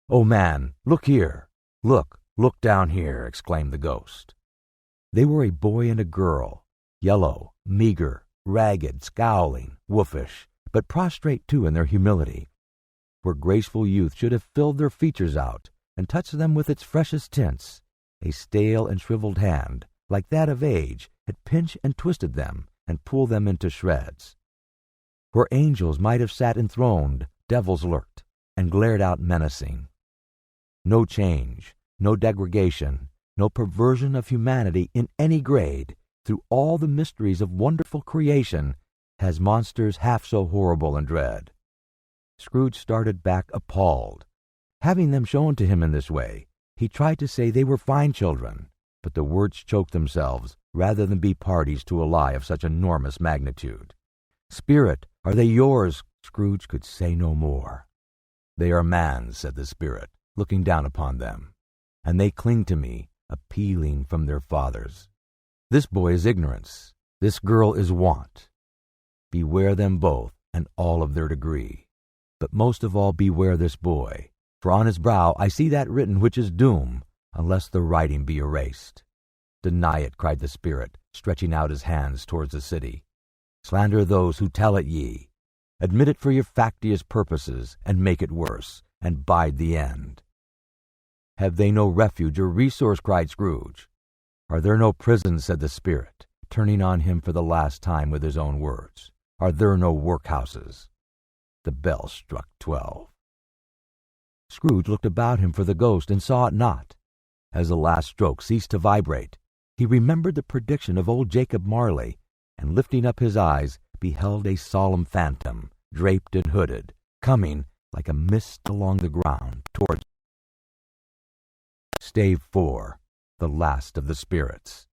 "Oh, man, look here! Look down here!" exclaimed the ghost. They were a boy and a girl, yellow, meager, ragged, scowling, wolfish, but prostrate too in their humility, where graceful youth should have filled their features out and touched them with its freshest tints. A stale and shriveled hand, like that of age, had pinched and twisted them and pulled them into shreds. Where angels might have sat enthroned, devils lurked and glared out menacing. No change, no degradation, no perversion of humanity in any grade, through all the mysteries of wonderful creation, has monsters half so horrible and dread. Scrooge started back appalled. Having them shown to him in this way, he tried to say they were fine children, but the words choked themselves rather than be parties to a lie of such enormous magnitude. "Spirit, are they yours?" Scrooge could say no more. "They are man's," said the spirit, looking down upon them, "and they cling to me, appealing from their fathers. This boy is ignorance, this girl is want. Beware them both, and all of their degree. But most of all beware this boy, for on his brow I see that written which is doom, unless the writing be erased. Deny it," cried the spirit, stretching out his hands towards the city. "Slander those who tell it ye. Admit it for your factious purposes, and make it worse, and bide the end." "Have they no refuge or resource?" cried Scrooge. "Are there no prisons?" said the spirit, turning on him for the last time with his own words. "Are there no workhouses?" The bell struck 12. Scrooge looked about him for the ghost and saw it not. As the last stroke ceased to vibrate, he remembered the prediction of old Jacob Marley, and lifting up his eyes, beheld a solemn phantom, draped and hooded, coming like a mist along the ground towards Stave 4, the last of the spirits.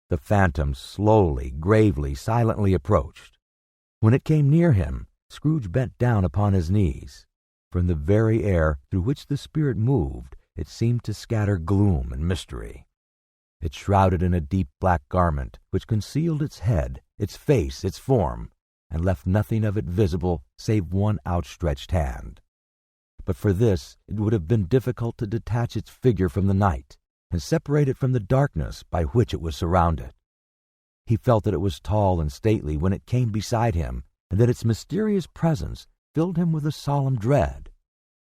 The phantom slowly, gravely, silently approached. When it came near him, Scrooge bent down upon his knees. From the very air through which the spirit moved, it seemed to scatter gloom and mystery. It shrouded in a deep black garment which concealed its head, its face, its form, and left nothing of it visible save one outstretched hand. But for this it would have been difficult to detach its figure from the night and separate it from the darkness by which it was surrounded. He felt that it was tall and stately when it came beside him, and that its mysterious presence filled him with a solemn dread.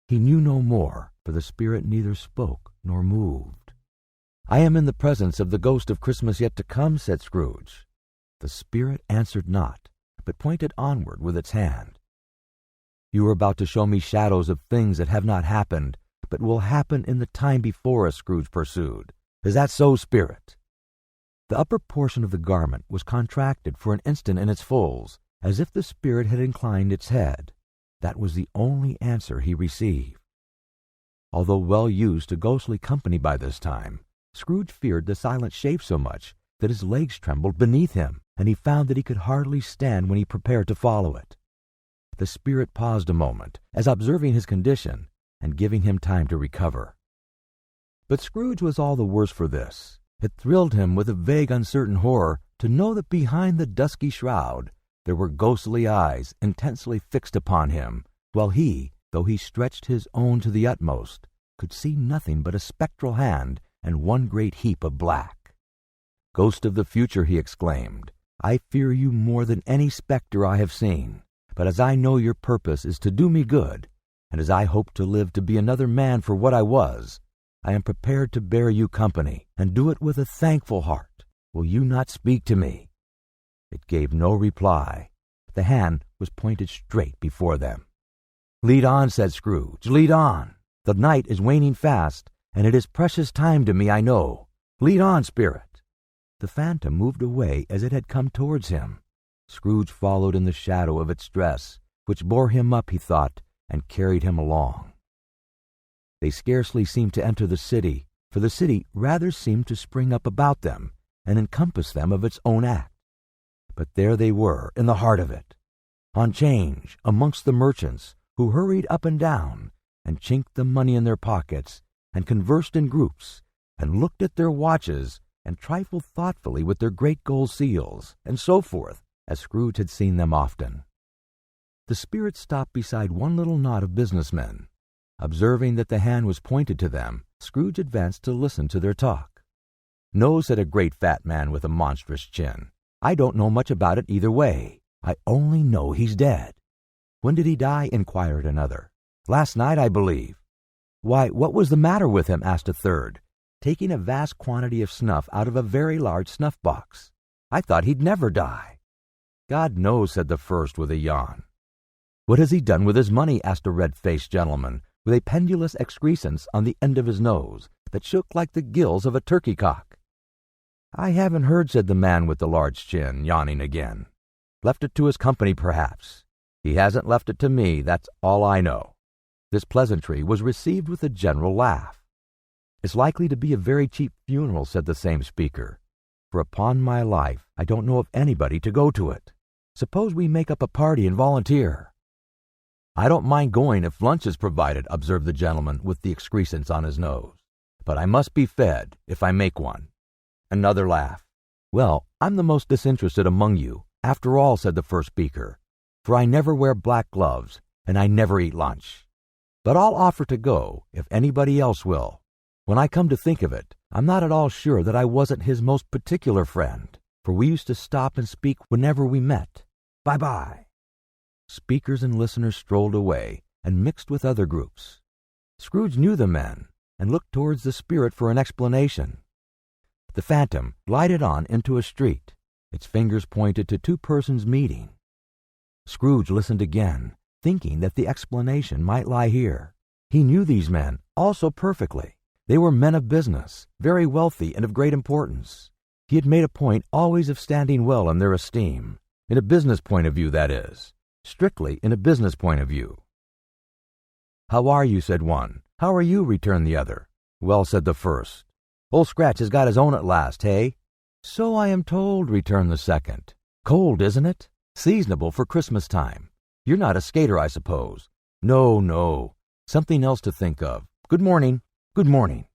He knew no more, for the spirit neither spoke nor moved. "I am in the presence of the ghost of Christmas yet to come," said Scrooge. The spirit answered not, but pointed onward with its hand. "You are about to show me shadows of things that have not happened, but will happen in the time before us," Scrooge pursued. "Is that so, spirit?" The upper portion of the garment was contracted for an instant in its folds, as if the spirit had inclined its head. That was the only answer he received. Although well used to ghostly company by this time, Scrooge feared the silent shape so much that his legs trembled beneath him, and he found that he could hardly stand when he prepared to follow it. The spirit paused a moment, as observing his condition, and giving him time to recover. But Scrooge was all the worse for this. It thrilled him with a vague, uncertain horror to know that behind the dusky shroud there were ghostly eyes intensely fixed upon him, while he, though he stretched his own to the utmost, could see nothing but a spectral hand and one great heap of black. "Ghost of the future," he exclaimed, "I fear you more than any spectre I have seen. But as I know your purpose is to do me good, and as I hope to live to be another man for what I was, I am prepared to bear you company, and do it with a thankful heart. Will you not speak to me?" It gave no reply. The hand was pointed straight before them. "Lead on," said Scrooge, "lead on. The night is waning fast, and it is precious time to me, I know. Lead on, spirit." The phantom moved away as it had come towards him. Scrooge followed in the shadow of its dress, which bore him up, he thought, and carried him along. They scarcely seemed to enter the city, for the city rather seemed to spring up about them and encompass them of its own act. But there they were, in the heart of it, on 'change, amongst the merchants, who hurried up and down, and chinked the money in their pockets, and conversed in groups, and looked at their watches, and trifled thoughtfully with their great gold seals, and so forth, as Scrooge had seen them often. The spirit stopped beside one little knot of businessmen. Observing that the hand was pointed to them, Scrooge advanced to listen to their talk. "No," said a great fat man with a monstrous chin, "I don't know much about it either way. I only know he's dead." "When did he die?" inquired another. "Last night, I believe." "Why, what was the matter with him?" asked a third, taking a vast quantity of snuff out of a very large snuff-box. "I thought he'd never die." "God knows," said the first with a yawn. "What has he done with his money?" asked a red-faced gentleman, with a pendulous excrescence on the end of his nose that shook like the gills of a turkey-cock. "I haven't heard," said the man with the large chin, yawning again. "Left it to his company, perhaps." "He hasn't left it to me, that's all I know." This pleasantry was received with a general laugh. "It's likely to be a very cheap funeral," said the same speaker, "for upon my life I don't know of anybody to go to it. Suppose we make up a party and volunteer?" "I don't mind going if lunch is provided," observed the gentleman with the excrescence on his nose. "But I must be fed, if I make one." Another laugh. "Well, I'm the most disinterested among you, after all," said the first speaker, "for I never wear black gloves, and I never eat lunch. But I'll offer to go, if anybody else will. When I come to think of it, I'm not at all sure that I wasn't his most particular friend, for we used to stop and speak whenever we met. Bye-bye." Speakers and listeners strolled away and mixed with other groups. Scrooge knew the men and looked towards the spirit for an explanation. The phantom glided on into a street. Its fingers pointed to two persons meeting. Scrooge listened again, thinking that the explanation might lie here. He knew these men also perfectly. They were men of business, very wealthy and of great importance. He had made a point always of standing well in their esteem, in a business point of view, that is. Strictly in a business point of view. "How are you?" said one. "How are you?" returned the other. "Well," said the first. "Old Scratch has got his own at last, hey?" "So I am told," returned the second. "Cold, isn't it? Seasonable for Christmas time. You're not a skater, I suppose?" "No, no. Something else to think of. Good morning. Good morning."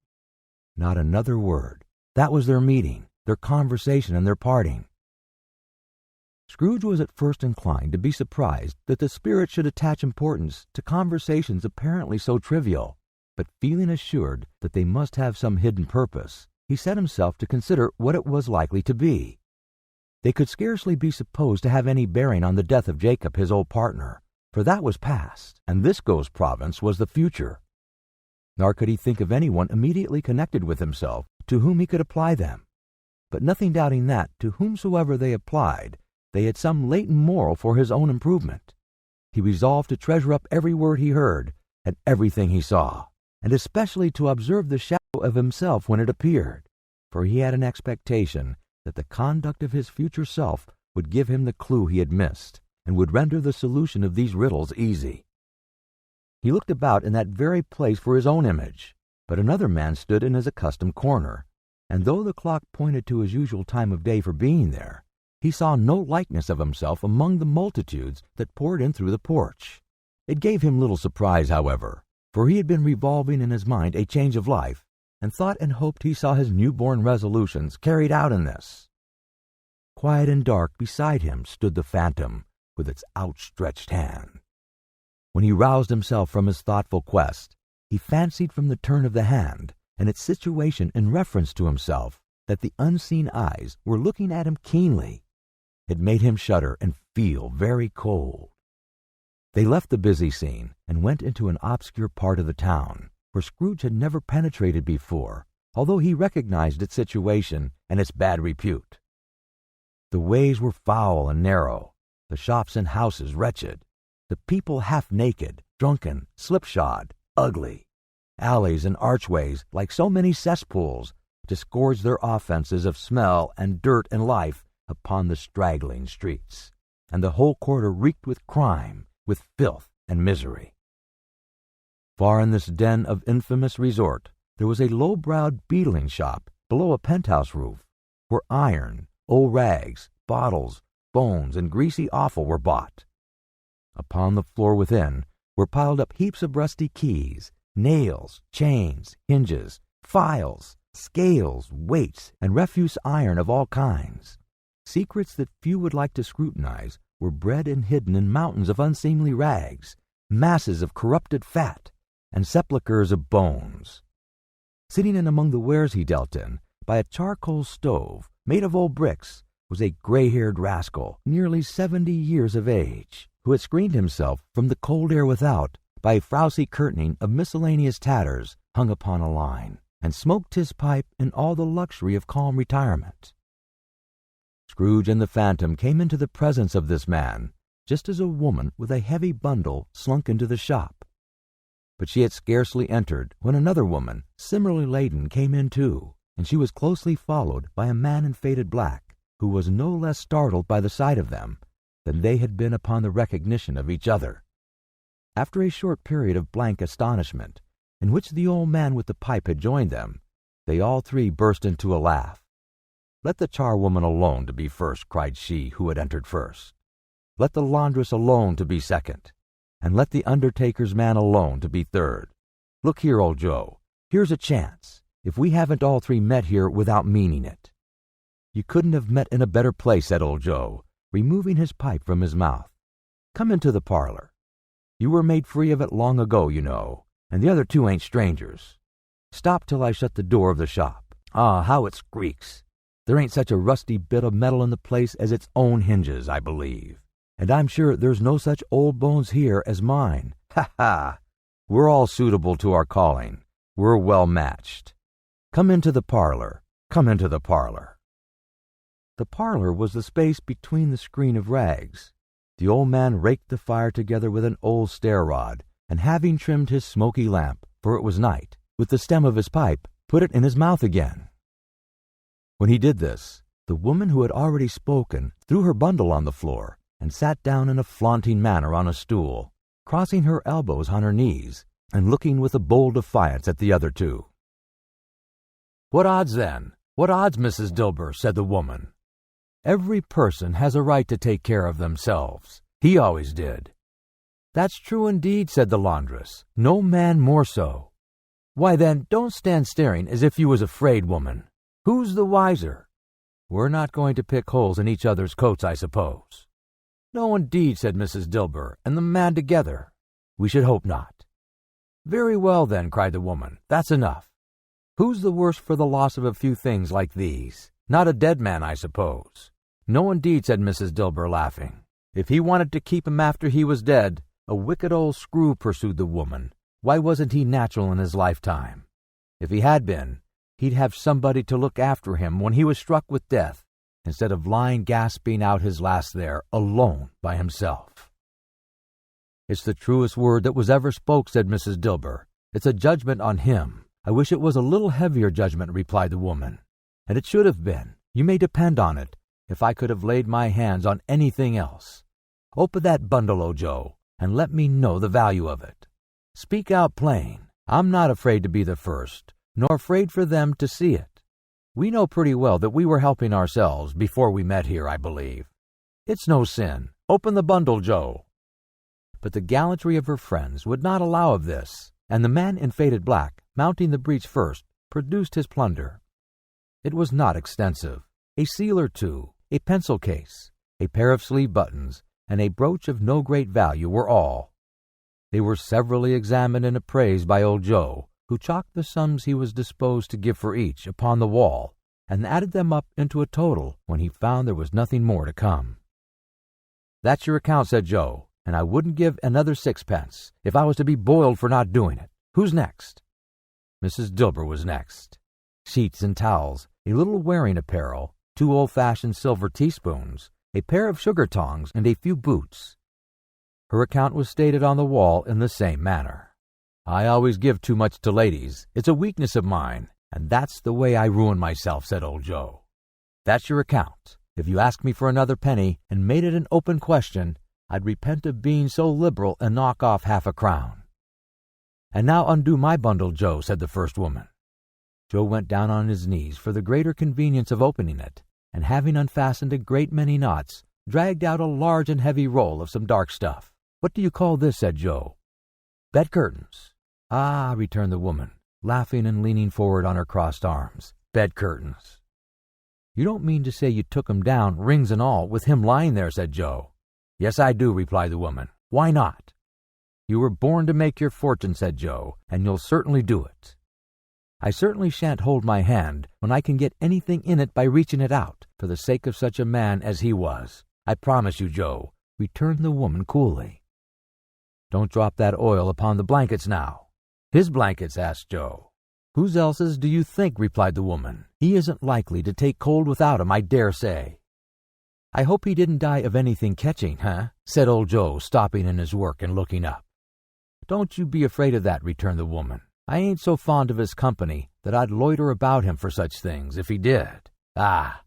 Not another word. That was their meeting, their conversation, and their parting. Scrooge was at first inclined to be surprised that the spirit should attach importance to conversations apparently so trivial, but feeling assured that they must have some hidden purpose, he set himself to consider what it was likely to be. They could scarcely be supposed to have any bearing on the death of Jacob, his old partner, for that was past, and this ghost province was the future. Nor could he think of anyone immediately connected with himself to whom he could apply them. But nothing doubting that, to whomsoever they applied, they had some latent moral for his own improvement. He resolved to treasure up every word he heard and everything he saw, and especially to observe the shadow of himself when it appeared, for he had an expectation that the conduct of his future self would give him the clue he had missed, and would render the solution of these riddles easy. He looked about in that very place for his own image, but another man stood in his accustomed corner, and though the clock pointed to his usual time of day for being there, he saw no likeness of himself among the multitudes that poured in through the porch. It gave him little surprise, however, for he had been revolving in his mind a change of life, and thought and hoped he saw his newborn resolutions carried out in this. Quiet and dark beside him stood the phantom, with its outstretched hand. When he roused himself from his thoughtful quest, he fancied from the turn of the hand, and its situation in reference to himself, that the unseen eyes were looking at him keenly. It made him shudder and feel very cold. They left the busy scene and went into an obscure part of the town, where Scrooge had never penetrated before, although he recognized its situation and its bad repute. The ways were foul and narrow, the shops and houses wretched, the people half naked, drunken, slipshod, ugly. Alleys and archways, like so many cesspools, disgorged their offenses of smell and dirt and life upon the straggling streets, and the whole quarter reeked with crime, with filth and misery. Far in this den of infamous resort, there was a low-browed beetling shop below a penthouse roof, where iron, old rags, bottles, bones, and greasy offal were bought. Upon the floor within were piled up heaps of rusty keys, nails, chains, hinges, files, scales, weights, and refuse iron of all kinds. Secrets that few would like to scrutinize were bred and hidden in mountains of unseemly rags, masses of corrupted fat, and sepulchres of bones. Sitting in among the wares he dealt in, by a charcoal stove made of old bricks, was a gray-haired rascal, nearly 70 years of age, who had screened himself from the cold air without by a frowsy curtaining of miscellaneous tatters hung upon a line, and smoked his pipe in all the luxury of calm retirement. Scrooge and the phantom came into the presence of this man, just as a woman with a heavy bundle slunk into the shop. But she had scarcely entered when another woman, similarly laden, came in too, and she was closely followed by a man in faded black, who was no less startled by the sight of them than they had been upon the recognition of each other. After a short period of blank astonishment, in which the old man with the pipe had joined them, they all three burst into a laugh. "Let the charwoman alone to be first," cried she who had entered first. "Let the laundress alone to be second, and let the undertaker's man alone to be third. Look here, old Joe, here's a chance, if we haven't all three met here without meaning it." "You couldn't have met in a better place," said old Joe, removing his pipe from his mouth. "Come into the parlor. You were made free of it long ago, you know, and the other two ain't strangers. Stop till I shut the door of the shop. Ah, how it squeaks! There ain't such a rusty bit of metal in the place as its own hinges, I believe. And I'm sure there's no such old bones here as mine. Ha ha! We're all suitable to our calling. We're well matched. Come into the parlor. Come into the parlor." The parlor was the space between the screen of rags. The old man raked the fire together with an old stair-rod, and having trimmed his smoky lamp, for it was night, with the stem of his pipe, put it in his mouth again. When he did this, the woman who had already spoken threw her bundle on the floor and sat down in a flaunting manner on a stool, crossing her elbows on her knees and looking with a bold defiance at the other two. "What odds, then? What odds, Mrs. Dilber?" said the woman. "Every person has a right to take care of themselves. He always did." "That's true indeed," said the laundress. "No man more so." "Why, then, don't stand staring as if you was afraid, woman. Who's the wiser? We're not going to pick holes in each other's coats, I suppose." "No, indeed," said Mrs. Dilber, "and the man together. We should hope not." "Very well, then," cried the woman. "That's enough. Who's the worse for the loss of a few things like these? Not a dead man, I suppose." "No, indeed," said Mrs. Dilber, laughing. "If he wanted to keep him after he was dead, a wicked old screw," pursued the woman. "Why wasn't he natural in his lifetime? If he had been, he'd have somebody to look after him when he was struck with death, instead of lying gasping out his last there, alone by himself." "It's the truest word that was ever spoke," said Mrs. Dilber. "It's a judgment on him." "I wish it was a little heavier judgment," replied the woman. "And it should have been. You may depend on it, if I could have laid my hands on anything else. Open that bundle, O Joe, and let me know the value of it. Speak out plain. I'm not afraid to be the first, nor afraid for them to see it. We know pretty well that we were helping ourselves before we met here, I believe. It's no sin. Open the bundle, Joe." But the gallantry of her friends would not allow of this, and the man in faded black, mounting the breech first, produced his plunder. It was not extensive. A seal or two, a pencil case, a pair of sleeve buttons, and a brooch of no great value were all. They were severally examined and appraised by old Joe, who chalked the sums he was disposed to give for each upon the wall, and added them up into a total when he found there was nothing more to come. "That's your account," said Joe, "and I wouldn't give another sixpence if I was to be boiled for not doing it. Who's next?" Mrs. Dilber was next. Sheets and towels, a little wearing apparel, 2 old-fashioned silver teaspoons, a pair of sugar tongs, and a few boots. Her account was stated on the wall in the same manner. "I always give too much to ladies. It's a weakness of mine, and that's the way I ruin myself," said old Joe. "That's your account. If you asked me for another penny and made it an open question, I'd repent of being so liberal and knock off half a crown." "And now undo my bundle, Joe," said the first woman. Joe went down on his knees for the greater convenience of opening it, and having unfastened a great many knots, dragged out a large and heavy roll of some dark stuff. "What do you call this?" said Joe. "Bed curtains." "Ah," returned the woman, laughing and leaning forward on her crossed arms. "Bed curtains." "You don't mean to say you took 'em down, rings and all, with him lying there," said Joe. "Yes, I do," replied the woman. "Why not?" "You were born to make your fortune," said Joe, "and you'll certainly do it." "I certainly shan't hold my hand when I can get anything in it by reaching it out, for the sake of such a man as he was. I promise you, Joe," returned the woman coolly. "Don't drop that oil upon the blankets now." "His blankets?" asked Joe. "Whose else's do you think?" replied the woman. "He isn't likely to take cold without 'em, I dare say." "I hope he didn't die of anything catching, said old Joe, stopping in his work and looking up. "Don't you be afraid of that," returned the woman. "I ain't so fond of his company that I'd loiter about him for such things, if he did. Ah!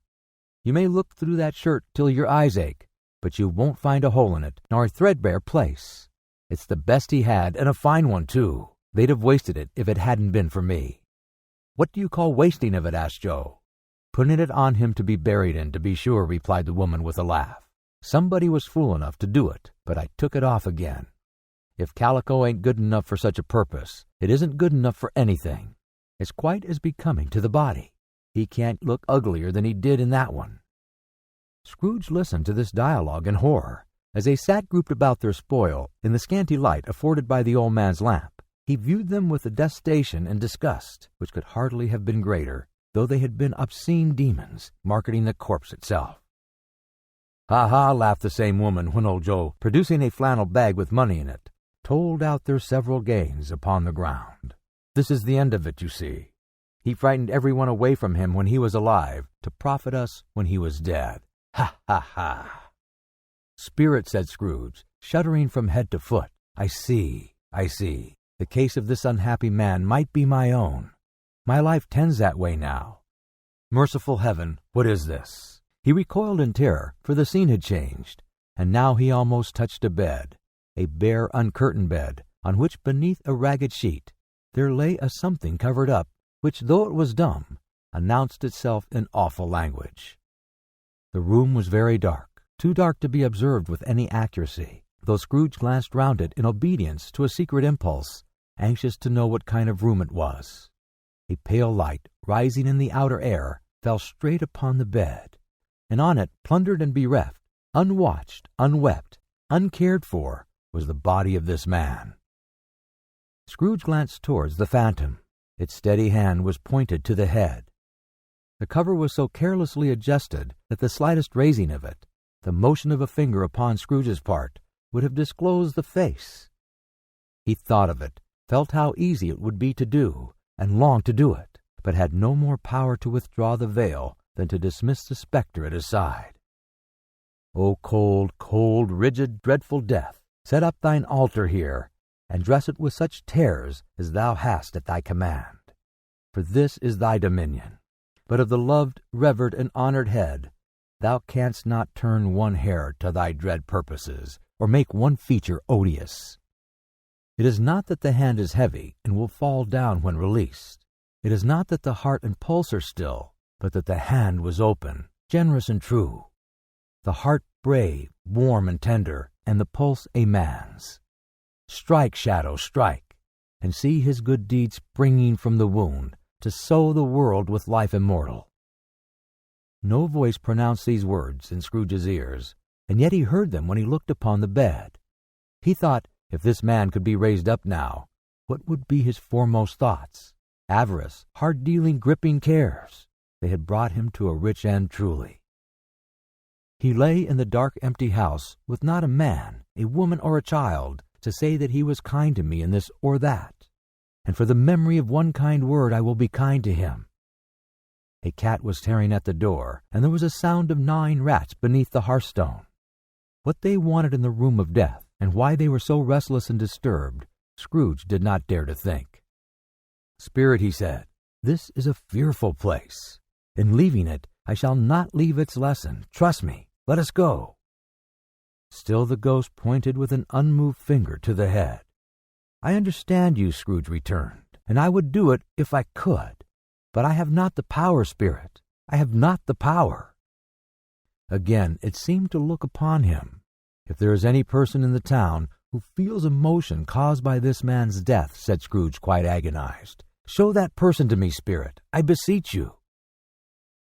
You may look through that shirt till your eyes ache, but you won't find a hole in it, nor a threadbare place. It's the best he had, and a fine one, too. They'd have wasted it if it hadn't been for me." "What do you call wasting of it?" asked Joe. "Putting it on him to be buried in, to be sure," replied the woman with a laugh. "Somebody was fool enough to do it, but I took it off again. If calico ain't good enough for such a purpose, it isn't good enough for anything. It's quite as becoming to the body. He can't look uglier than he did in that one." Scrooge listened to this dialogue in horror. As they sat grouped about their spoil, in the scanty light afforded by the old man's lamp, he viewed them with a detestation and disgust which could hardly have been greater, though they had been obscene demons, marketing the corpse itself. "Ha, ha!" laughed the same woman, when old Joe, producing a flannel bag with money in it, told out their several gains upon the ground. "This is the end of it, you see. He frightened everyone away from him when he was alive, to profit us when he was dead. Ha, ha, ha!" "Spirit," said Scrooge, shuddering from head to foot. I see. The case of this unhappy man might be my own. My life tends that way now. Merciful heaven, what is this?" He recoiled in terror, for the scene had changed, and now he almost touched a bed, a bare, uncurtained bed, on which, beneath a ragged sheet, there lay a something covered up, which, though it was dumb, announced itself in awful language. The room was very dark, too dark to be observed with any accuracy, though Scrooge glanced round it in obedience to a secret impulse, anxious to know what kind of room it was. A pale light, rising in the outer air, fell straight upon the bed, and on it, plundered and bereft, unwatched, unwept, uncared for, was the body of this man. Scrooge glanced towards the phantom. Its steady hand was pointed to the head. The cover was so carelessly adjusted that the slightest raising of it, the motion of a finger upon Scrooge's part, would have disclosed the face. He thought of it, felt how easy it would be to do, and longed to do it, but had no more power to withdraw the veil than to dismiss the spectre at his side. "O cold, cold, rigid, dreadful death, set up thine altar here, and dress it with such terrors as thou hast at thy command. For this is thy dominion. but of the loved, revered, and honored head, thou canst not turn one hair to thy dread purposes, or make one feature odious. It is not that the hand is heavy and will fall down when released. It is not that the heart and pulse are still, but that the hand was open, generous and true. The heart brave, warm and tender, and the pulse a man's. Strike, shadow, strike, and see his good deeds springing from the wound, to sow the world with life immortal. No voice pronounced these words in Scrooge's ears, and yet he heard them when he looked upon the bed. He thought, if this man could be raised up now, what would be his foremost thoughts? Avarice, hard-dealing, gripping cares. They had brought him to a rich end truly. He lay in the dark, empty house, with not a man, a woman, or a child, to say that he was kind to me in this or that, and for the memory of one kind word I will be kind to him. A cat was tearing at the door, and there was a sound of gnawing rats beneath the hearthstone. What they wanted in the room of death, and why they were so restless and disturbed, Scrooge did not dare to think. "Spirit," he said, "this is a fearful place. In leaving it, I shall not leave its lesson. Trust me. Let us go." Still the ghost pointed with an unmoved finger to the head. "I understand you," Scrooge returned, "and I would do it if I could. But I have not the power, Spirit. I have not the power." Again it seemed to look upon him. "If there is any person in the town who feels emotion caused by this man's death," said Scrooge, quite agonized, "show that person to me, Spirit, I beseech you."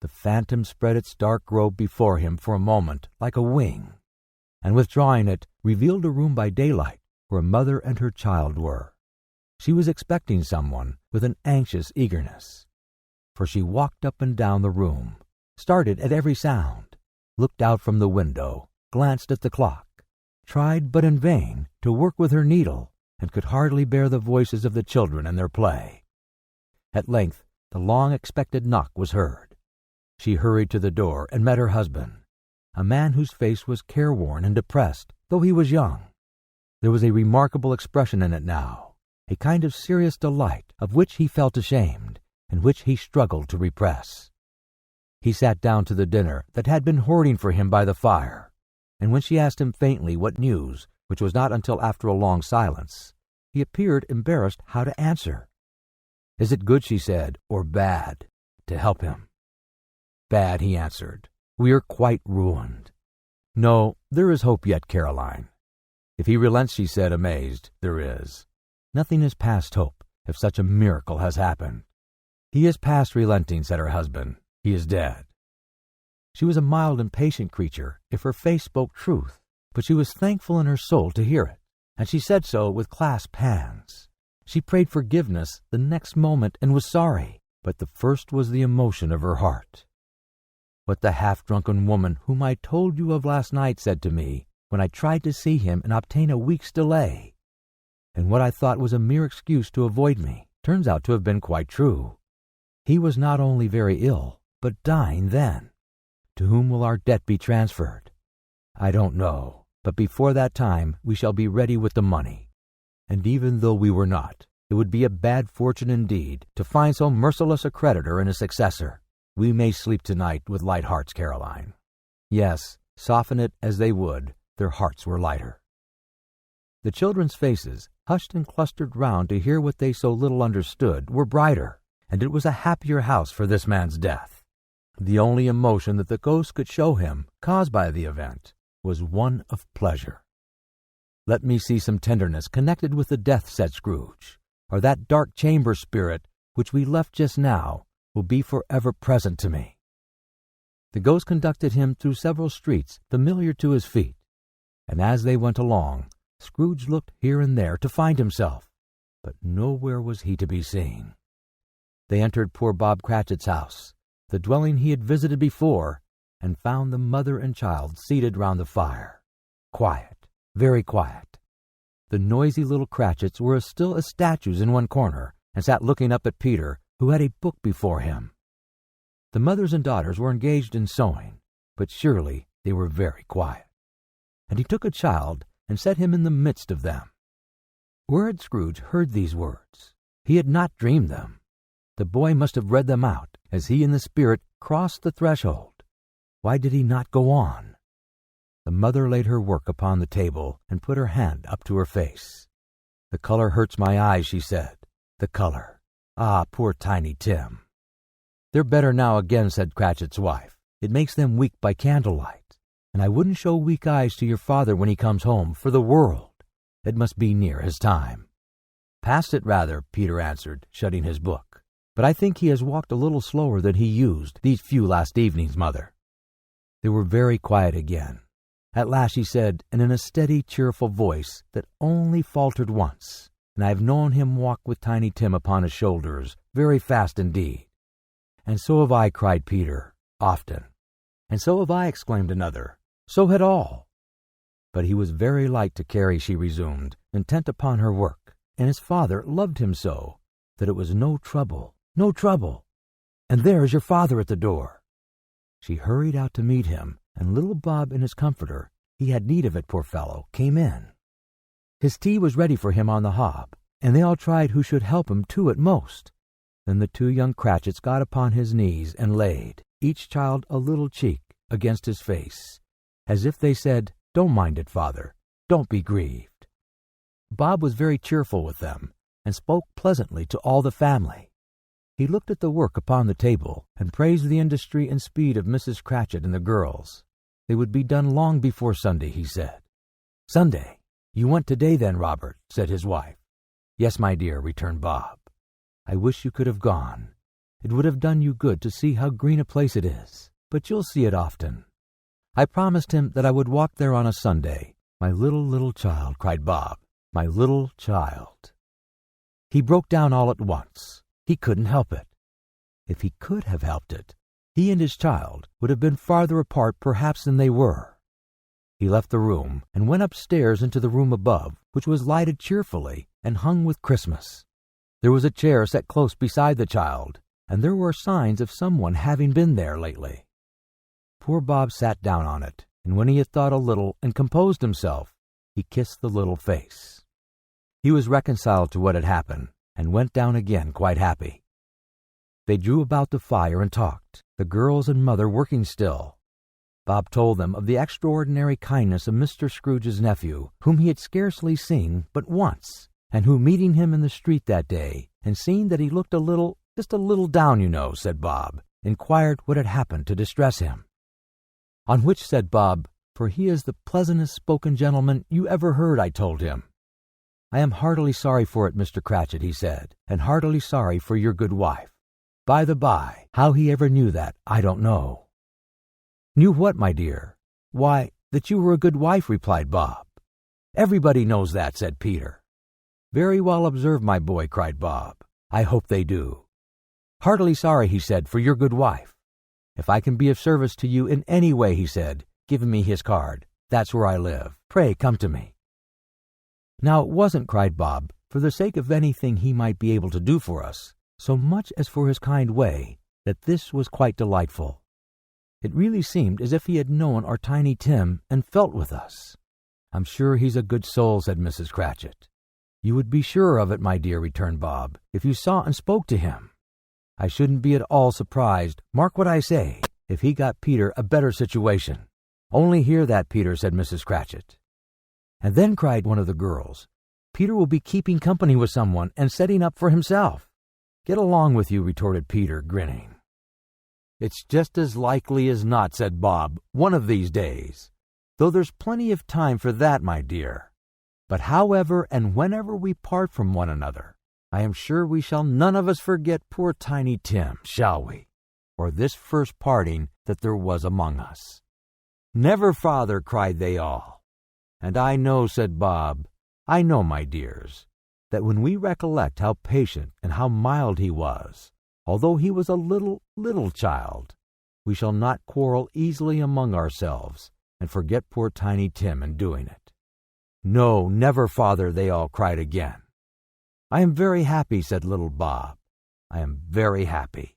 The phantom spread its dark robe before him for a moment like a wing, and withdrawing it, revealed a room by daylight where a mother and her child were. She was expecting someone with an anxious eagerness, for she walked up and down the room, started at every sound, looked out from the window, glanced at the clock, tried, but in vain, to work with her needle, and could hardly bear the voices of the children and their play. At length the long-expected knock was heard. She hurried to the door and met her husband, a man whose face was careworn and depressed, though he was young. There was a remarkable expression in it now, a kind of serious delight of which he felt ashamed, and which he struggled to repress. He sat down to the dinner that had been hoarding for him by the fire, and when she asked him faintly what news, which was not until after a long silence, he appeared embarrassed how to answer. "Is it good," she said, "or bad, to help him?" "Bad," he answered. "We are quite ruined." "No, there is hope yet, Caroline." "If he relents," she said, amazed, "there is. Nothing is past hope, if such a miracle has happened." "He is past relenting," said her husband. "He is dead." She was a mild and patient creature, if her face spoke truth, but she was thankful in her soul to hear it, and she said so with clasped hands. She prayed forgiveness the next moment and was sorry, but the first was the emotion of her heart. "What the half-drunken woman whom I told you of last night said to me when I tried to see him and obtain a week's delay, and what I thought was a mere excuse to avoid me, turns out to have been quite true. He was not only very ill, but dying then. To whom will our debt be transferred? I don't know, but before that time we shall be ready with the money. And even though we were not, it would be a bad fortune indeed to find so merciless a creditor and a successor. We may sleep tonight with light hearts, Caroline." Yes, soften it as they would, their hearts were lighter. The children's faces, hushed and clustered round to hear what they so little understood, were brighter, and it was a happier house for this man's death. The only emotion that the ghost could show him, caused by the event, was one of pleasure. "Let me see some tenderness connected with the death," said Scrooge, "or that dark chamber spirit which we left just now will be forever present to me." The ghost conducted him through several streets familiar to his feet, and as they went along, Scrooge looked here and there to find himself, but nowhere was he to be seen. They entered poor Bob Cratchit's house, the dwelling he had visited before, and found the mother and child seated round the fire. Quiet, very quiet. The noisy little Cratchits were as still as statues in one corner, and sat looking up at Peter, who had a book before him. The mothers and daughters were engaged in sewing, but surely they were very quiet. And he took a child and set him in the midst of them. Where had Scrooge heard these words? He had not dreamed them. The boy must have read them out as he and the spirit crossed the threshold. Why did he not go on? The mother laid her work upon the table and put her hand up to her face. "The color hurts my eyes," she said. "The color. Ah, poor Tiny Tim." "They're better now again," said Cratchit's wife. "It makes them weak by candlelight. And I wouldn't show weak eyes to your father when he comes home for the world. It must be near his time." "Past it, rather," Peter answered, shutting his book. "But I think he has walked a little slower than he used these few last evenings, Mother." They were very quiet again. At last she said, and in a steady, cheerful voice that only faltered once, "And I have known him walk with Tiny Tim upon his shoulders very fast indeed." "And so have I," cried Peter, "often." "And so have I," exclaimed another. "So had all." "But he was very light to carry," she resumed, intent upon her work, "and his father loved him so that it was no trouble, no trouble. And there is your father at the door." She hurried out to meet him, and little Bob in his comforter, he had need of it, poor fellow, came in. His tea was ready for him on the hob, and they all tried who should help him to it most. Then the two young Cratchits got upon his knees and laid, each child a little cheek, against his face, as if they said, "Don't mind it, father, don't be grieved." Bob was very cheerful with them, and spoke pleasantly to all the family. He looked at the work upon the table, and praised the industry and speed of Mrs. Cratchit and the girls. They would be done long before Sunday, he said. "Sunday? You went today then, Robert?" said his wife. "Yes, my dear," returned Bob. "I wish you could have gone. It would have done you good to see how green a place it is, but you'll see it often." "I promised him that I would walk there on a Sunday." "My little child," cried Bob. "My little child." He broke down all at once. He couldn't help it. If he could have helped it, he and his child would have been farther apart perhaps than they were. He left the room and went upstairs into the room above, which was lighted cheerfully and hung with Christmas. There was a chair set close beside the child, and there were signs of someone having been there lately. Poor Bob sat down on it, and when he had thought a little and composed himself, he kissed the little face. He was reconciled to what had happened, and went down again quite happy. They drew about the fire and talked, the girls and mother working still. Bob told them of the extraordinary kindness of Mr. Scrooge's nephew, whom he had scarcely seen but once, and who, meeting him in the street that day, and seeing that he looked just a little down, you know, said Bob, inquired what had happened to distress him. On which said Bob, "For he is the pleasantest spoken gentleman you ever heard," I told him. "I am heartily sorry for it, Mr. Cratchit," he said, "and heartily sorry for your good wife. By the by, how he ever knew that, I don't know." "Knew what, my dear?" "Why, that you were a good wife," replied Bob. "Everybody knows that," said Peter. "Very well observed, my boy," cried Bob. "I hope they do." "Heartily sorry," he said, "for your good wife. If I can be of service to you in any way," he said, giving me his card, "that's where I live. Pray come to me." Now it wasn't, cried Bob, for the sake of anything he might be able to do for us, so much as for his kind way, that this was quite delightful. It really seemed as if he had known our Tiny Tim and felt with us. "I'm sure he's a good soul," said Mrs. Cratchit. "You would be sure of it, my dear," returned Bob, "if you saw and spoke to him. I shouldn't be at all surprised, mark what I say, if he got Peter a better situation." "Only hear that, Peter," said Mrs. Cratchit. "And then," cried one of the girls, "Peter will be keeping company with someone and setting up for himself." "Get along with you," retorted Peter, grinning. "It's just as likely as not," said Bob, "one of these days. Though there's plenty of time for that, my dear. But however and whenever we part from one another, I am sure we shall none of us forget poor Tiny Tim, shall we? Or this first parting that there was among us." "Never, father," cried they all. "And I know," said Bob, "I know, my dears, that when we recollect how patient and how mild he was, although he was a little child, we shall not quarrel easily among ourselves and forget poor Tiny Tim in doing it." "No, never, father," they all cried again. "I am very happy," said little Bob. "I am very happy."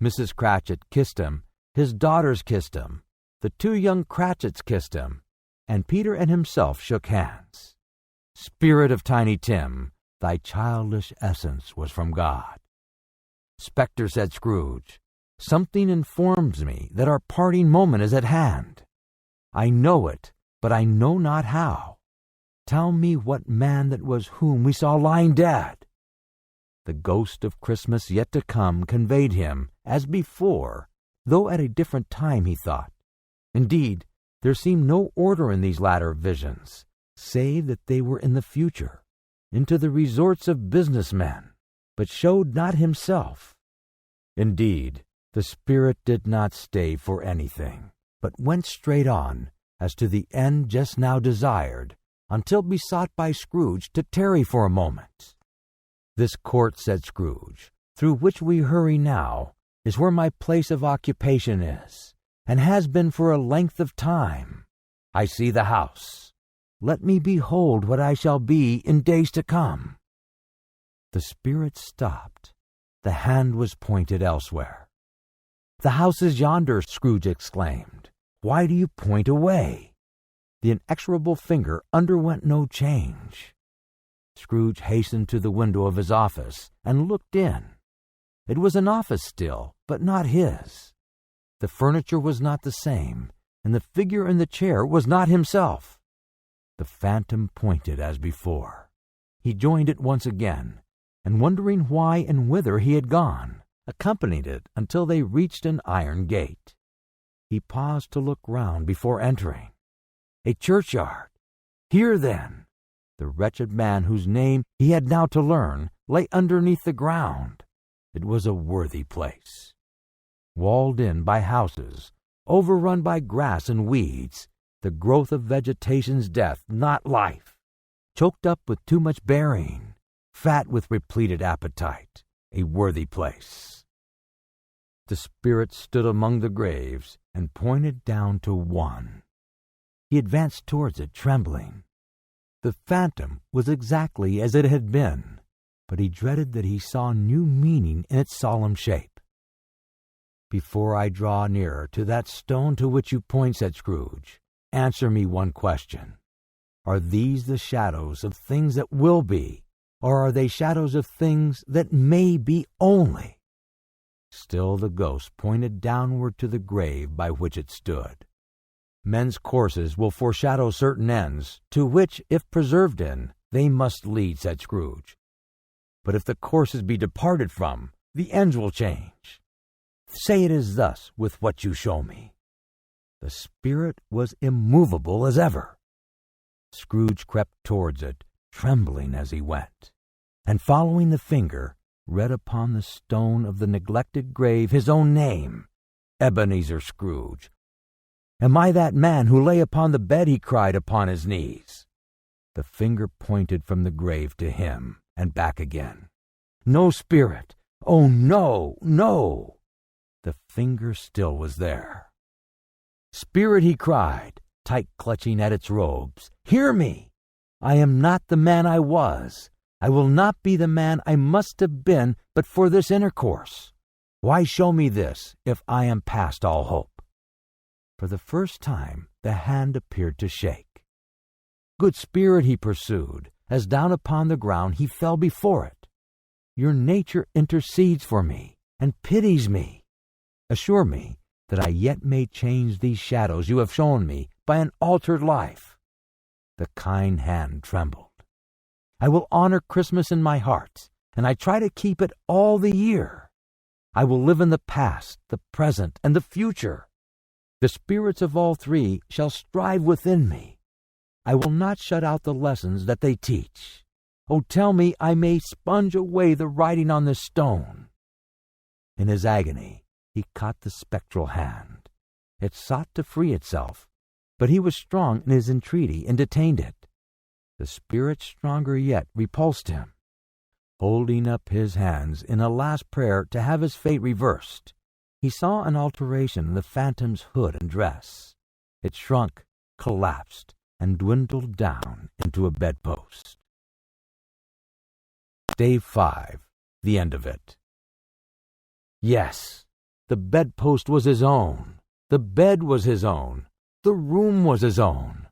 Mrs. Cratchit kissed him, his daughters kissed him, the two young Cratchits kissed him, and Peter and himself shook hands. Spirit of Tiny Tim, thy childish essence was from God. "Spectre," said Scrooge, "something informs me that our parting moment is at hand. I know it, but I know not how. Tell me what man that was whom we saw lying dead." The ghost of Christmas yet to come conveyed him, as before, though at a different time, he thought. Indeed, there seemed no order in these latter visions, save that they were in the future, into the resorts of business men, but showed not himself. Indeed, the spirit did not stay for anything, but went straight on, as to the end just now desired, until besought by Scrooge to tarry for a moment. "This court," said Scrooge, "through which we hurry now, is where my place of occupation is, and has been for a length of time. I see the house. Let me behold what I shall be in days to come." The spirit stopped. The hand was pointed elsewhere. "The house is yonder," Scrooge exclaimed. "Why do you point away?" The inexorable finger underwent no change. Scrooge hastened to the window of his office and looked in. It was an office still, but not his. The furniture was not the same, and the figure in the chair was not himself. The phantom pointed as before. He joined it once again, and wondering why and whither he had gone, accompanied it until they reached an iron gate. He paused to look round before entering. A churchyard. Here, then, the wretched man whose name he had now to learn lay underneath the ground. It was a worthy place. Walled in by houses, overrun by grass and weeds, the growth of vegetation's death, not life, choked up with too much burying, fat with repleted appetite, a worthy place. The spirit stood among the graves and pointed down to one. He advanced towards it, trembling. The phantom was exactly as it had been, but he dreaded that he saw new meaning in its solemn shape. "Before I draw nearer to that stone to which you point," said Scrooge, "answer me one question. Are these the shadows of things that will be, or are they shadows of things that may be only?" Still the ghost pointed downward to the grave by which it stood. "Men's courses will foreshadow certain ends, to which, if preserved in, they must lead," said Scrooge. "But if the courses be departed from, the ends will change. Say it is thus with what you show me." The spirit was immovable as ever. Scrooge crept towards it, trembling as he went, and following the finger, read upon the stone of the neglected grave his own name, Ebenezer Scrooge. "Am I that man who lay upon the bed?" he cried upon his knees. The finger pointed from the grave to him and back again. No spirit! Oh, no, no! The finger still was there. "Spirit," he cried, tight clutching at its robes, "hear me! I am not the man I was. I will not be the man I must have been but for this intercourse. Why show me this, if I am past all hope?" For the first time the hand appeared to shake. "Good spirit," he pursued, as down upon the ground he fell before it, "your nature intercedes for me and pities me. Assure me that I yet may change these shadows you have shown me by an altered life." The kind hand trembled. "I will honor Christmas in my heart, and I try to keep it all the year. I will live in the past, the present, and the future. The spirits of all three shall strive within me. I will not shut out the lessons that they teach. Oh, tell me I may sponge away the writing on this stone." In his agony, he caught the spectral hand. It sought to free itself, but he was strong in his entreaty and detained it. The spirit, stronger yet, repulsed him. Holding up his hands in a last prayer to have his fate reversed, he saw an alteration in the phantom's hood and dress. It shrunk, collapsed, and dwindled down into a bedpost. Day 5. The end of it. Yes, the bedpost was his own. The bed was his own. The room was his own.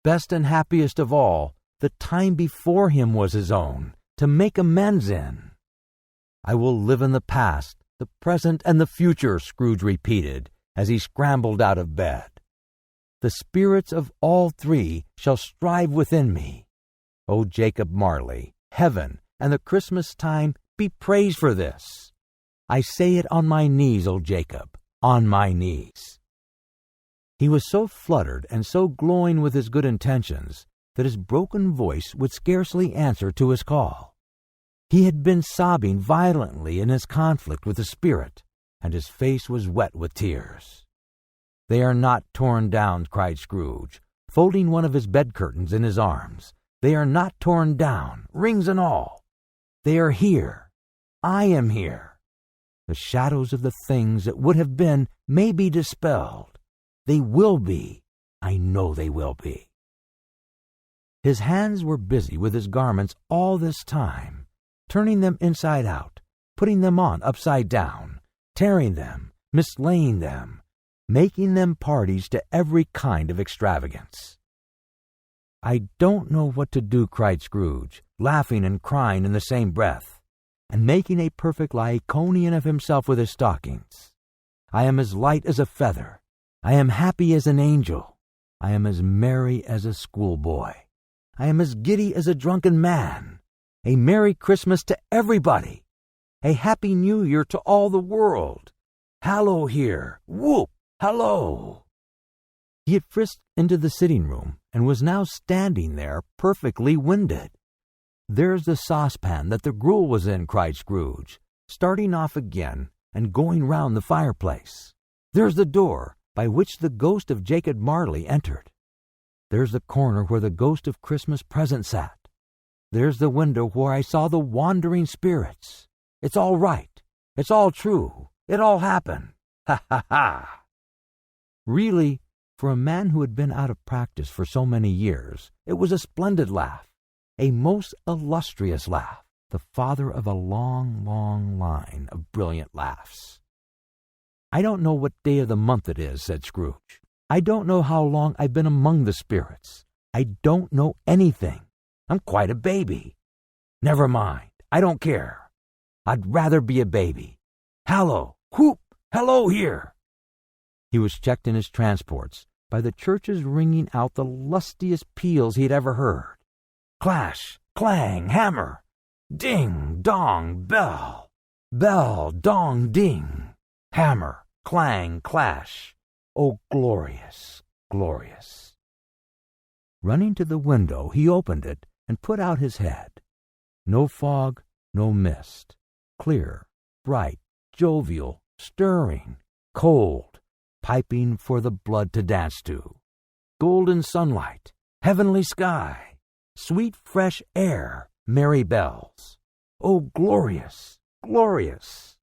Best and happiest of all, the time before him was his own, to make amends in. I will live in the past, the present, and the future, Scrooge repeated as he scrambled out of bed. The spirits of all three shall strive within me. O Jacob Marley, heaven and the Christmas time be praised for this. I say it on my knees, O Jacob, on my knees. He was so fluttered and so glowing with his good intentions that his broken voice would scarcely answer to his call. He had been sobbing violently in his conflict with the spirit, and his face was wet with tears. "They are not torn down," cried Scrooge, folding one of his bed curtains in his arms. "They are not torn down, rings and all. They are here. I am here. The shadows of the things that would have been may be dispelled. They will be. I know they will be." His hands were busy with his garments all this time, turning them inside out, putting them on upside down, tearing them, mislaying them, making them parties to every kind of extravagance. "I don't know what to do," cried Scrooge, laughing and crying in the same breath, and making a perfect Lycaonian of himself with his stockings. "I am as light as a feather. I am happy as an angel. I am as merry as a schoolboy. I am as giddy as a drunken man. A Merry Christmas to everybody. A Happy New Year to all the world. Hallo here. Whoop! Hallo!" He had frisked into the sitting room and was now standing there perfectly winded. "There's the saucepan that the gruel was in," cried Scrooge, starting off again and going round the fireplace. "There's the door by which the ghost of Jacob Marley entered. There's the corner where the ghost of Christmas present sat. There's the window where I saw the wandering spirits. It's all right. It's all true. It all happened. Ha, ha, ha!" Really, for a man who had been out of practice for so many years, it was a splendid laugh, a most illustrious laugh, the father of a long, long line of brilliant laughs. "I don't know what day of the month it is," said Scrooge. "I don't know how long I've been among the spirits. I don't know anything. I'm quite a baby. Never mind. I don't care. I'd rather be a baby. Hallo! Whoop! Hello here!" He was checked in his transports by the churches ringing out the lustiest peals he had ever heard. Clash, clang, hammer, ding, dong, bell, bell, dong, ding, hammer, clang, clash. Oh, glorious, glorious! Running to the window, he opened it and put out his head. No fog, no mist. Clear, bright, jovial, stirring, cold, piping for the blood to dance to. Golden sunlight, heavenly sky, sweet fresh air, merry bells. Oh, glorious, glorious!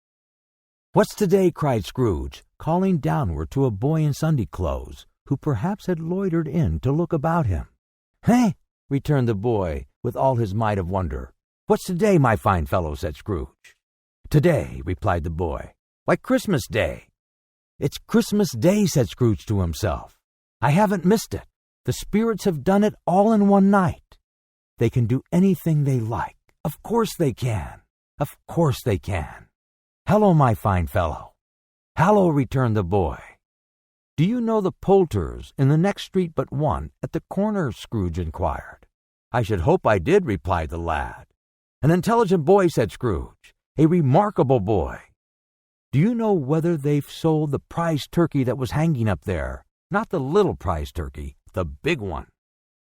"What's today?" cried Scrooge, calling downward to a boy in Sunday clothes, who perhaps had loitered in to look about him. "Hey!" returned the boy, with all his might of wonder. "What's today, my fine fellow?" said Scrooge. "Today," replied the boy, "like Christmas Day." "It's Christmas Day," said Scrooge to himself. "I haven't missed it. The spirits have done it all in one night. They can do anything they like. Of course they can. Of course they can. Hello, my fine fellow." "Hallo," returned the boy. "Do you know the Poulters in the next street but one, at the corner?" Scrooge inquired. "I should hope I did," replied the lad. "An intelligent boy," said Scrooge. "A remarkable boy. Do you know whether they've sold the prize turkey that was hanging up there? Not the little prize turkey, the big one."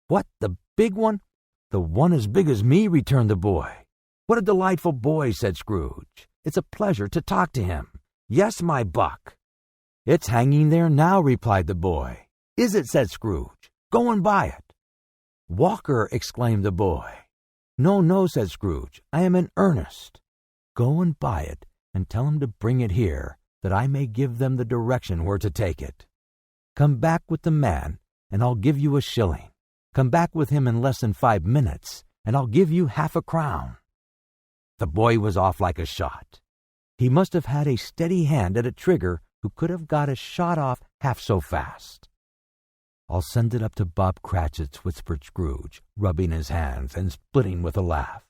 "What, the big one?" "The one as big as me," returned the boy. "What a delightful boy," said Scrooge. "It's a pleasure to talk to him. Yes, my buck." "It's hanging there now," replied the boy. "Is it?" said Scrooge. "Go and buy it." "Walker!" exclaimed the boy. "No, no," said Scrooge. "I am in earnest. Go and buy it, and tell him to bring it here, that I may give them the direction where to take it. Come back with the man, and I'll give you a shilling. Come back with him in less than 5 minutes, and I'll give you half a crown." The boy was off like a shot. He must have had a steady hand at a trigger who could have got a shot off half so fast. "I'll send it up to Bob Cratchit's," whispered Scrooge, rubbing his hands and splitting with a laugh.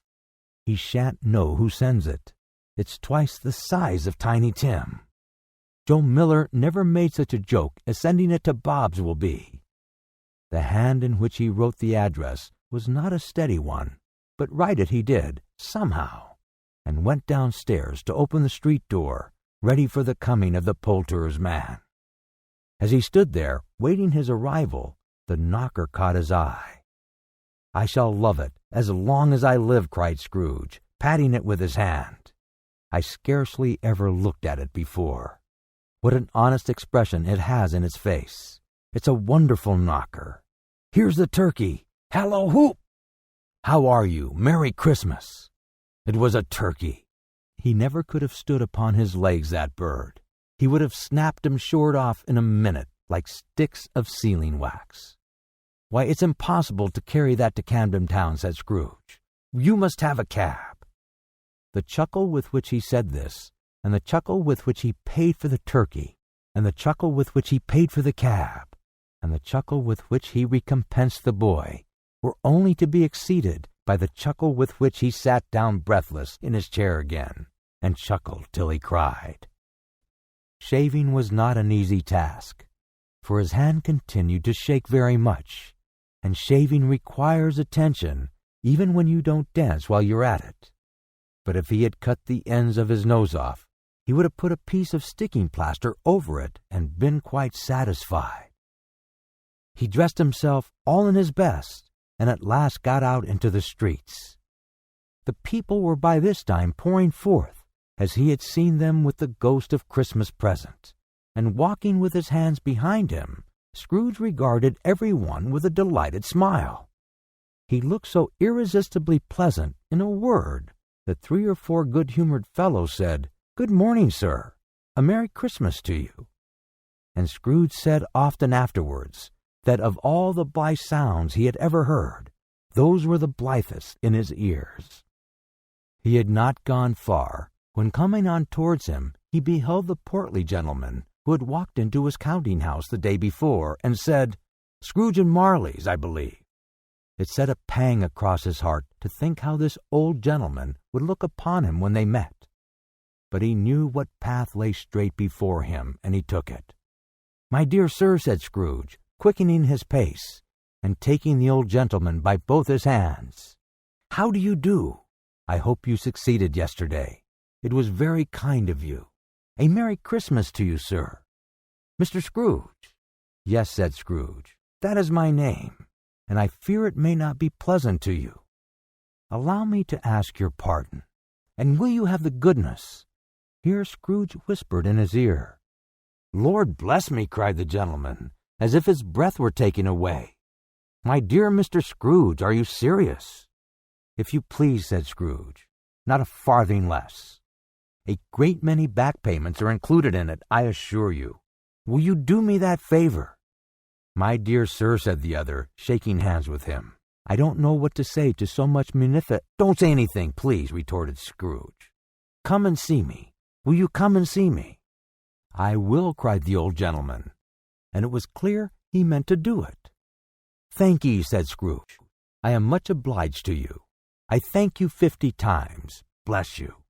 "He shan't know who sends it. It's twice the size of Tiny Tim. Joe Miller never made such a joke as sending it to Bob's will be. The hand in which he wrote the address was not a steady one, but write it he did, somehow, and went downstairs to open the street door, ready for the coming of the poulterer's man. As he stood there, waiting his arrival, the knocker caught his eye. "I shall love it as long as I live," cried Scrooge, patting it with his hand. "I scarcely ever looked at it before. What an honest expression it has in its face. It's a wonderful knocker. Here's the turkey. Hallo hoop! How are you? Merry Christmas!" It was a turkey. He never could have stood upon his legs, that bird. He would have snapped him short off in a minute, like sticks of sealing wax. "Why, it's impossible to carry that to Camden Town," said Scrooge. "You must have a cab." The chuckle with which he said this, and the chuckle with which he paid for the turkey, and the chuckle with which he paid for the cab, and the chuckle with which he recompensed the boy, were only to be exceeded by the chuckle with which he sat down breathless in his chair again, and chuckled till he cried. Shaving was not an easy task, for his hand continued to shake very much, and shaving requires attention even when you don't dance while you're at it. But if he had cut the ends of his nose off, he would have put a piece of sticking plaster over it and been quite satisfied. He dressed himself all in his best, and at last got out into the streets. The people were by this time pouring forth, as he had seen them with the ghost of Christmas present, and walking with his hands behind him, Scrooge regarded every one with a delighted smile. He looked so irresistibly pleasant, in a word, that 3 or 4 good-humored fellows said, "Good morning, sir. A Merry Christmas to you." And Scrooge said often afterwards that of all the blithe sounds he had ever heard, those were the blithest in his ears. He had not gone far, when coming on towards him, he beheld the portly gentleman who had walked into his counting-house the day before, and said, "Scrooge and Marley's, I believe." It set a pang across his heart to think how this old gentleman would look upon him when they met. But he knew what path lay straight before him, and he took it. "My dear sir," said Scrooge, quickening his pace, and taking the old gentleman by both his hands, "how do you do? I hope you succeeded yesterday. It was very kind of you. A Merry Christmas to you, sir." "Mr. Scrooge?" "Yes," said Scrooge, "that is my name, and I fear it may not be pleasant to you. Allow me to ask your pardon, and will you have the goodness—" Here Scrooge whispered in his ear. "Lord bless me!" cried the gentleman, as if his breath were taken away. "My dear Mr. Scrooge, are you serious?" "If you please," said Scrooge, "not a farthing less. A great many back payments are included in it, I assure you. Will you do me that favor?" "My dear sir," said the other, shaking hands with him, "I don't know what to say to so much "Don't say anything, please," retorted Scrooge. "Come and see me. Will you come and see me?" "I will," cried the old gentleman, and it was clear he meant to do it. "Thank ye," said Scrooge. "I am much obliged to you. I thank you 50 times. Bless you."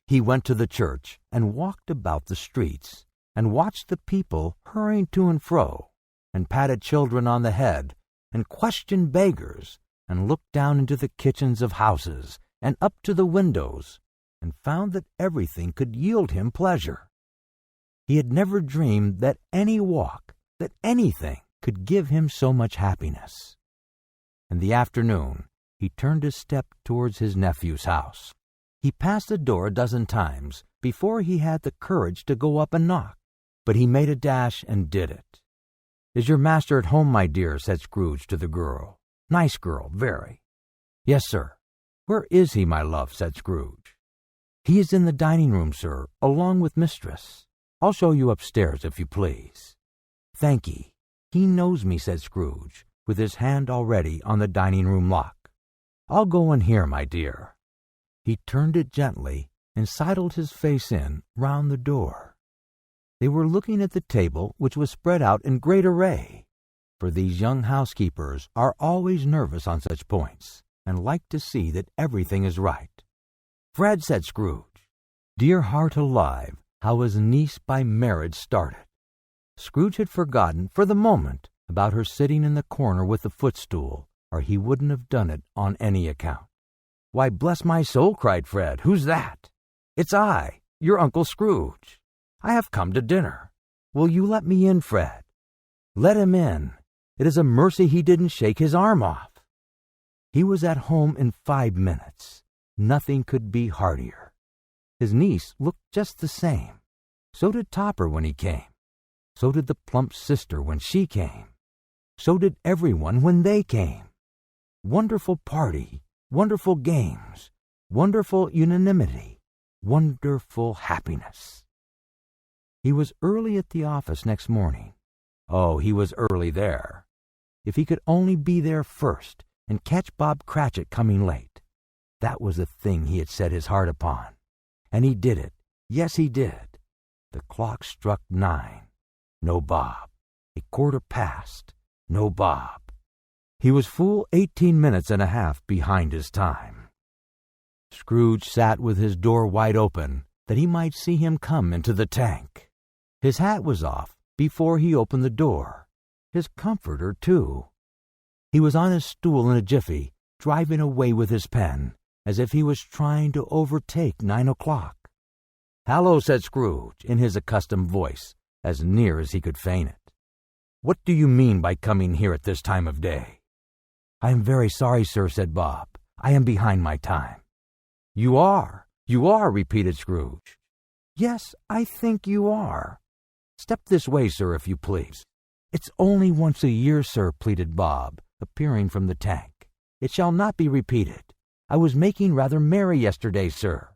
He went to the church, and walked about the streets, and watched the people hurrying to and fro, and patted children on the head, and questioned beggars, and looked down into the kitchens of houses, and up to the windows, and found that everything could yield him pleasure. He had never dreamed that any walk, that anything, could give him so much happiness. In the afternoon, he turned his step towards his nephew's house. He passed the door a dozen times before he had the courage to go up and knock, but he made a dash and did it. "Is your master at home, my dear?" said Scrooge to the girl. "Nice girl, very." "Yes, sir." "Where is he, my love?" said Scrooge. "He is in the dining-room, sir, along with mistress. I'll show you upstairs, if you please." "Thank ye. He knows me," said Scrooge, with his hand already on the dining-room lock. "I'll go in here, my dear." He turned it gently, and sidled his face in round the door. They were looking at the table, which was spread out in great array, for these young housekeepers are always nervous on such points, and like to see that everything is right. Fred, said Scrooge. Dear heart alive, how his niece by marriage started. Scrooge had forgotten, for the moment, about her sitting in the corner with the footstool, or he wouldn't have done it on any account. Why, bless my soul, cried Fred, who's that? It's I, your Uncle Scrooge. I have come to dinner. Will you let me in, Fred? Let him in. It is a mercy he didn't shake his arm off. He was at home in 5 minutes. Nothing could be heartier. His niece looked just the same. So did Topper when he came. So did the plump sister when she came. So did everyone when they came. Wonderful party, wonderful games, wonderful unanimity, wonderful happiness. He was early at the office next morning. Oh, he was early there. If he could only be there first and catch Bob Cratchit coming late. That was the thing he had set his heart upon. And he did it. Yes, he did. The clock struck 9. No Bob. 1/4 past. No Bob. He was full 18 minutes and a half behind his time. Scrooge sat with his door wide open, that he might see him come into the tank. His hat was off before he opened the door. His comforter, too. He was on his stool in a jiffy, driving away with his pen, as if he was trying to overtake 9 o'clock. "Hallo," said Scrooge, in his accustomed voice, as near as he could feign it. "What do you mean by coming here at this time of day?" "I am very sorry, sir," said Bob. "I am behind my time." You are, repeated Scrooge. "Yes, I think you are." "Step this way, sir, if you please." "It's only once a year, sir," pleaded Bob, appearing from the tank. "It shall not be repeated. I was making rather merry yesterday, sir."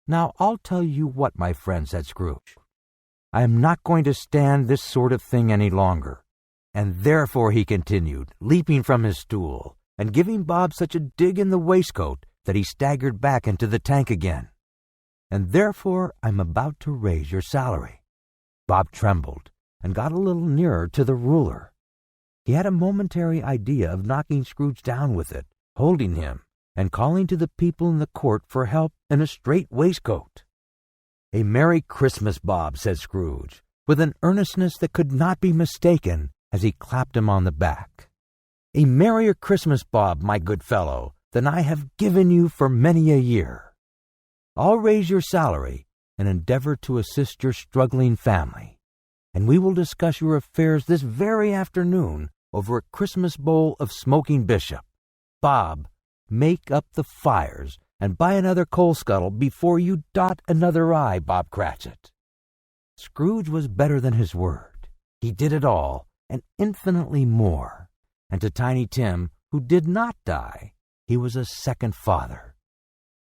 "Now, I'll tell you what, my friend," said Scrooge. "I am not going to stand this sort of thing any longer. And therefore," he continued, leaping from his stool, and giving Bob such a dig in the waistcoat that he staggered back into the tank again, "and therefore I'm about to raise your salary." Bob trembled, and got a little nearer to the ruler. He had a momentary idea of knocking Scrooge down with it, holding him, and calling to the people in the court for help in a strait waistcoat. "A Merry Christmas, Bob," said Scrooge, with an earnestness that could not be mistaken, as he clapped him on the back. "A merrier Christmas, Bob, my good fellow, than I have given you for many a year. I'll raise your salary and endeavor to assist your struggling family, and we will discuss your affairs this very afternoon over a Christmas bowl of smoking bishop. Bob, make up the fires and buy another coal scuttle before you dot another I, Bob Cratchit." Scrooge was better than his word. He did it all, and infinitely more. And to Tiny Tim, who did not die, he was a second father.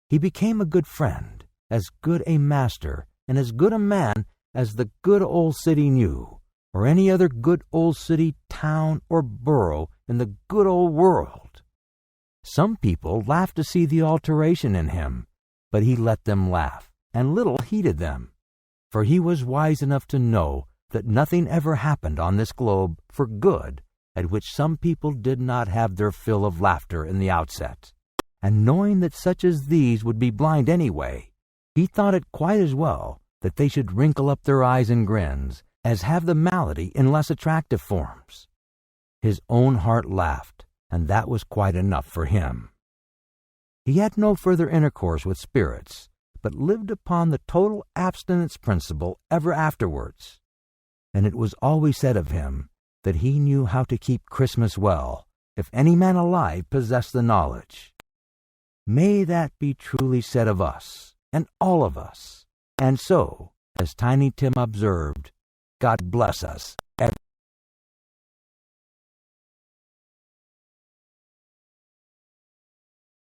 He became a good friend, as good a master, and as good a man as the good old city knew, or any other good old city, town, or borough in the good old world. Some people laughed to see the alteration in him, but he let them laugh, and little heeded them, for he was wise enough to know that nothing ever happened on this globe for good at which some people did not have their fill of laughter in the outset. And knowing that such as these would be blind anyway, he thought it quite as well that they should wrinkle up their eyes in grins as have the malady in less attractive forms. His own heart laughed, and that was quite enough for him. He had no further intercourse with spirits, but lived upon the total abstinence principle ever afterwards. And it was always said of him that he knew how to keep Christmas well, if any man alive possessed the knowledge. May that be truly said of us, and all of us. And so, as Tiny Tim observed, God bless us,